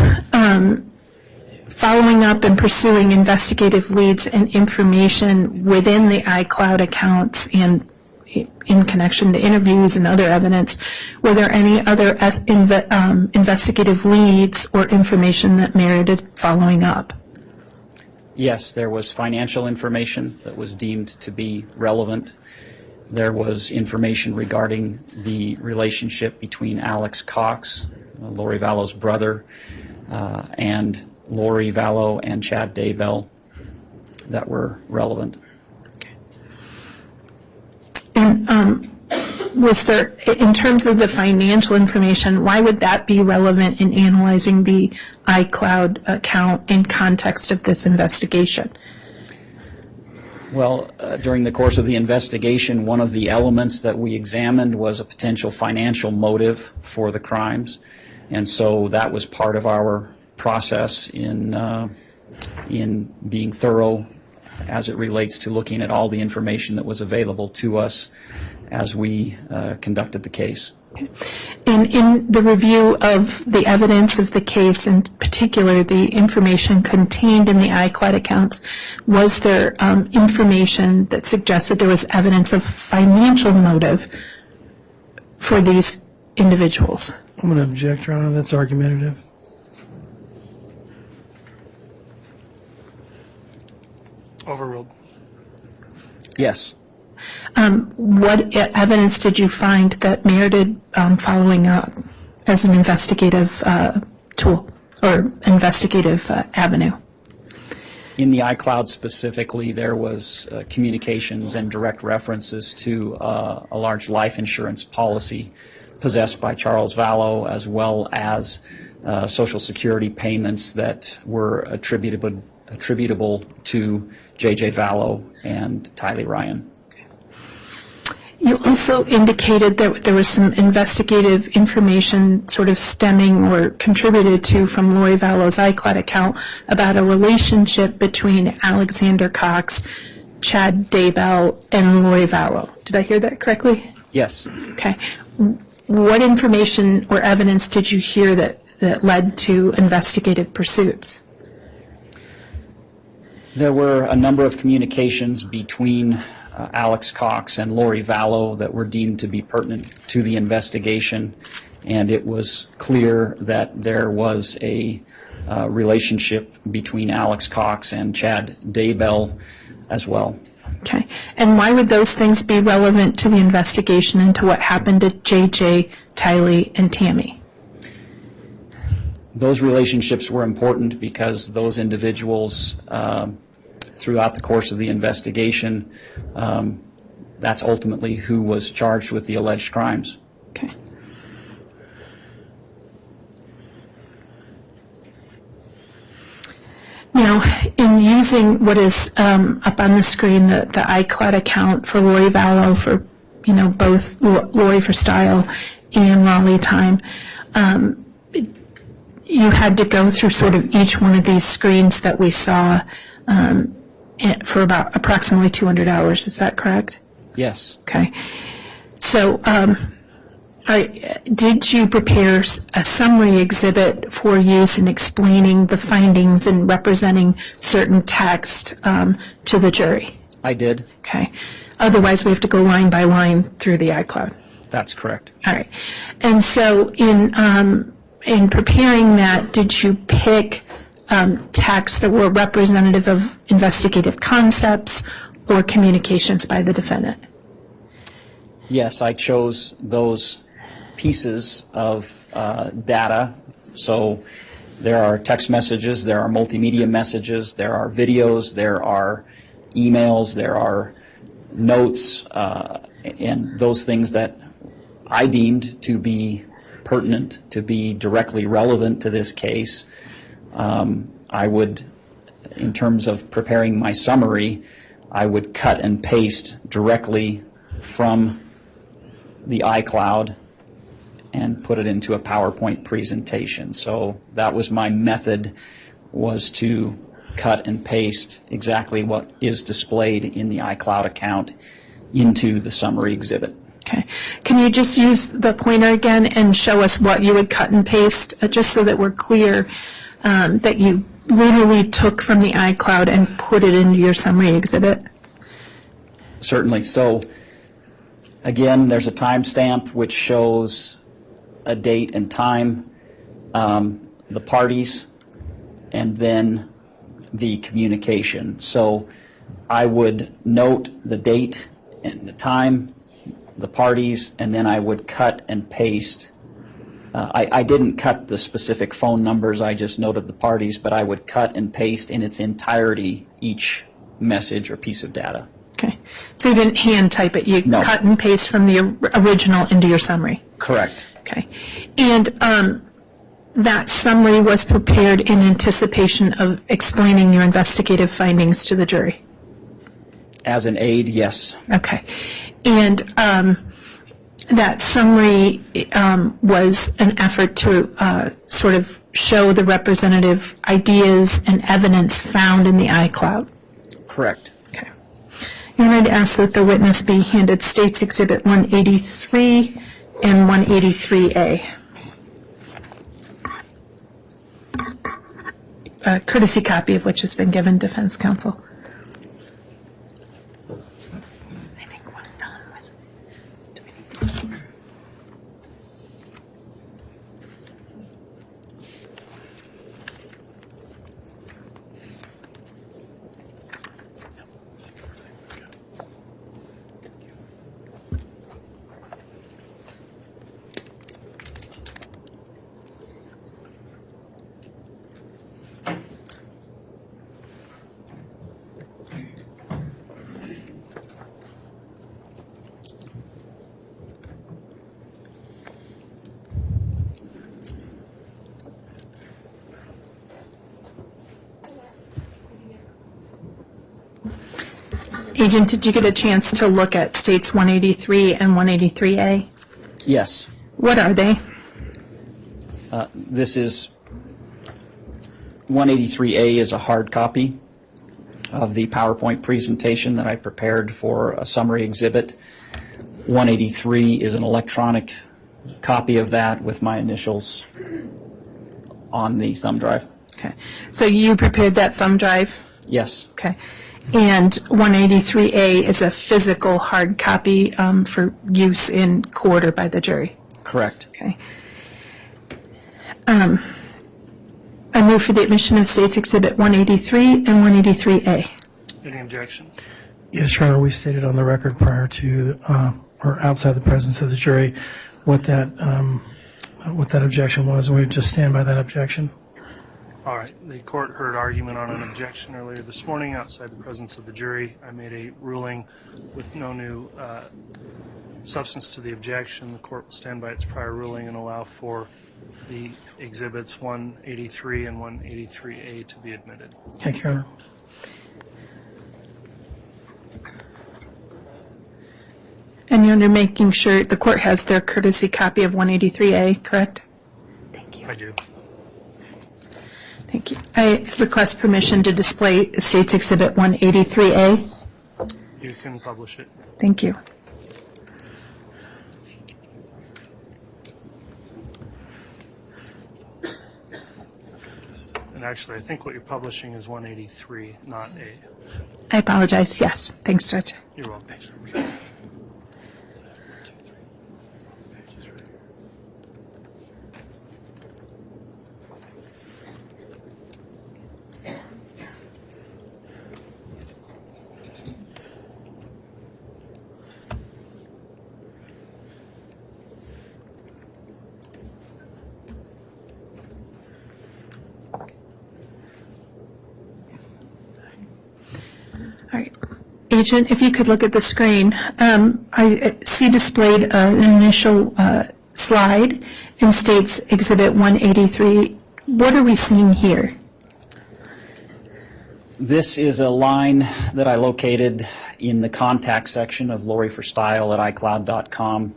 following up and pursuing investigative leads and information within the iCloud accounts and in connection to interviews and other evidence, were there any other investigative leads or information that merited following up? Yes, there was financial information that was deemed to be relevant. There was information regarding the relationship between Alex Cox, Lori Vallow's brother, and Lori Vallow and Chad Daybell that were relevant. And was there, in terms of the financial information, why would that be relevant in analyzing the iCloud account in context of this investigation? Well, during the course of the investigation, one of the elements that we examined was a potential financial motive for the crimes, and so that was part of our process in being thorough as it relates to looking at all the information that was available to us as we conducted the case. And in the review of the evidence of the case, in particular the information contained in the iCloud accounts, was there information that suggested there was evidence of financial motive for these individuals? I'm going to object, Your Honor. That's argumentative. Overruled. Yes. What evidence did you find that merited following up as an investigative tool or investigative avenue? In the iCloud specifically, there was communications and direct references to a large life insurance policy possessed by Charles Vallow, as well as Social Security payments that were attributable to JJ Vallow and Tylee Ryan. You also indicated that there was some investigative information sort of stemming or contributed to from Lori Vallow's iCloud account about a relationship between Alexander Cox, Chad Daybell, and Lori Vallow. Did I hear that correctly? Yes. Okay. What information or evidence did you hear that led to investigative pursuits? There were a number of communications between Alex Cox and Lori Vallow that were deemed to be pertinent to the investigation, and it was clear that there was a relationship between Alex Cox and Chad Daybell as well. Okay. And why would those things be relevant to the investigation into what happened to JJ, Tylee, and Tammy? Those relationships were important because those individuals, throughout the course of the investigation, that's ultimately who was charged with the alleged crimes. Okay. Now, in using what is up on the screen, the iCloud account for Lori Vallow, for both Lori for Style and Raleigh Time, you had to go through sort of each one of these screens that we saw for about approximately 200 hours. Is that correct? Yes. Okay. So did you prepare a summary exhibit for use in explaining the findings and representing certain text to the jury? I did. Okay. Otherwise, we have to go line by line through the iCloud. That's correct. All right. And so in preparing that, did you pick texts that were representative of investigative concepts or communications by the defendant? Yes, I chose those pieces of data. So there are text messages, there are multimedia messages, there are videos, there are emails, there are notes, and those things that I deemed to be pertinent, to be directly relevant to this case. I would, in terms of preparing my summary, I would cut and paste directly from the iCloud and put it into a PowerPoint presentation. So that was my method, was to cut and paste exactly what is displayed in the iCloud account into the summary exhibit. Okay. Can you just use the pointer again and show us what you would cut and paste, just so that we're clear that you literally took from the iCloud and put it into your summary exhibit? Certainly. So, again, there's a timestamp which shows a date and time, the parties, and then the communication. So I would note the date and the time, the parties, and then I would cut and paste. I didn't cut the specific phone numbers, I just noted the parties, but I would cut and paste in its entirety each message or piece of data. Okay. So you didn't hand type it, you No. cut and paste from the original into your summary? Correct. Okay. And that summary was prepared in anticipation of explaining your investigative findings to the jury? As an aid, yes. Okay. And that summary was an effort to sort of show the representative ideas and evidence found in the iCloud? Correct. Okay. You're going to ask that the witness be handed States Exhibit 183 and 183A. A courtesy copy of which has been given defense counsel. I think we're done with. Agent, did you get a chance to look at States 183 and 183A? Yes. What are they? This is 183A is a hard copy of the PowerPoint presentation that I prepared for a summary exhibit. 183 is an electronic copy of that with my initials on the thumb drive. Okay. So you prepared that thumb drive? Yes. Okay. And 183A is a physical hard copy for use in court or by the jury? Correct. Okay. I move for the admission of States Exhibit 183 and 183A. Any objection? Yes, Your Honor, we stated on the record prior to, or outside the presence of the jury, what that objection was, and we would just stand by that objection. All right. The court heard argument on an objection earlier this morning outside the presence of the jury. I made a ruling with no new substance to the objection. The court will stand by its prior ruling and allow for the exhibits 183 and 183A to be admitted. Thank you, Your Honor. And you're under making sure the court has their courtesy copy of 183A, correct? Thank you. I do. Thank you. I request permission to display States Exhibit 183A. You can publish it. Thank you. And actually, I think what you're publishing is 183, not A. I apologize. Yes. Thanks, Judge. You're welcome. All right. Agent, if you could look at the screen. I see displayed an initial slide in States Exhibit 183. What are we seeing here? This is a line that I located in the contact section of Lori for Style at iCloud.com,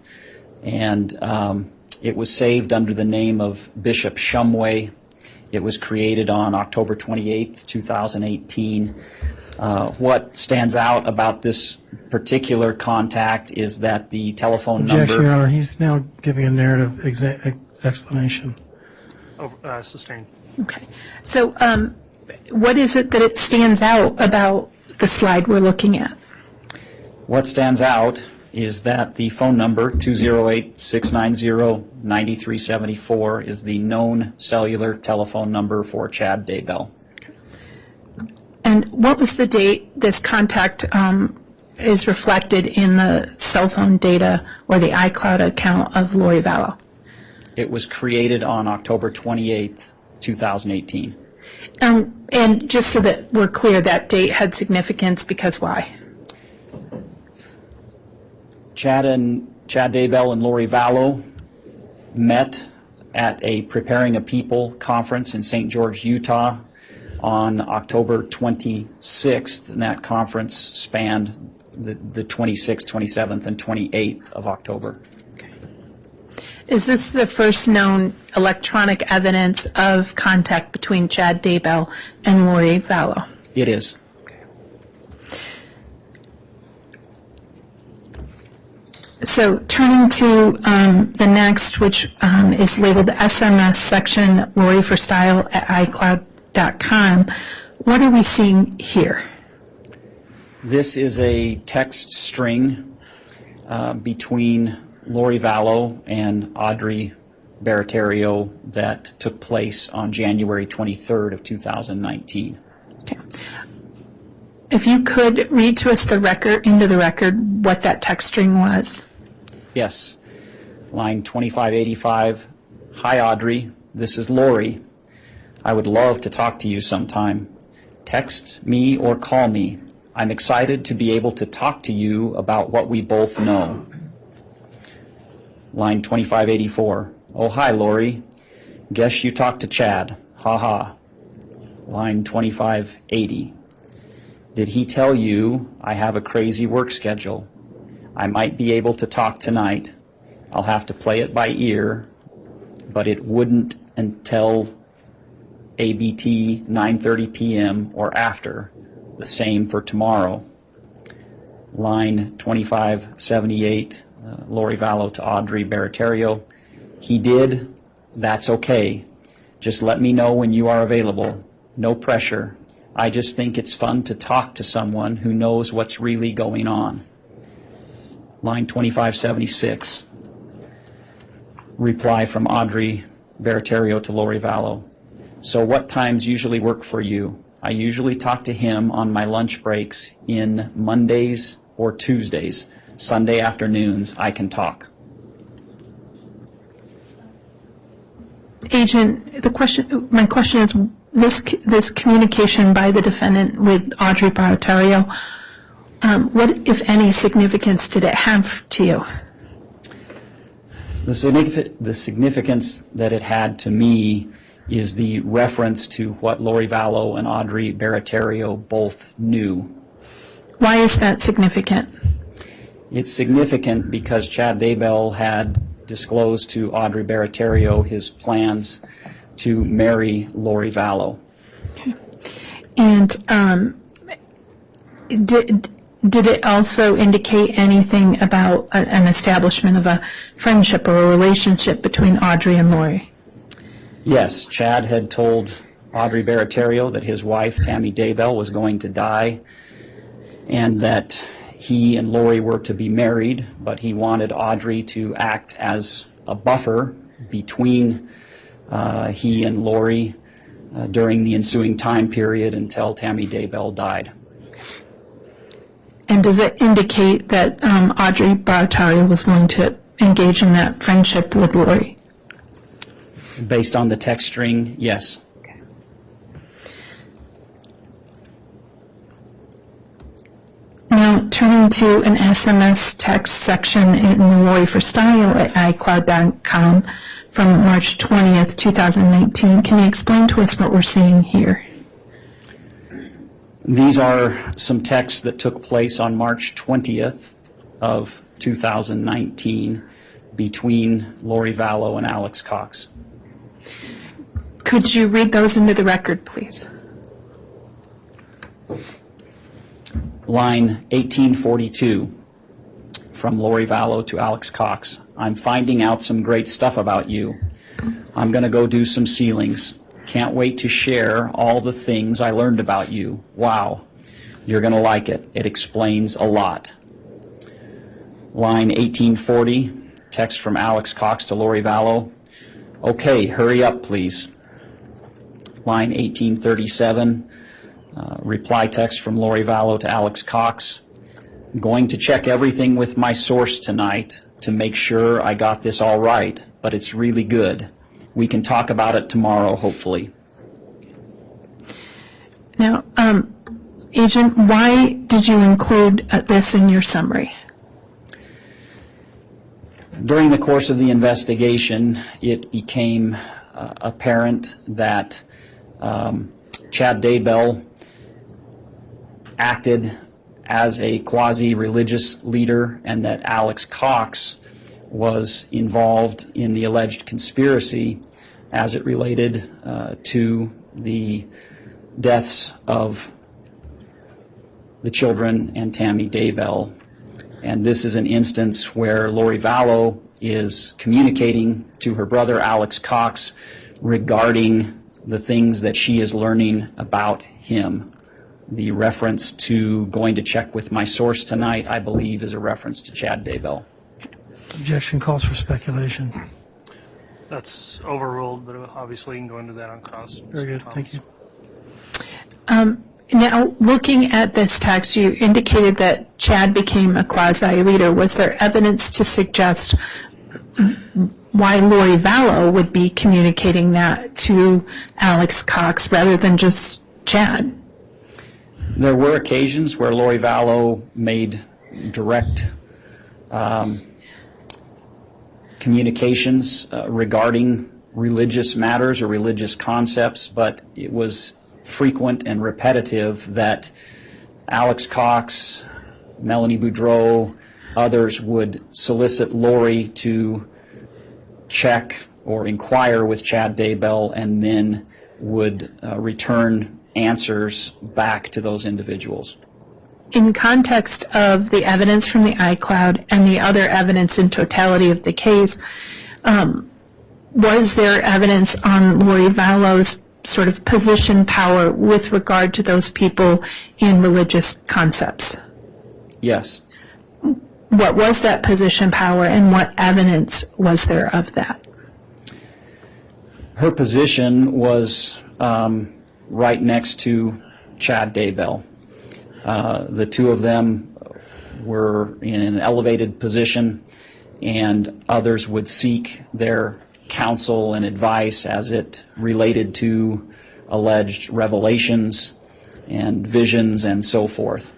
and it was saved under the name of Bishop Shumway. It was created on October 28th, 2018. What stands out about this particular contact is that the telephone Objection, Your number... Honor. He's now giving a narrative explanation. Sustained. Okay. So what is it that it stands out about the slide we're looking at? What stands out is that the phone number, 208-690-9374, is the known cellular telephone number for Chad Daybell. And what was the date this contact is reflected in the cell phone data or the iCloud account of Lori Vallow? It was created on October 28th, 2018. And just so that we're clear, that date had significance because why? Chad Daybell and Lori Vallow met at a Preparing a People conference in St. George, Utah on October 26th, and that conference spanned the 26th, 27th, and 28th of October. Is this the first known electronic evidence of contact between Chad Daybell and Lori Vallow? It is. So turning to the next, which is labeled the SMS section, Lori for Style at iCloud.com, what are we seeing here? This is a text string between Lori Vallow and Audrey Baratario that took place on January 23rd of 2019. Okay. If you could read to us into the record what that text string was. Yes. Line 2585. Hi, Audrey. This is Lori. I would love to talk to you sometime. Text me or call me. I'm excited to be able to talk to you about what we both know. Line 2584. Oh, hi, Lori. Guess you talked to Chad. Ha ha. Line 2580. Did he tell you I have a crazy work schedule? I might be able to talk tonight. I'll have to play it by ear, but it wouldn't until ABT 9:30 p.m. or after. The same for tomorrow. Line 2578, Lori Vallow to Audrey Baratario. He did. That's okay. Just let me know when you are available. No pressure. I just think it's fun to talk to someone who knows what's really going on. Line 2576, reply from Audrey Baratario to Lori Vallow. So what times usually work for you? I usually talk to him on my lunch breaks in Mondays or Tuesdays. Sunday afternoons, I can talk. Agent, my question is, this communication by the defendant with Audrey Baratario, what, if any, significance did it have to you? The significance that it had to me is the reference to what Lori Vallow and Audrey Baratario both knew. Why is that significant? It's significant because Chad Daybell had disclosed to Audrey Baratario his plans to marry Lori Vallow. Okay. And did it also indicate anything about an establishment of a friendship or a relationship between Audrey and Lori? Yes, Chad had told Audrey Baratario that his wife, Tammy Daybell, was going to die and that he and Lori were to be married, but he wanted Audrey to act as a buffer between he and Lori during the ensuing time period until Tammy Daybell died. And does it indicate that Audrey Baratario was willing to engage in that friendship with Lori? Based on the text string, yes. Now, turning to an SMS text section in Lori for Style at iCloud.com from March 20th, 2019, can you explain to us what we're seeing here? These are some texts that took place on March 20th of 2019 between Lori Vallow and Alex Cox. Could you read those into the record, please? Line 1842 from Lori Vallow to Alex Cox. I'm finding out some great stuff about you. I'm going to go do some ceilings. Can't wait to share all the things I learned about you. Wow, you're going to like it. It explains a lot. Line 1840, text from Alex Cox to Lori Vallow. Okay, hurry up, please. Line 1837, reply text from Lori Vallow to Alex Cox. Going to check everything with my source tonight to make sure I got this all right, but it's really good. We can talk about it tomorrow, hopefully. Now, Agent, why did you include this in your summary? During the course of the investigation, it became apparent that Chad Daybell acted as a quasi-religious leader and that Alex Cox was involved in the alleged conspiracy as it related to the deaths of the children and Tammy Daybell. And this is an instance where Lori Vallow is communicating to her brother Alex Cox regarding the things that she is learning about him. The reference to going to check with my source tonight, I believe, is a reference to Chad Daybell. Objection calls for speculation. That's overruled, but obviously you can go into that on cross. Very good, thank you. Now, looking at this text, you indicated that Chad became a quasi-leader. Was there evidence to suggest why Lori Vallow would be communicating that to Alex Cox rather than just Chad? There were occasions where Lori Vallow made direct communications regarding religious matters or religious concepts, but it was frequent and repetitive that Alex Cox, Melanie Boudreau, others would solicit Lori to check or inquire with Chad Daybell and then would return answers back to those individuals. In context of the evidence from the iCloud and the other evidence in totality of the case, was there evidence on Lori Vallow's sort of position power with regard to those people in religious concepts? Yes. What was that position power and what evidence was there of that? Her position was right next to Chad Daybell. The two of them were in an elevated position, and others would seek their counsel and advice as it related to alleged revelations and visions and so forth.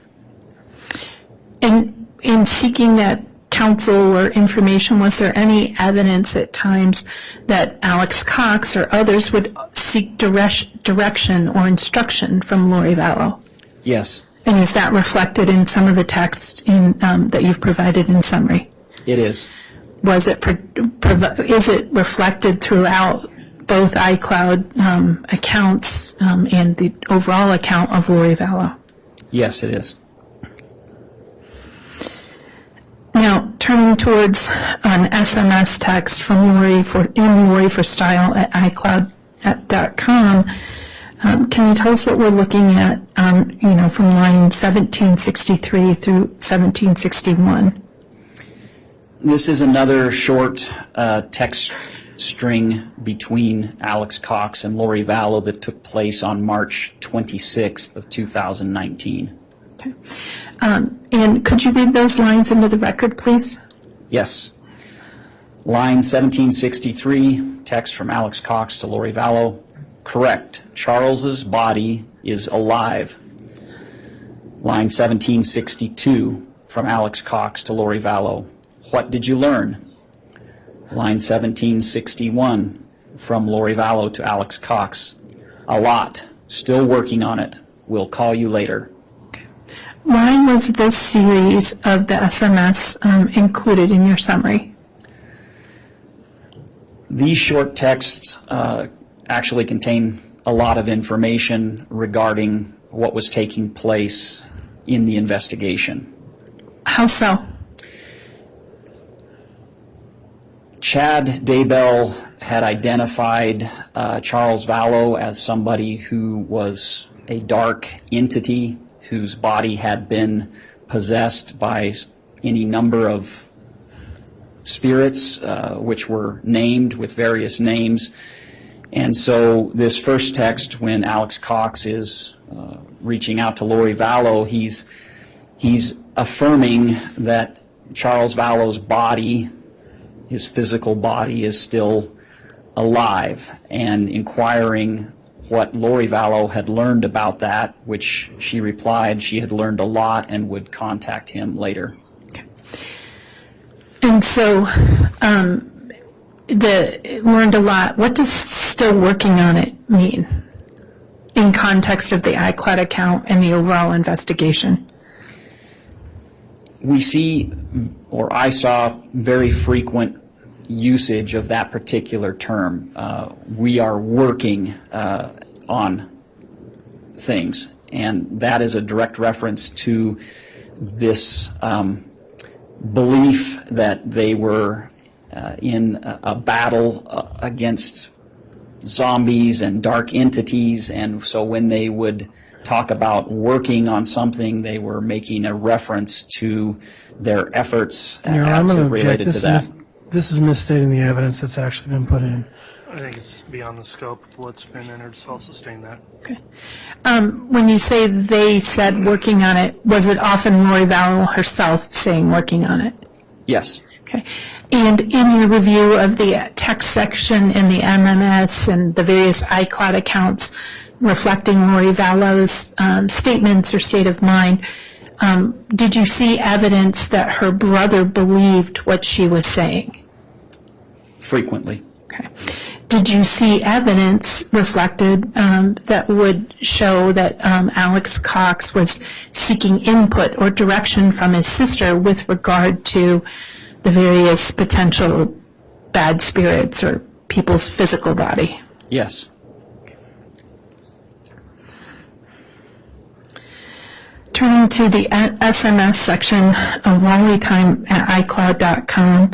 And in seeking that counsel or information, was there any evidence at times that Alex Cox or others would seek direction or instruction from Lori Vallow? Yes. And is that reflected in some of the text that you've provided in summary? It is. Was it is it reflected throughout both iCloud accounts and the overall account of Lori Vallow? Yes, it is. Now, turning towards an SMS text from Lori for Style at iCloud.com, can you tell us what we're looking at, from line 1763 through 1761? This is another short text string between Alex Cox and Lori Vallow that took place on March 26th of 2019. Okay. And could you read those lines into the record, please? Yes. Line 1763, text from Alex Cox to Lori Vallow. Correct. Charles's body is alive. Line 1762 from Alex Cox to Lori Vallow. What did you learn? Line 1761 from Lori Vallow to Alex Cox. A lot. Still working on it. We'll call you later. Why was this series of the SMS included in your summary? These short texts actually contain a lot of information regarding what was taking place in the investigation. How so? Chad Daybell had identified Charles Vallow as somebody who was a dark entity whose body had been possessed by any number of spirits, which were named with various names. And so this first text, when Alex Cox is reaching out to Lori Vallow, he's affirming that Charles Vallow's body, his physical body, is still alive, and inquiring what Lori Vallow had learned about that, which she replied she had learned a lot and would contact him later. And so, learned a lot. What does still working on it mean in context of the iCloud account and the overall investigation? We see, or I saw, very frequent usage of that particular term. We are working on things, and that is a direct reference to this belief that they were in a battle against zombies and dark entities, and so when they would talk about working on something, they were making a reference to their efforts I'm going to object. related to that. This is misstating the evidence that's actually been put in. I think it's beyond the scope of what's been entered, so I'll sustain that. Okay. When you say they said working on it, was it often Lori Vallow herself saying working on it? Yes. Okay. And in your review of the text section in the MMS and the various iCloud accounts reflecting Lori Vallow's statements or state of mind, did you see evidence that her brother believed what she was saying? Frequently. Okay. Did you see evidence reflected that would show that Alex Cox was seeking input or direction from his sister with regard to the various potential bad spirits or people's physical body? Yes. Turning to the SMS section of LollyTime@iCloud.com,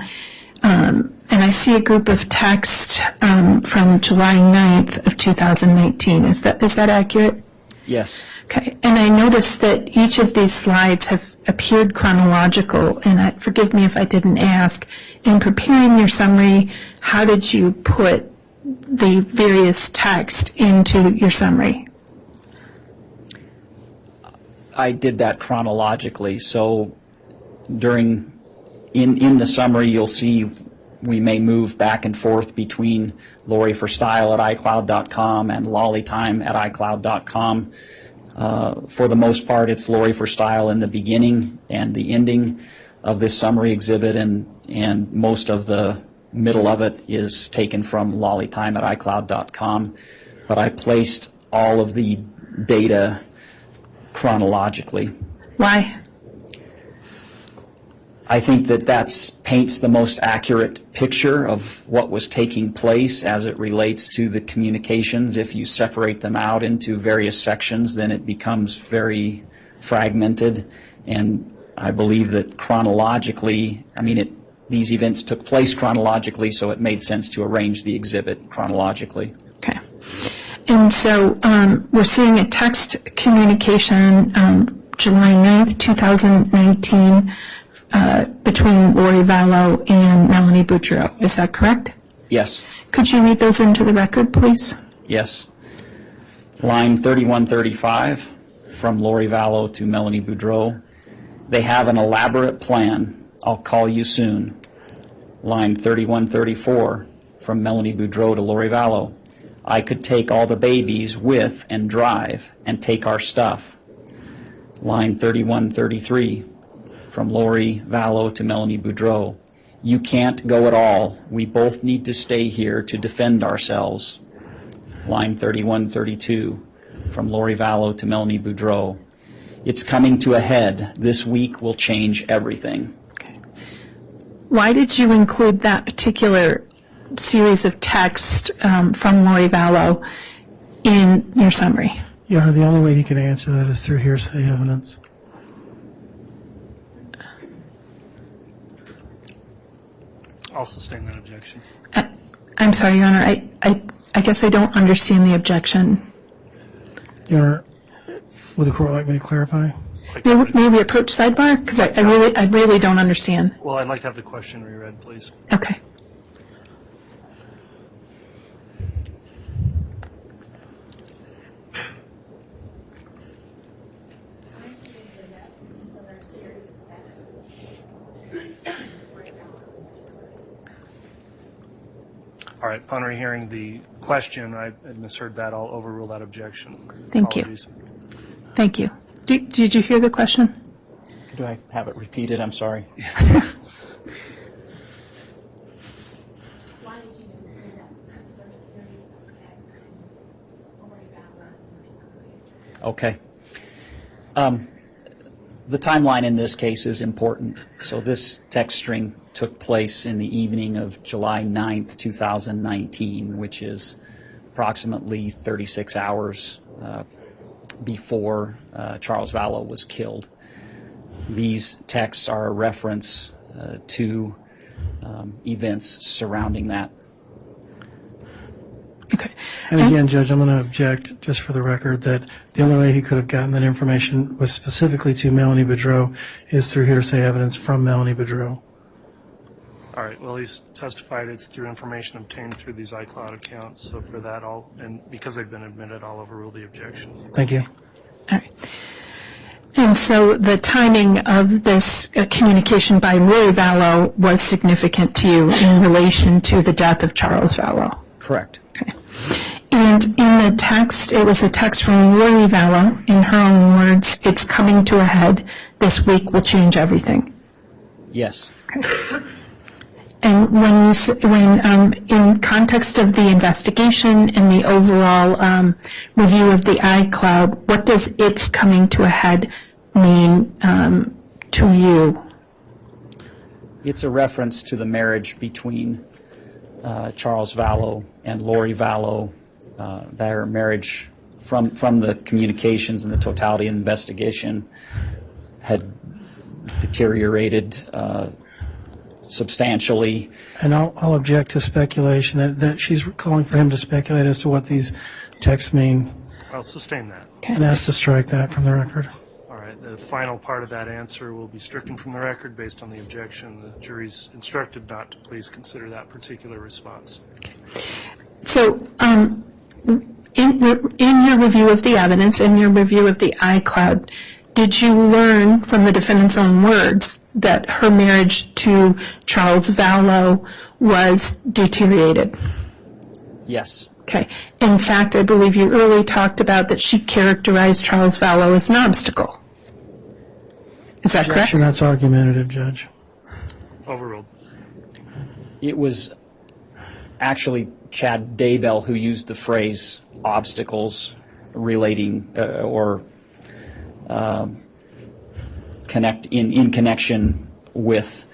and I see a group of text from July 9th of 2019. Is that accurate? Yes. Okay. And I noticed that each of these slides have appeared chronological, and forgive me if I didn't ask, in preparing your summary, how did you put the various text into your summary? I did that chronologically. So in the summary, you'll see we may move back and forth between Lori for Style at iCloud.com and LollyTime at iCloud.com. For the most part, it's Lori for Style in the beginning and the ending of this summary exhibit, and most of the middle of it is taken from LollyTime at iCloud.com. But I placed all of the data chronologically. Why? I think that paints the most accurate picture of what was taking place as it relates to the communications. If you separate them out into various sections, then it becomes very fragmented. And I believe that chronologically, these events took place chronologically, so it made sense to arrange the exhibit chronologically. Okay. And so we're seeing a text communication July 9th, 2019, between Lori Vallow and Melanie Boudreau. Is that correct? Yes. Could you read those into the record, please? Yes. Line 3135 from Lori Vallow to Melanie Boudreau. They have an elaborate plan. I'll call you soon. Line 3134 from Melanie Boudreau to Lori Vallow. I could take all the babies with and drive and take our stuff. Line 3133 from Lori Vallow to Melanie Boudreau. You can't go at all. We both need to stay here to defend ourselves. Line 3132 from Lori Vallow to Melanie Boudreau. It's coming to a head. This week will change everything. Okay. Why did you include that particular series of text from Lori Vallow in your summary? Your Honor, the only way you can answer that is through hearsay evidence. I'll sustain that objection. I'm sorry, Your Honor, I guess I don't understand the objection. Your Honor, would the court like me to clarify? May we approach sidebar? Because I really don't understand. Well, I'd like to have the question reread, please. Okay. All right, upon rehearing the question, I misheard that. I'll overrule that objection. Thank you. Apologies. Thank you. Did you hear the question? Do I have it repeated? I'm sorry. Okay. The timeline in this case is important. So this text string took place in the evening of July 9th, 2019, which is approximately 36 hours before Charles Vallow was killed. These texts are a reference to events surrounding that. Okay. And again, Judge, I'm going to object, just for the record, that the only way he could have gotten that information was specifically to Melanie Boudreau is through hearsay evidence from Melanie Boudreau. All right, well, he's testified it's through information obtained through these iCloud accounts. So for that, and because they've been admitted, I'll overrule the objection. Thank you. All right. And so the timing of this communication by Lori Vallow was significant to you in relation to the death of Charles Vallow. Correct. Okay. And in the text, it was a text from Lori Vallow. In her own words, it's coming to a head. This week will change everything. Yes. Okay. And when in context of the investigation and the overall review of the iCloud, what does "it's coming to a head" mean to you? It's a reference to the marriage between Charles Vallow and Lori Vallow. Their marriage, from the communications and the totality of the investigation, had deteriorated substantially. And I'll object to speculation that she's calling for him to speculate as to what these texts mean, I'll sustain that. and ask to strike that from the record. All right, the final part of that answer will be stricken from the record based on the objection. The jury's instructed not to please consider that particular response. So in your review of the evidence, in your review of the iCloud, did you learn from the defendant's own words that her marriage to Charles Vallow was deteriorated? Yes. Okay. In fact, I believe you earlier talked about that she characterized Charles Vallow as an obstacle. Is that correct? Objection, that's argumentative, Judge. Overruled. It was actually Chad Daybell who used the phrase obstacles relating in connection with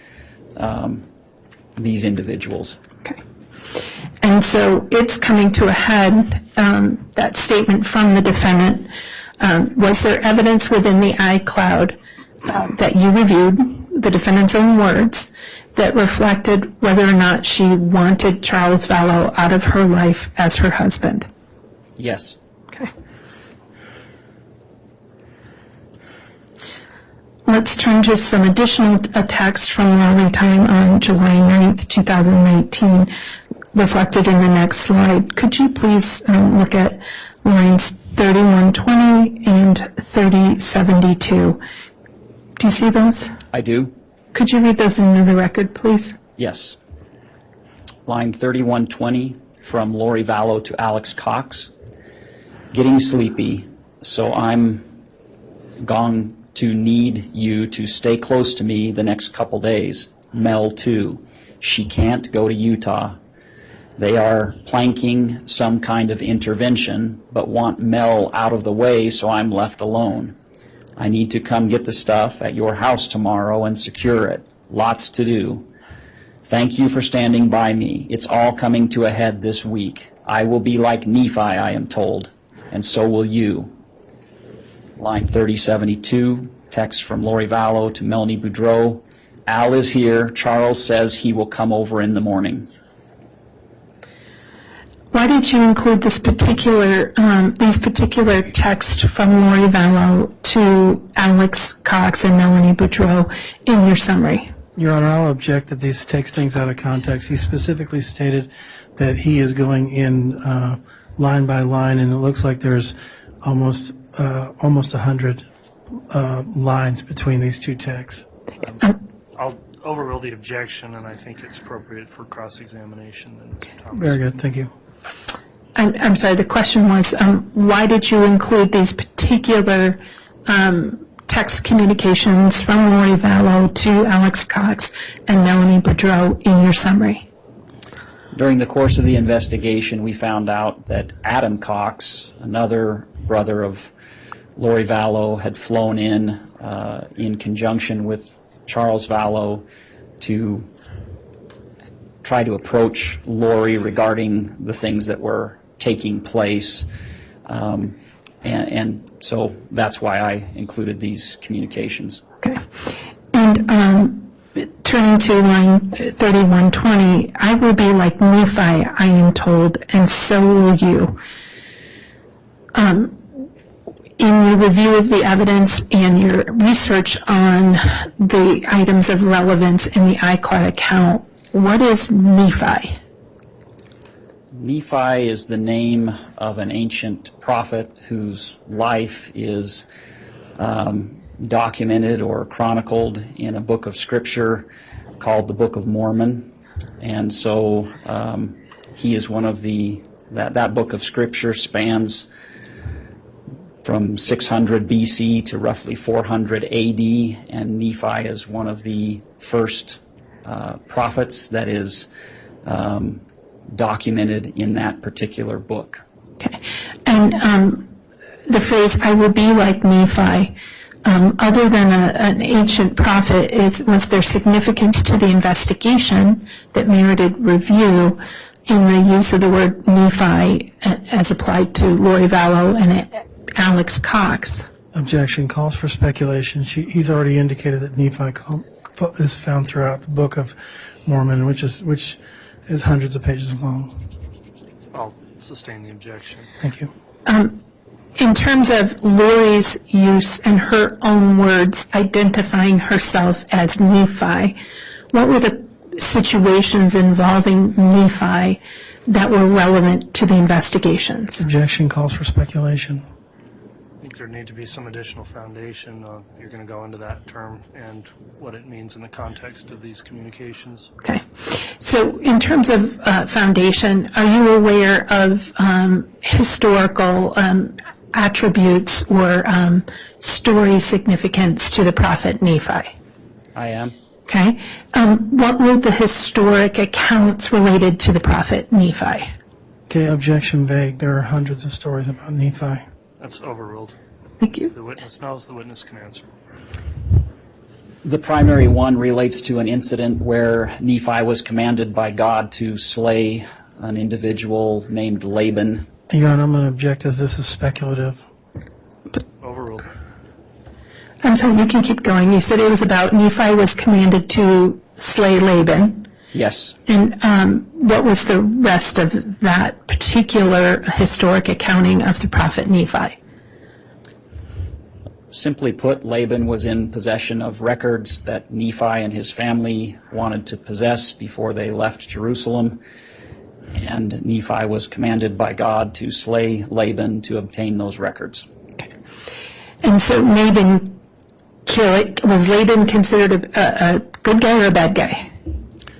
these individuals. Okay. And so it's coming to a head, that statement from the defendant. Was there evidence within the iCloud that you reviewed, the defendant's own words, that reflected whether or not she wanted Charles Vallow out of her life as her husband? Yes. Okay. Let's turn to some additional text from Lori time on July 9th, 2019, reflected in the next slide. Could you please look at lines 3120 and 3072? Do you see those? I do. Could you read those into the record, please? Yes. Line 3120 from Lori Vallow to Alex Cox. Getting sleepy, so I'm going to need you to stay close to me the next couple days. Mel, too. She can't go to Utah. They are planking some kind of intervention, but want Mel out of the way, so I'm left alone. I need to come get the stuff at your house tomorrow and secure it. Lots to do. Thank you for standing by me. It's all coming to a head this week. I will be like Nephi, I am told, and so will you. Line 3072, text from Lori Vallow to Melanie Boudreau. Al is here. Charles says he will come over in the morning. Why did you include these particular texts from Lori Vallow to Alex Cox and Melanie Boudreau in your summary? Your Honor, I'll object that this takes things out of context. He specifically stated that he is going in line by line, and it looks like there's almost 100 lines between these two texts. I'll overrule the objection, and I think it's appropriate for cross-examination. And Mr. Thomas. Very good, thank you. I'm sorry, the question was, why did you include these particular text communications from Lori Vallow to Alex Cox and Melanie Boudreau in your summary? During the course of the investigation, we found out that Adam Cox, another brother of Lori Vallow, had flown in conjunction with Charles Vallow to try to approach Lori regarding the things that were taking place. And so that's why I included these communications. Okay. And turning to line 3120, I will be like Nephi, I am told, and so will you. In your review of the evidence and your research on the items of relevance in the iCloud account, what is Nephi? Nephi is the name of an ancient prophet whose life is documented or chronicled in a book of scripture called the Book of Mormon. And so he is one of that book of scripture spans from 600 BC to roughly 400 AD, and Nephi is one of the first prophets that is documented in that particular book. Okay. And the phrase, I will be like Nephi, other than an ancient prophet, was there significance to the investigation that merited review in the use of the word Nephi as applied to Lori Vallow and Alex Cox? Objection calls for speculation. He's already indicated that Nephi is found throughout the Book of Mormon, which is hundreds of pages long. I'll sustain the objection. Thank you. In terms of Lori's use and her own words identifying herself as Nephi, what were the situations involving Nephi that were relevant to the investigations? Objection calls for speculation. I think there need to be some additional foundation. You're going to go into that term and what it means in the context of these communications. Okay. So in terms of foundation, are you aware of historical attributes or story significance to the prophet Nephi? I am. Okay. What were the historic accounts related to the prophet Nephi? Okay, objection vague. There are hundreds of stories about Nephi. That's overruled. Thank you. If the witness knows, the witness can answer. The primary one relates to an incident where Nephi was commanded by God to slay an individual named Laban. Your Honor, I'm going to object as this is speculative. Overruled. I'm sorry, you can keep going. You said it was about Nephi was commanded to slay Laban. Yes. And what was the rest of that particular historic accounting of the prophet Nephi? Simply put, Laban was in possession of records that Nephi and his family wanted to possess before they left Jerusalem, and Nephi was commanded by God to slay Laban to obtain those records. Okay. And so was Laban considered a good guy or a bad guy?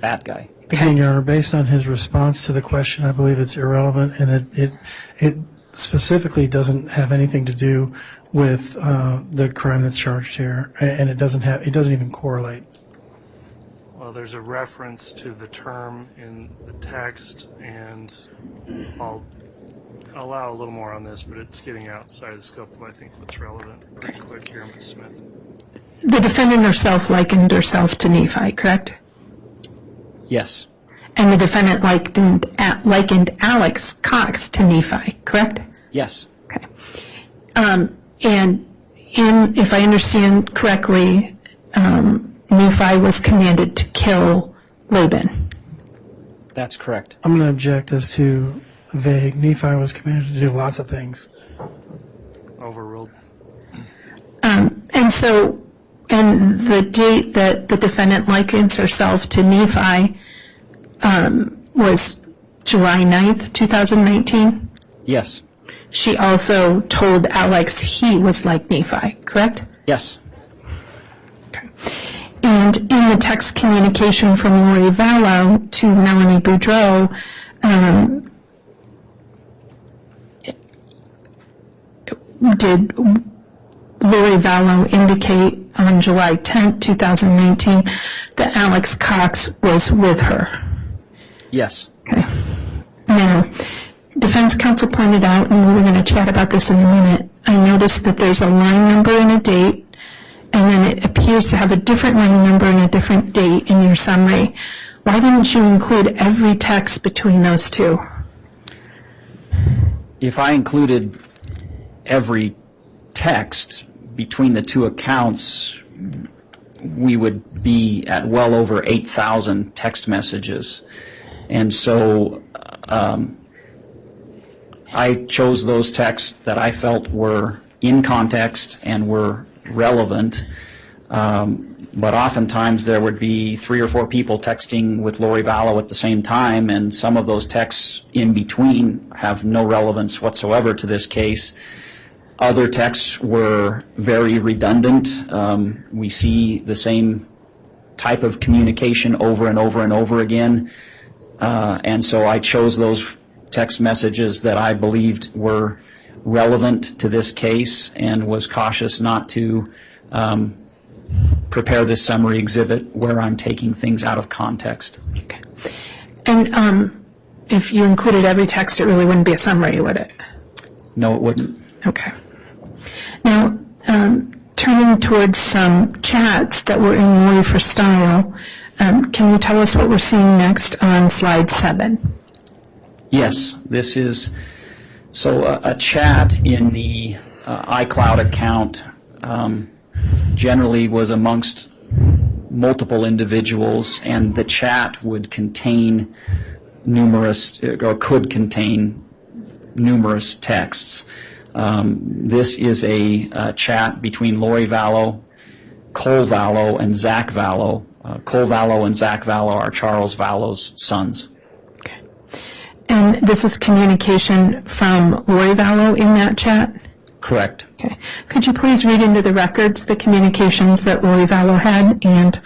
Bad guy. Again, Your Honor, based on his response to the question, I believe it's irrelevant, and that it specifically doesn't have anything to do with the crime that's charged here, and it doesn't even correlate. Well, there's a reference to the term in the text, and I'll allow a little more on this, but it's getting outside the scope of, I think, what's relevant pretty quick here, Ms. Smith. The defendant herself likened herself to Nephi, correct? Yes. And the defendant likened Alex Cox to Nephi, correct? Yes. Okay. And if I understand correctly, Nephi was commanded to kill Laban. That's correct. I'm going to object as to vague. Nephi was commanded to do lots of things. Overruled. And so, and the date that the defendant likens herself to Nephi was July 9th, 2019? Yes. She also told Alex he was like Nephi, correct? Yes. Okay. And in the text communication from Lori Vallow to Melanie Boudreau, did Lori Vallow indicate on July 10th, 2019, that Alex Cox was with her? Yes. Okay. Now, defense counsel pointed out, and we were going to chat about this in a minute, I noticed that there's a line number and a date, and then it appears to have a different line number and a different date in your summary. Why didn't you include every text between those two? If I included every text between the two accounts, we would be at well over 8,000 text messages. And so I chose those texts that I felt were in context and were relevant. But oftentimes there would be 3 or 4 people texting with Lori Vallow at the same time, and some of those texts in between have no relevance whatsoever to this case. Other texts were very redundant. We see the same type of communication over and over and over again. And so I chose those text messages that I believed were relevant to this case and was cautious not to prepare this summary exhibit where I'm taking things out of context. Okay. And if you included every text, it really wouldn't be a summary, would it? No, it wouldn't. Okay. Now, turning towards some chats that were in Lori for Style, can you tell us what we're seeing next on slide 7? Yes, this is a chat in the iCloud account generally was amongst multiple individuals, and the chat would contain numerous, or could contain numerous texts. This is a chat between Lori Vallow, Cole Vallow, and Zach Vallow. Cole Vallow and Zach Vallow are Charles Vallow's sons. Okay. And this is communication from Lori Vallow in that chat? Correct. Okay. Could you please read into the records the communications that Lori Vallow had and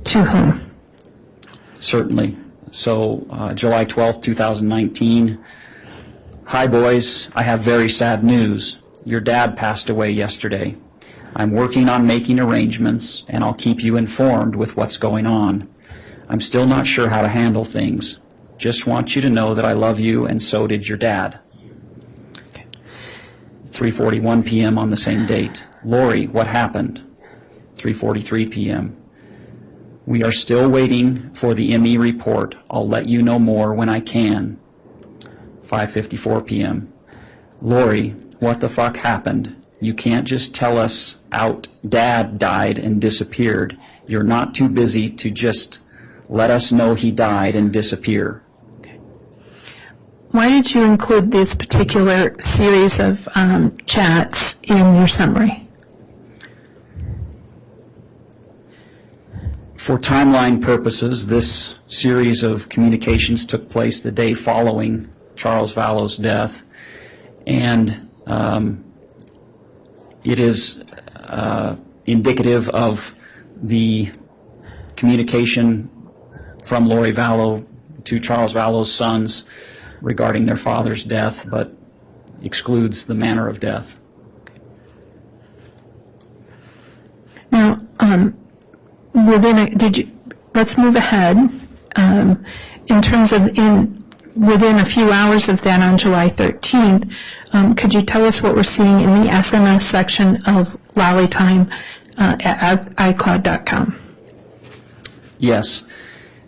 to whom? Certainly. So, July 12th, 2019. Hi, boys. I have very sad news. Your dad passed away yesterday. I'm working on making arrangements, and I'll keep you informed with what's going on. I'm still not sure how to handle things. Just want you to know that I love you, and so did your dad. 3:41 p.m. on the same date. Lori, what happened? 3:43 p.m. We are still waiting for the ME report. I'll let you know more when I can. 5:54 p.m. Lori, what the fuck happened? You can't just tell us out Dad died and disappeared. You're not too busy to just let us know he died and disappear. Why did you include this particular series of chats in your summary? For timeline purposes, this series of communications took place the day following Charles Vallow's death, and it is indicative of the communication from Lori Vallow to Charles Vallow's sons regarding their father's death, but excludes the manner of death. Now, let's move ahead. In terms of within a few hours of that on July 13th, could you tell us what we're seeing in the SMS section of Lollytime at iCloud.com? Yes.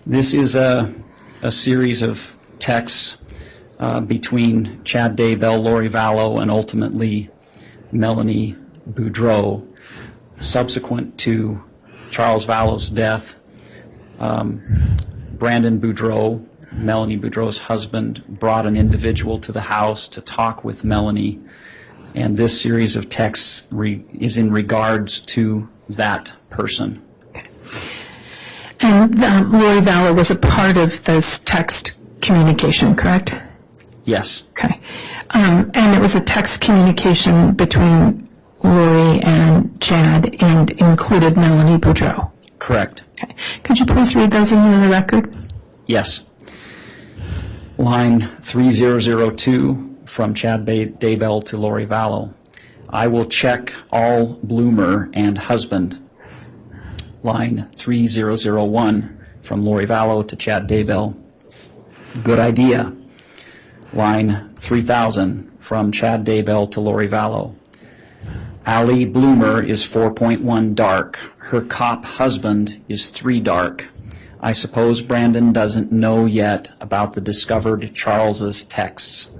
This is a series of texts between Chad Daybell, Lori Vallow, and ultimately Melanie Boudreau. Subsequent to Charles Vallow's death, Brandon Boudreau Melanie Boudreau's husband brought an individual to the house to talk with Melanie, and this series of texts is in regards to that person. And Lori Vallow was a part of this text communication, correct? Yes, Okay. And it was a text communication between Lori and Chad and included Melanie Boudreau. correct. Okay. Could you please read those into the record? Yes. Line 3002 from Chad Daybell to Lori Vallow. I will check all bloomer and husband. Line 3001 from Lori Vallow to Chad Daybell. Good idea. Line 3000 from Chad Daybell to Lori Vallow. Allie Bloomer is 4.1 dark. Her cop husband is 3 dark. I suppose Brandon doesn't know yet about the discovered Charles's texts.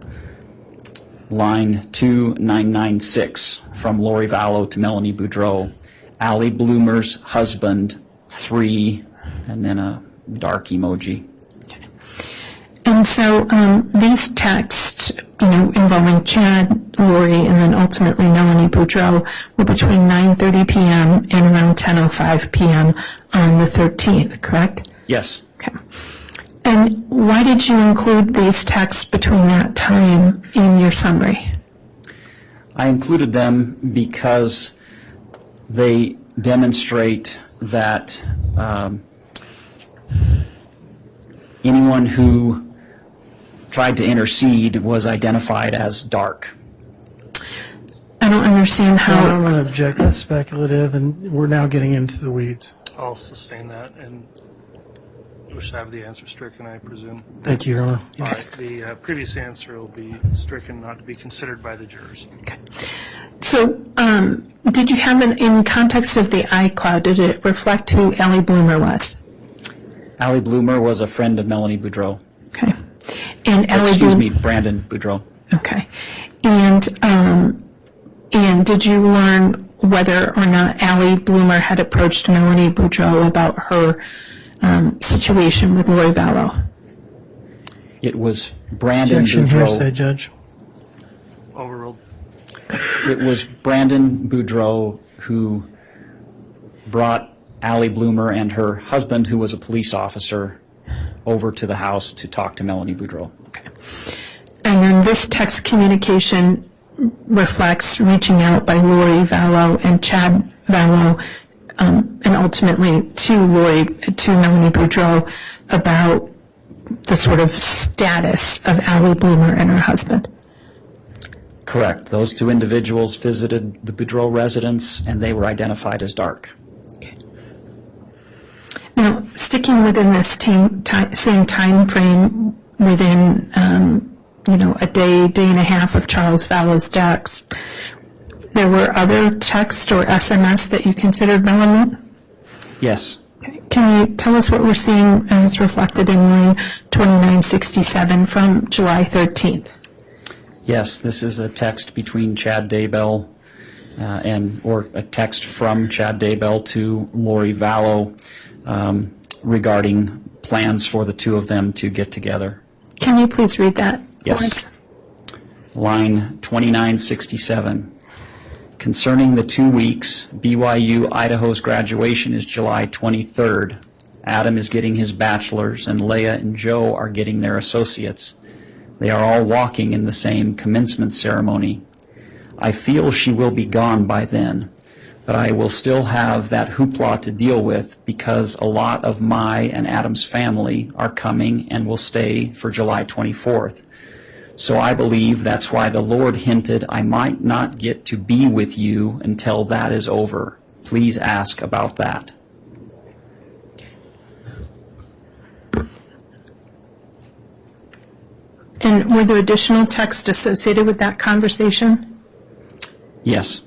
Line 2996 from Lori Vallow to Melanie Boudreau. Allie Bloomer's husband, 3, and then a dark emoji. And so these texts, involving Chad, Lori, and then ultimately Melanie Boudreau were between 9:30 p.m. and around 10:05 p.m. on the 13th, correct? Yes. Okay. And why did you include these texts between that time in your summary? I included them because they demonstrate that anyone who tried to intercede was identified as dark. I don't understand No, I'm how, going to object. That's speculative, and we're now getting into the weeds. I'll sustain that, and wish to have the answer stricken, I presume. Thank you, Your Honor. All right, the previous answer will be stricken, not to be considered by the jurors. so did you have in context of the iCloud, did it reflect who Allie Bloomer was? Allie Bloomer was a friend of Melanie Boudreau. Okay. And Allie Excuse me, Brandon Boudreau. Okay. And did you learn whether or not Allie Bloomer had approached Melanie Boudreau about her situation with Lori Vallow? It was Brandon Objection, hearsay, Boudreau. Judge. Overruled. It was Brandon Boudreau who brought Allie Bloomer and her husband, who was a police officer, over to the house to talk to Melanie Boudreau. Okay. And then this text communication reflects reaching out by Lori Vallow and Chad Vallow, and ultimately to Melanie Boudreau about the sort of status of Allie Bloomer and her husband. Correct. Those two individuals visited the Boudreau residence, and they were identified as dark. Now, sticking within this same time frame, within a day and a half of Charles Vallow's text, there were other text or SMS that you considered relevant? Yes. Can you tell us what we're seeing as reflected in line 2967 from July 13th? Yes, this is a text between Chad Daybell or a text from Chad Daybell to Lori Vallow regarding plans for the two of them to get together. Can you please read that? Yes. for us? Line 2967. Concerning the 2 weeks, BYU Idaho's graduation is July 23rd. Adam is getting his bachelor's, and Leah and Joe are getting their associates. They are all walking in the same commencement ceremony. I feel she will be gone by then, but I will still have that hoopla to deal with because a lot of my and Adam's family are coming and will stay for July 24th. So I believe that's why the Lord hinted I might not get to be with you until that is over. Please ask about that. And were there additional text associated with that conversation? Yes.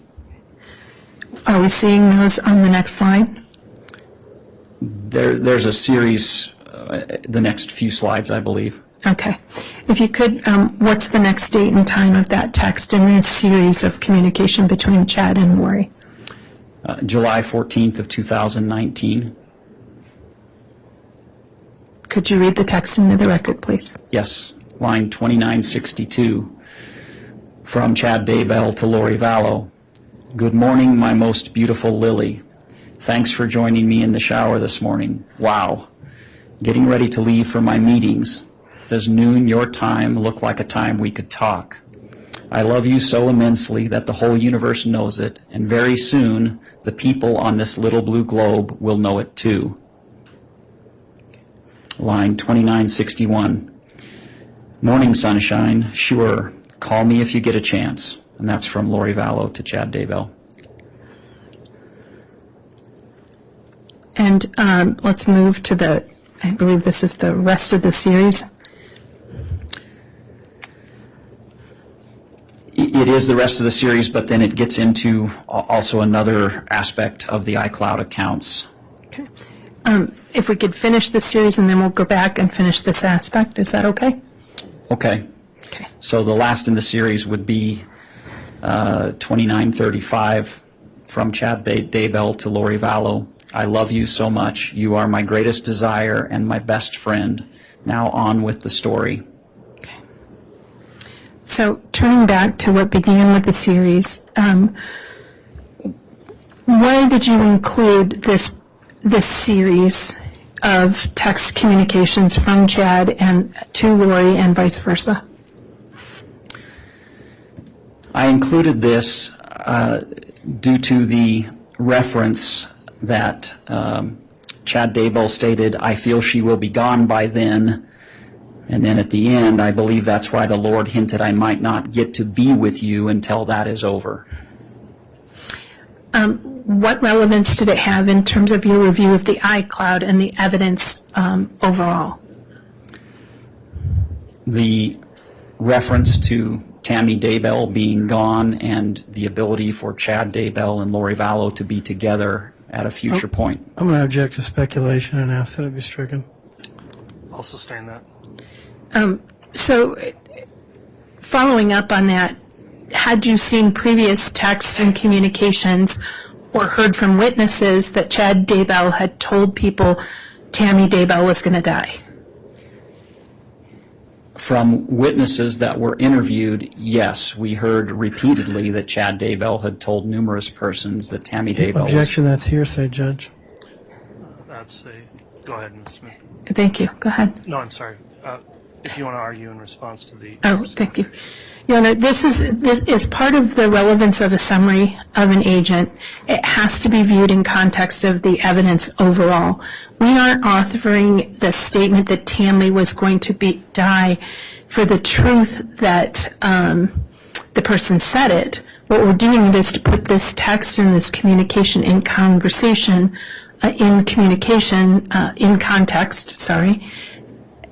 Are we seeing those on the next slide? There's a series, the next few slides, I believe. Okay. If you could, what's the next date and time of that text in this series of communication between Chad and Lori? July 14th of 2019. Could you read the text into the record, please? Yes, line 2962 from Chad Daybell to Lori Vallow. Good morning, my most beautiful Lily. Thanks for joining me in the shower this morning. Wow. Getting ready to leave for my meetings. Does noon your time look like a time we could talk? I love you so immensely that the whole universe knows it, and very soon the people on this little blue globe will know it too. Line 2961. Morning, sunshine. Sure. Call me if you get a chance. And that's from Lori Vallow to Chad Daybell. And let's move to the, I believe this is the rest of the series. It is the rest of the series, but then it gets into also another aspect of the iCloud accounts. Okay. If we could finish this series and then we'll go back and finish this aspect, is that okay? Okay. Okay. So the last in the series would be 2935 from Chad Daybell to Lori Vallow. I love you so much. You are my greatest desire and my best friend. Now on with the story. Okay. So turning back to what began with the series, why did you include this series of text communications from Chad and to Lori and vice versa? I included this due to the reference that Chad Daybell stated, I feel she will be gone by then. And then at the end, I believe that's why the Lord hinted I might not get to be with you until that is over. What relevance did it have in terms of your review of the iCloud and the evidence overall? The reference to Tammy Daybell being gone and the ability for Chad Daybell and Lori Vallow to be together at a future point. I'm going to object to speculation and ask that it be stricken. I'll sustain that. So following up on that, had you seen previous texts and communications or heard from witnesses that Chad Daybell had told people Tammy Daybell was going to die? From witnesses that were interviewed, yes, we heard repeatedly that Chad Daybell had told numerous persons that Tammy Daybell was... Objection, that's hearsay, Judge. That's a, go ahead, Ms. Smith. Thank you. Go ahead. No, I'm sorry. If you want to argue in response to the... Oh, thank you. Your Honor, this is part of the relevance of a summary of an agent. It has to be viewed in context of the evidence overall. We aren't authoring the statement that Tammy was going to die for the truth that the person said it. What we're doing is to put this text and this communication in conversation, in context,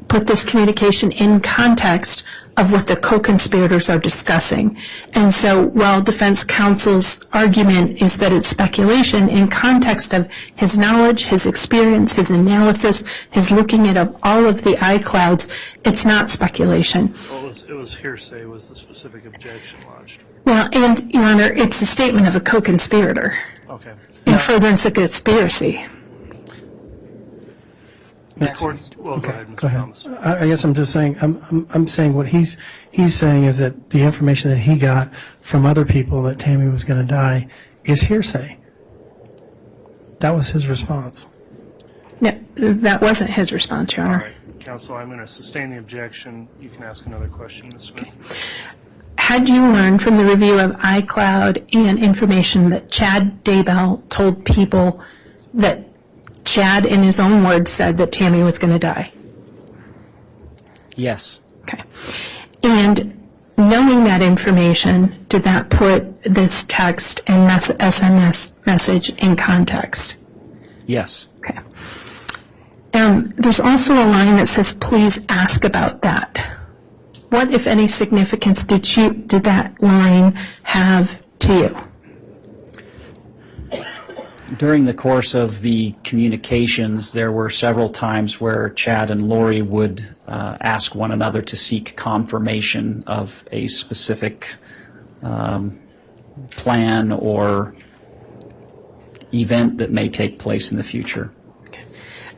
put this communication in context of what the co-conspirators are discussing. And so while defense counsel's argument is that it's speculation, in context of his knowledge, his experience, his analysis, his looking at all of the iClouds, it's not speculation. Well, it was hearsay was the specific objection lodged. Well, and, Your Honor, it's a statement of a co-conspirator Okay. in furtherance of conspiracy. Well, go ahead, Mr. Go ahead. Thomas. I guess I'm just saying, I'm saying what he's saying is that the information that he got from other people that Tammy was going to die is hearsay. That was his response. No, that wasn't his response, Your All Honor. right, counsel, I'm going to sustain the objection. You can ask another question, Ms. Smith. Had you learned from the review of iCloud and information that Chad Daybell told people that Chad, in his own words, said that Tammy was going to die? Yes. Okay. And knowing that information, did that put this text and SMS message in context? Yes. Okay. There's also a line that says, please ask about that. What, if any, significance did that line have to you? During the course of the communications, there were several times where Chad and Lori would ask one another to seek confirmation of a specific plan or event that may take place in the future.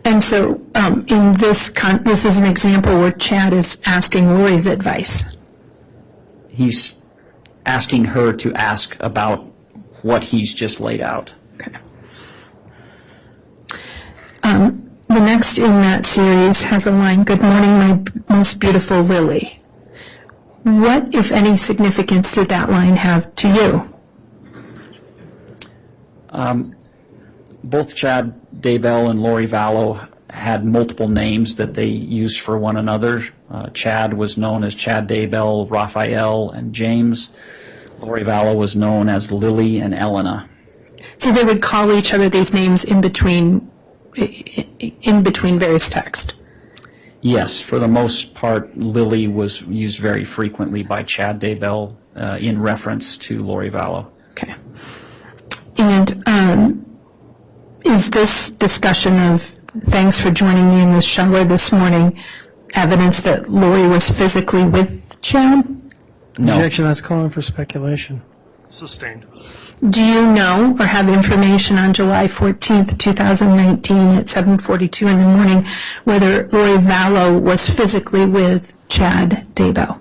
And so in this is an example where Chad is asking Lori's advice. He's asking her to ask about what he's just laid out. Okay. The next in that series has a line, "Good morning, my most beautiful Lily." What, if any, significance did that line have to you? Both Chad Daybell and Lori Vallow had multiple names that they used for one another. Chad was known as Chad Daybell, Raphael, and James. Lori Vallow was known as Lily and Elena. So they would call each other these names in between various texts. Yes, for the most part, Lily was used very frequently by Chad Daybell in reference to Lori Vallow. Okay. And is this discussion of "thanks for joining me in the shower this morning" evidence that Lori was physically with Chad? No. Objection, that's calling for speculation. Sustained. Do you know or have information on July 14th, 2019 at 7:42 in the morning whether Lori Vallow was physically with Chad Daybell?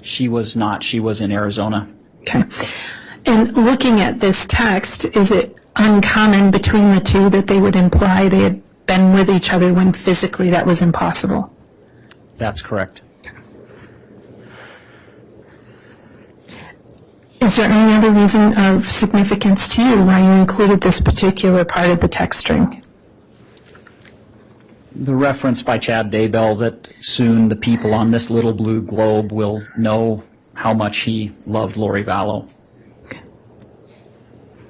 She was not. She was in Arizona. Okay. And looking at this text, is it uncommon between the two that they would imply they had been with each other when physically that was impossible? That's correct. Is there any other reason of significance to you why you included this particular part of the text string? The reference by Chad Daybell that soon the people on this little blue globe will know how much he loved Lori Vallow. Okay.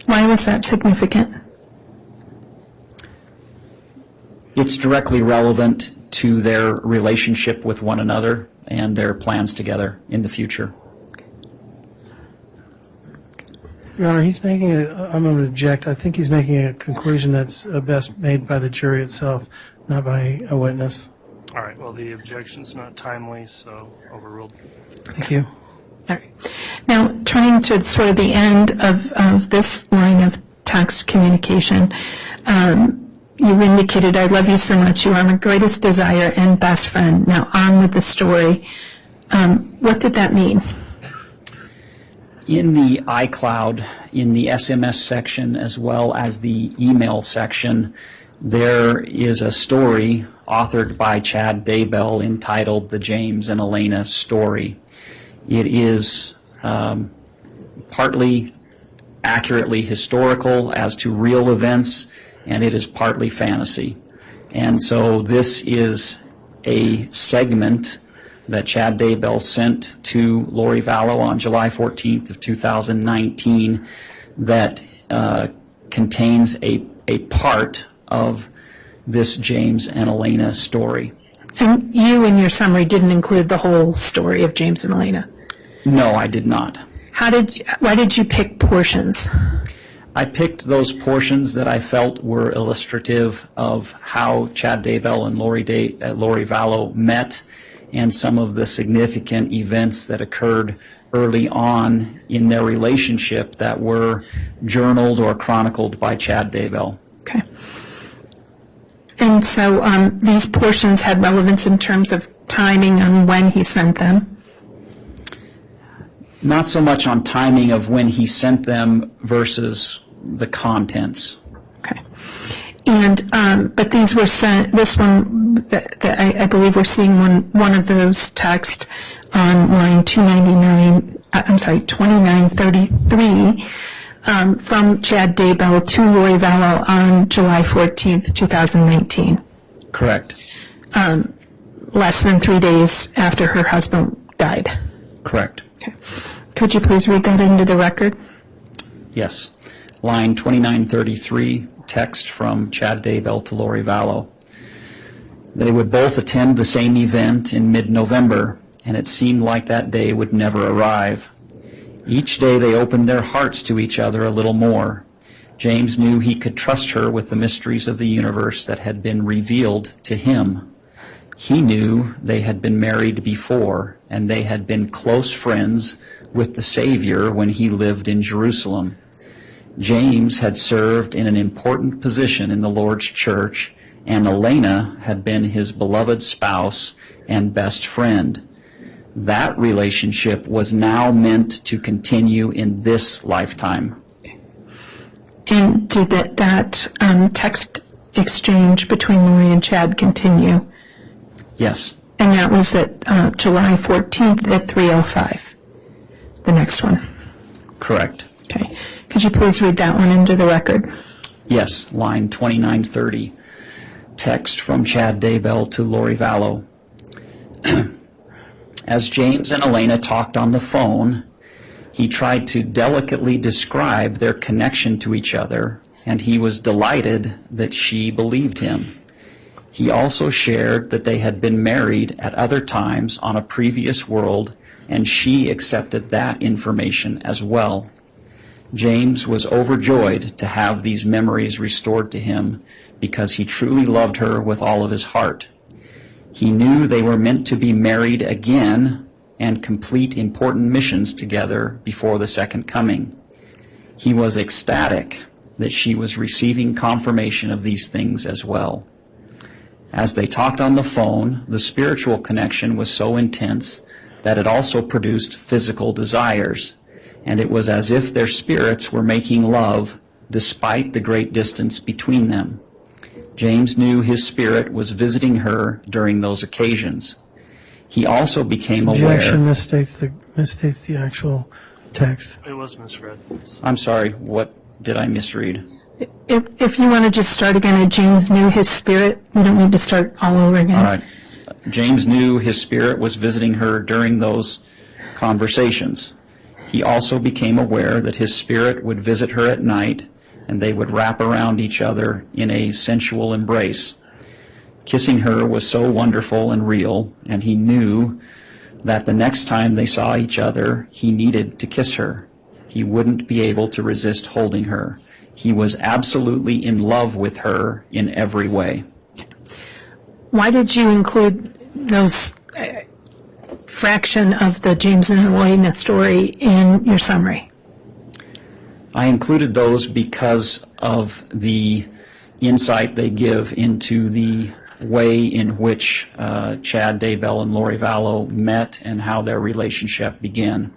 Why was that significant? It's directly relevant to their relationship with one another and their plans together in the future. Your Honor, he's making I'm going to object. I think he's making a conclusion that's best made by the jury itself, not by a witness. All right, well, the objection's not timely, so overruled. Thank you. All right. Now, turning to sort of the end of this line of text communication, you indicated, "I love you so much. You are my greatest desire and best friend. Now on with the story." What did that mean? In the iCloud, in the SMS section as well as the email section, there is a story authored by Chad Daybell entitled "The James and Elena Story." It is partly accurately historical as to real events, and it is partly fantasy. And so this is a segment that Chad Daybell sent to Lori Vallow on July 14th of 2019 that contains a part of this James and Elena story. And you, in your summary, didn't include the whole story of James and Elena. No, I did not. Why did you pick portions? I picked those portions that I felt were illustrative of how Chad Daybell and Lori Vallow met and some of the significant events that occurred early on in their relationship that were journaled or chronicled by Chad Daybell. Okay. And so these portions had relevance in terms of timing on when he sent them? Not so much on timing of when he sent them versus the contents. Okay. And but these were sent. This one, that I believe we're seeing one of those texts on line 2933 from Chad Daybell to Lori Vallow on July 14th, 2019. Correct. Less than 3 days after her husband died. Correct. Okay. Could you please read that into the record? Yes. Line 2933, text from Chad Daybell to Lori Vallow. They would both attend the same event in mid-November, and it seemed like that day would never arrive. Each day they opened their hearts to each other a little more. James knew he could trust her with the mysteries of the universe that had been revealed to him. He knew they had been married before, and they had been close friends with the Savior when he lived in Jerusalem. James had served in an important position in the Lord's church, and Elena had been his beloved spouse and best friend. That relationship was now meant to continue in this lifetime. And did that text exchange between Lori and Chad continue? Yes, And that was at July 14th at 3:05. The next one. correct. Okay. Could you please read that one into the record? Yes, line 2930. Text from Chad Daybell to Lori Vallow. As James and Elena talked on the phone, he tried to delicately describe their connection to each other, and he was delighted that she believed him. He also shared that they had been married at other times on a previous world, and she accepted that information as well. James was overjoyed to have these memories restored to him because he truly loved her with all of his heart. He knew they were meant to be married again and complete important missions together before the second coming. He was ecstatic that she was receiving confirmation of these things as well. As they talked on the phone, the spiritual connection was so intense that it also produced physical desires, and it was as if their spirits were making love despite the great distance between them. James knew his spirit was visiting her during those occasions. He also became Objection aware... misstates the actual text. It was misread. I'm sorry, what did I misread? If you want to just start again, and James knew his spirit, we don't need to start all over again. All right. James knew his spirit was visiting her during those conversations. He also became aware that his spirit would visit her at night, and they would wrap around each other in a sensual embrace. Kissing her was so wonderful and real, and he knew that the next time they saw each other, he needed to kiss her. He wouldn't be able to resist holding her. He was absolutely in love with her in every way. Why did you include those fraction of the James and Elena story in your summary? I included those because of the insight they give into the way in which Chad Daybell and Lori Vallow met and how their relationship began.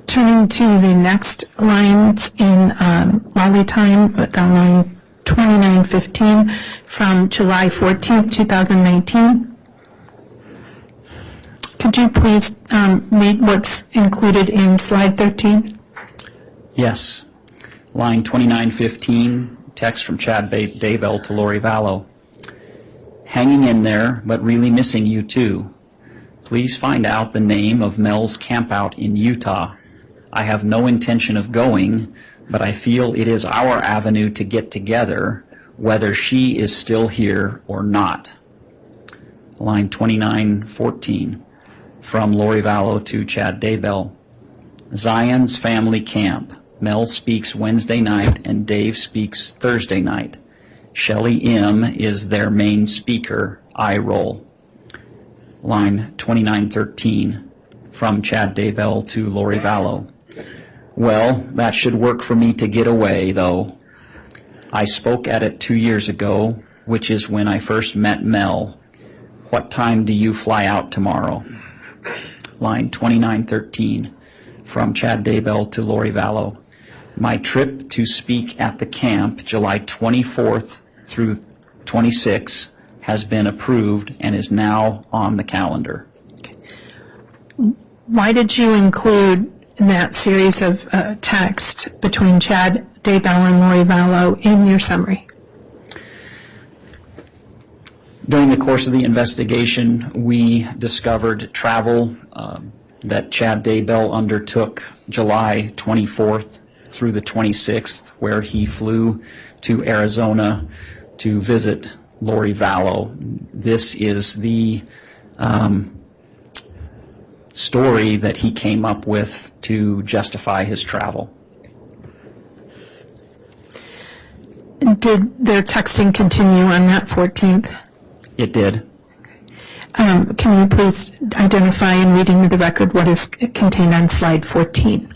Turning to the next lines in Lolly time, line 2915 from July 14th, 2019. Could you please read what's included in slide 13? Yes. Line 2915, text from Chad Daybell to Lori Vallow. Hanging in there, but really missing you too. Please find out the name of Mel's campout in Utah. I have no intention of going, but I feel it is our avenue to get together, whether she is still here or not. Line 2914, from Lori Vallow to Chad Daybell. Zion's family camp. Mel speaks Wednesday night and Dave speaks Thursday night. Shelley M. is their main speaker. I roll. Line 2913, from Chad Daybell to Lori Vallow. Well, that should work for me to get away, though. I spoke at it 2 years ago, which is when I first met Mel. What time do you fly out tomorrow? Line 2913, from Chad Daybell to Lori Vallow. My trip to speak at the camp, July 24th through 26th, has been approved and is now on the calendar. Why did you include that series of text between Chad Daybell and Lori Vallow in your summary? During the course of the investigation, we discovered travel that Chad Daybell undertook July 24th through the 26th, where he flew to Arizona to visit Lori Vallow. This is the story that he came up with to justify his travel. Did their texting continue on that 14th? It did. Can you please identify in reading the record what is contained on slide 14?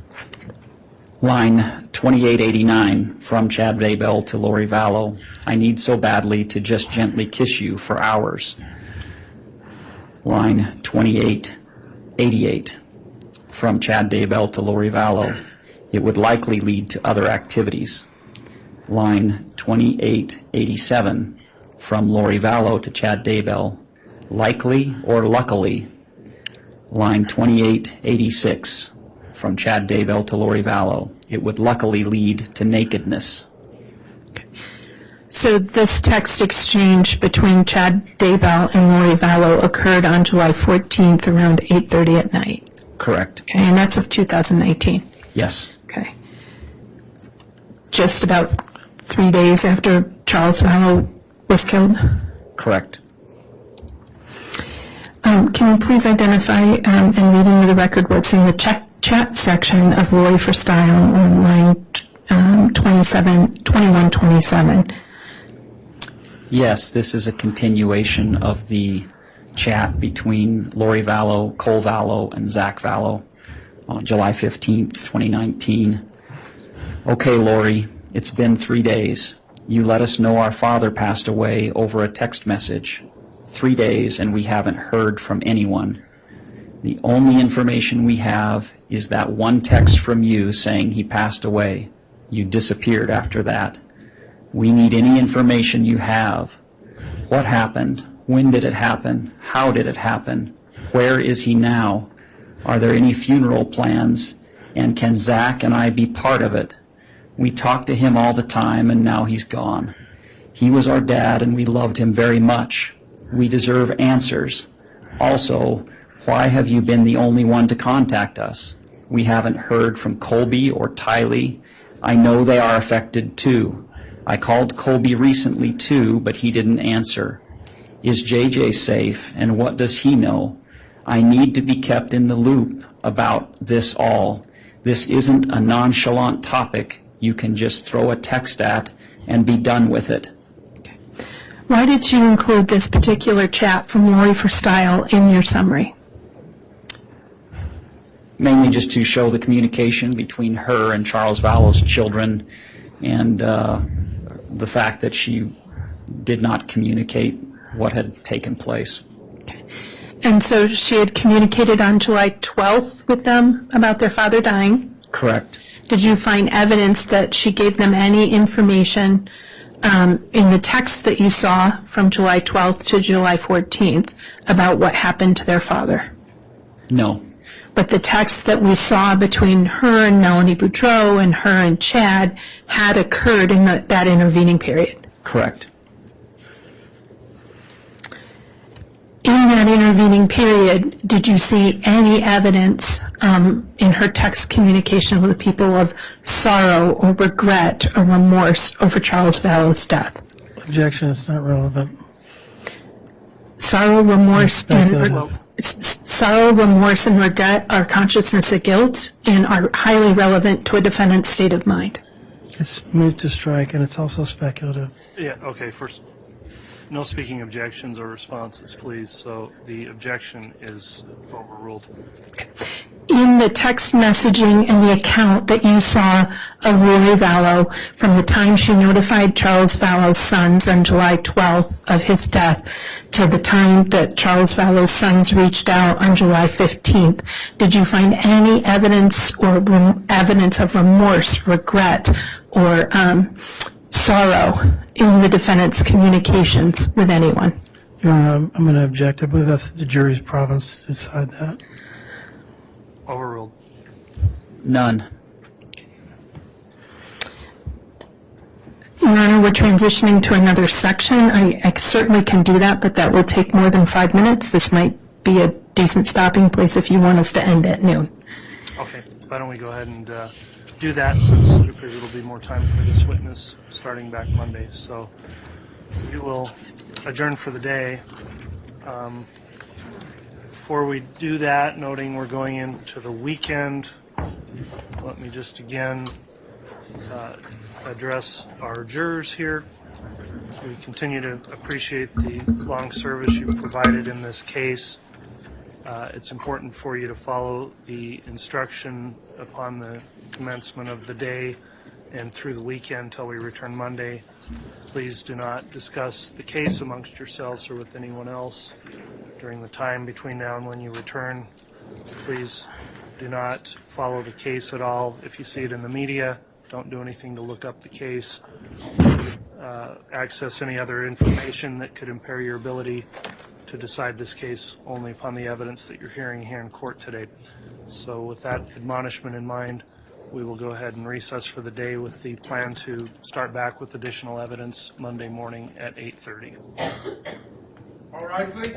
Line 2889 from Chad Daybell to Lori Vallow. I need so badly to just gently kiss you for hours. Line 2888 from Chad Daybell to Lori Vallow. It would likely lead to other activities. Line 2887 from Lori Vallow to Chad Daybell. Likely or luckily. Line 2886 from Chad Daybell to Lori Vallow. It would luckily lead to nakedness. So this text exchange between Chad Daybell and Lori Vallow occurred on July 14th around 8:30 at night. Correct. Okay, and that's of 2019. Yes. Okay. Just about 3 days after Charles Vallow was killed. Correct. Can you please identify and reading of the record what's in the chat section of Lori for Style on line 2127? Yes, this is a continuation of the chat between Lori Vallow, Cole Vallow, and Zach Vallow on July 15th, 2019. Okay, Lori, it's been 3 days. You let us know our father passed away over a text message. 3 days and we haven't heard from anyone. The only information we have is that one text from you saying he passed away. You disappeared after that. We need any information you have. What happened? When did it happen? How did it happen? Where is he now? Are there any funeral plans? And can Zach and I be part of it? We talk to him all the time and now he's gone. He was our dad and we loved him very much. We deserve answers. Also, why have you been the only one to contact us? We haven't heard from Colby or Tylee. I know they are affected too. I called Colby recently too, but he didn't answer. Is JJ safe and what does he know? I need to be kept in the loop about this all. This isn't a nonchalant topic you can just throw a text at and be done with it. Why did you include this particular chat from Lori for Style in your summary? Mainly just to show the communication between her and Charles Vallow's children and the fact that she did not communicate what had taken place. And so she had communicated on July 12th with them about their father dying. Correct. Did you find evidence that she gave them any information in the text that you saw from July 12th to July 14th about what happened to their father? No. But the text that we saw between her and Melanie Boudreau and her and Chad had occurred in that intervening period. Correct. In that intervening period, did you see any evidence in her text communication with the people of sorrow or regret or remorse over Charles Vallow's death? Objection, it's not relevant. Sorrow, remorse, Speculative. sorrow, remorse, and regret are consciousness of guilt and are highly relevant to a defendant's state of mind. It's moved to strike, and it's also speculative. Yeah, okay, first, no speaking objections or responses, please. So the objection is overruled. In the text messaging and the account that you saw of Lori Vallow from the time she notified Charles Vallow's sons on July 12th of his death to the time that Charles Vallow's sons reached out on July 15th, did you find any evidence or evidence of remorse, regret, or sorrow in the defendant's communications with anyone? Your Honor, I'm going to object. I believe that's the jury's province to decide that. Overruled. None. Your Honor, we're transitioning to another section. I certainly can do that, but that will take more than 5 minutes. This might be a decent stopping place if you want us to end at noon. Okay, why don't we go ahead and do that, since it appears it'll be more time for this witness starting back Monday. So we will adjourn for the day. Before we do that, noting we're going into the weekend, let me just again address our jurors here. We continue to appreciate the long service you've provided in this case. It's important for you to follow the instruction upon the commencement of the day and through the weekend till we return Monday. Please do not discuss the case amongst yourselves or with anyone else during the time between now and when you return. Please do not follow the case at all. If you see it in the media, don't do anything to look up the case. Access any other information that could impair your ability to decide this case only upon the evidence that you're hearing here in court today. So with that admonishment in mind, we will go ahead and recess for the day with the plan to start back with additional evidence Monday morning at 8:30. All right, please.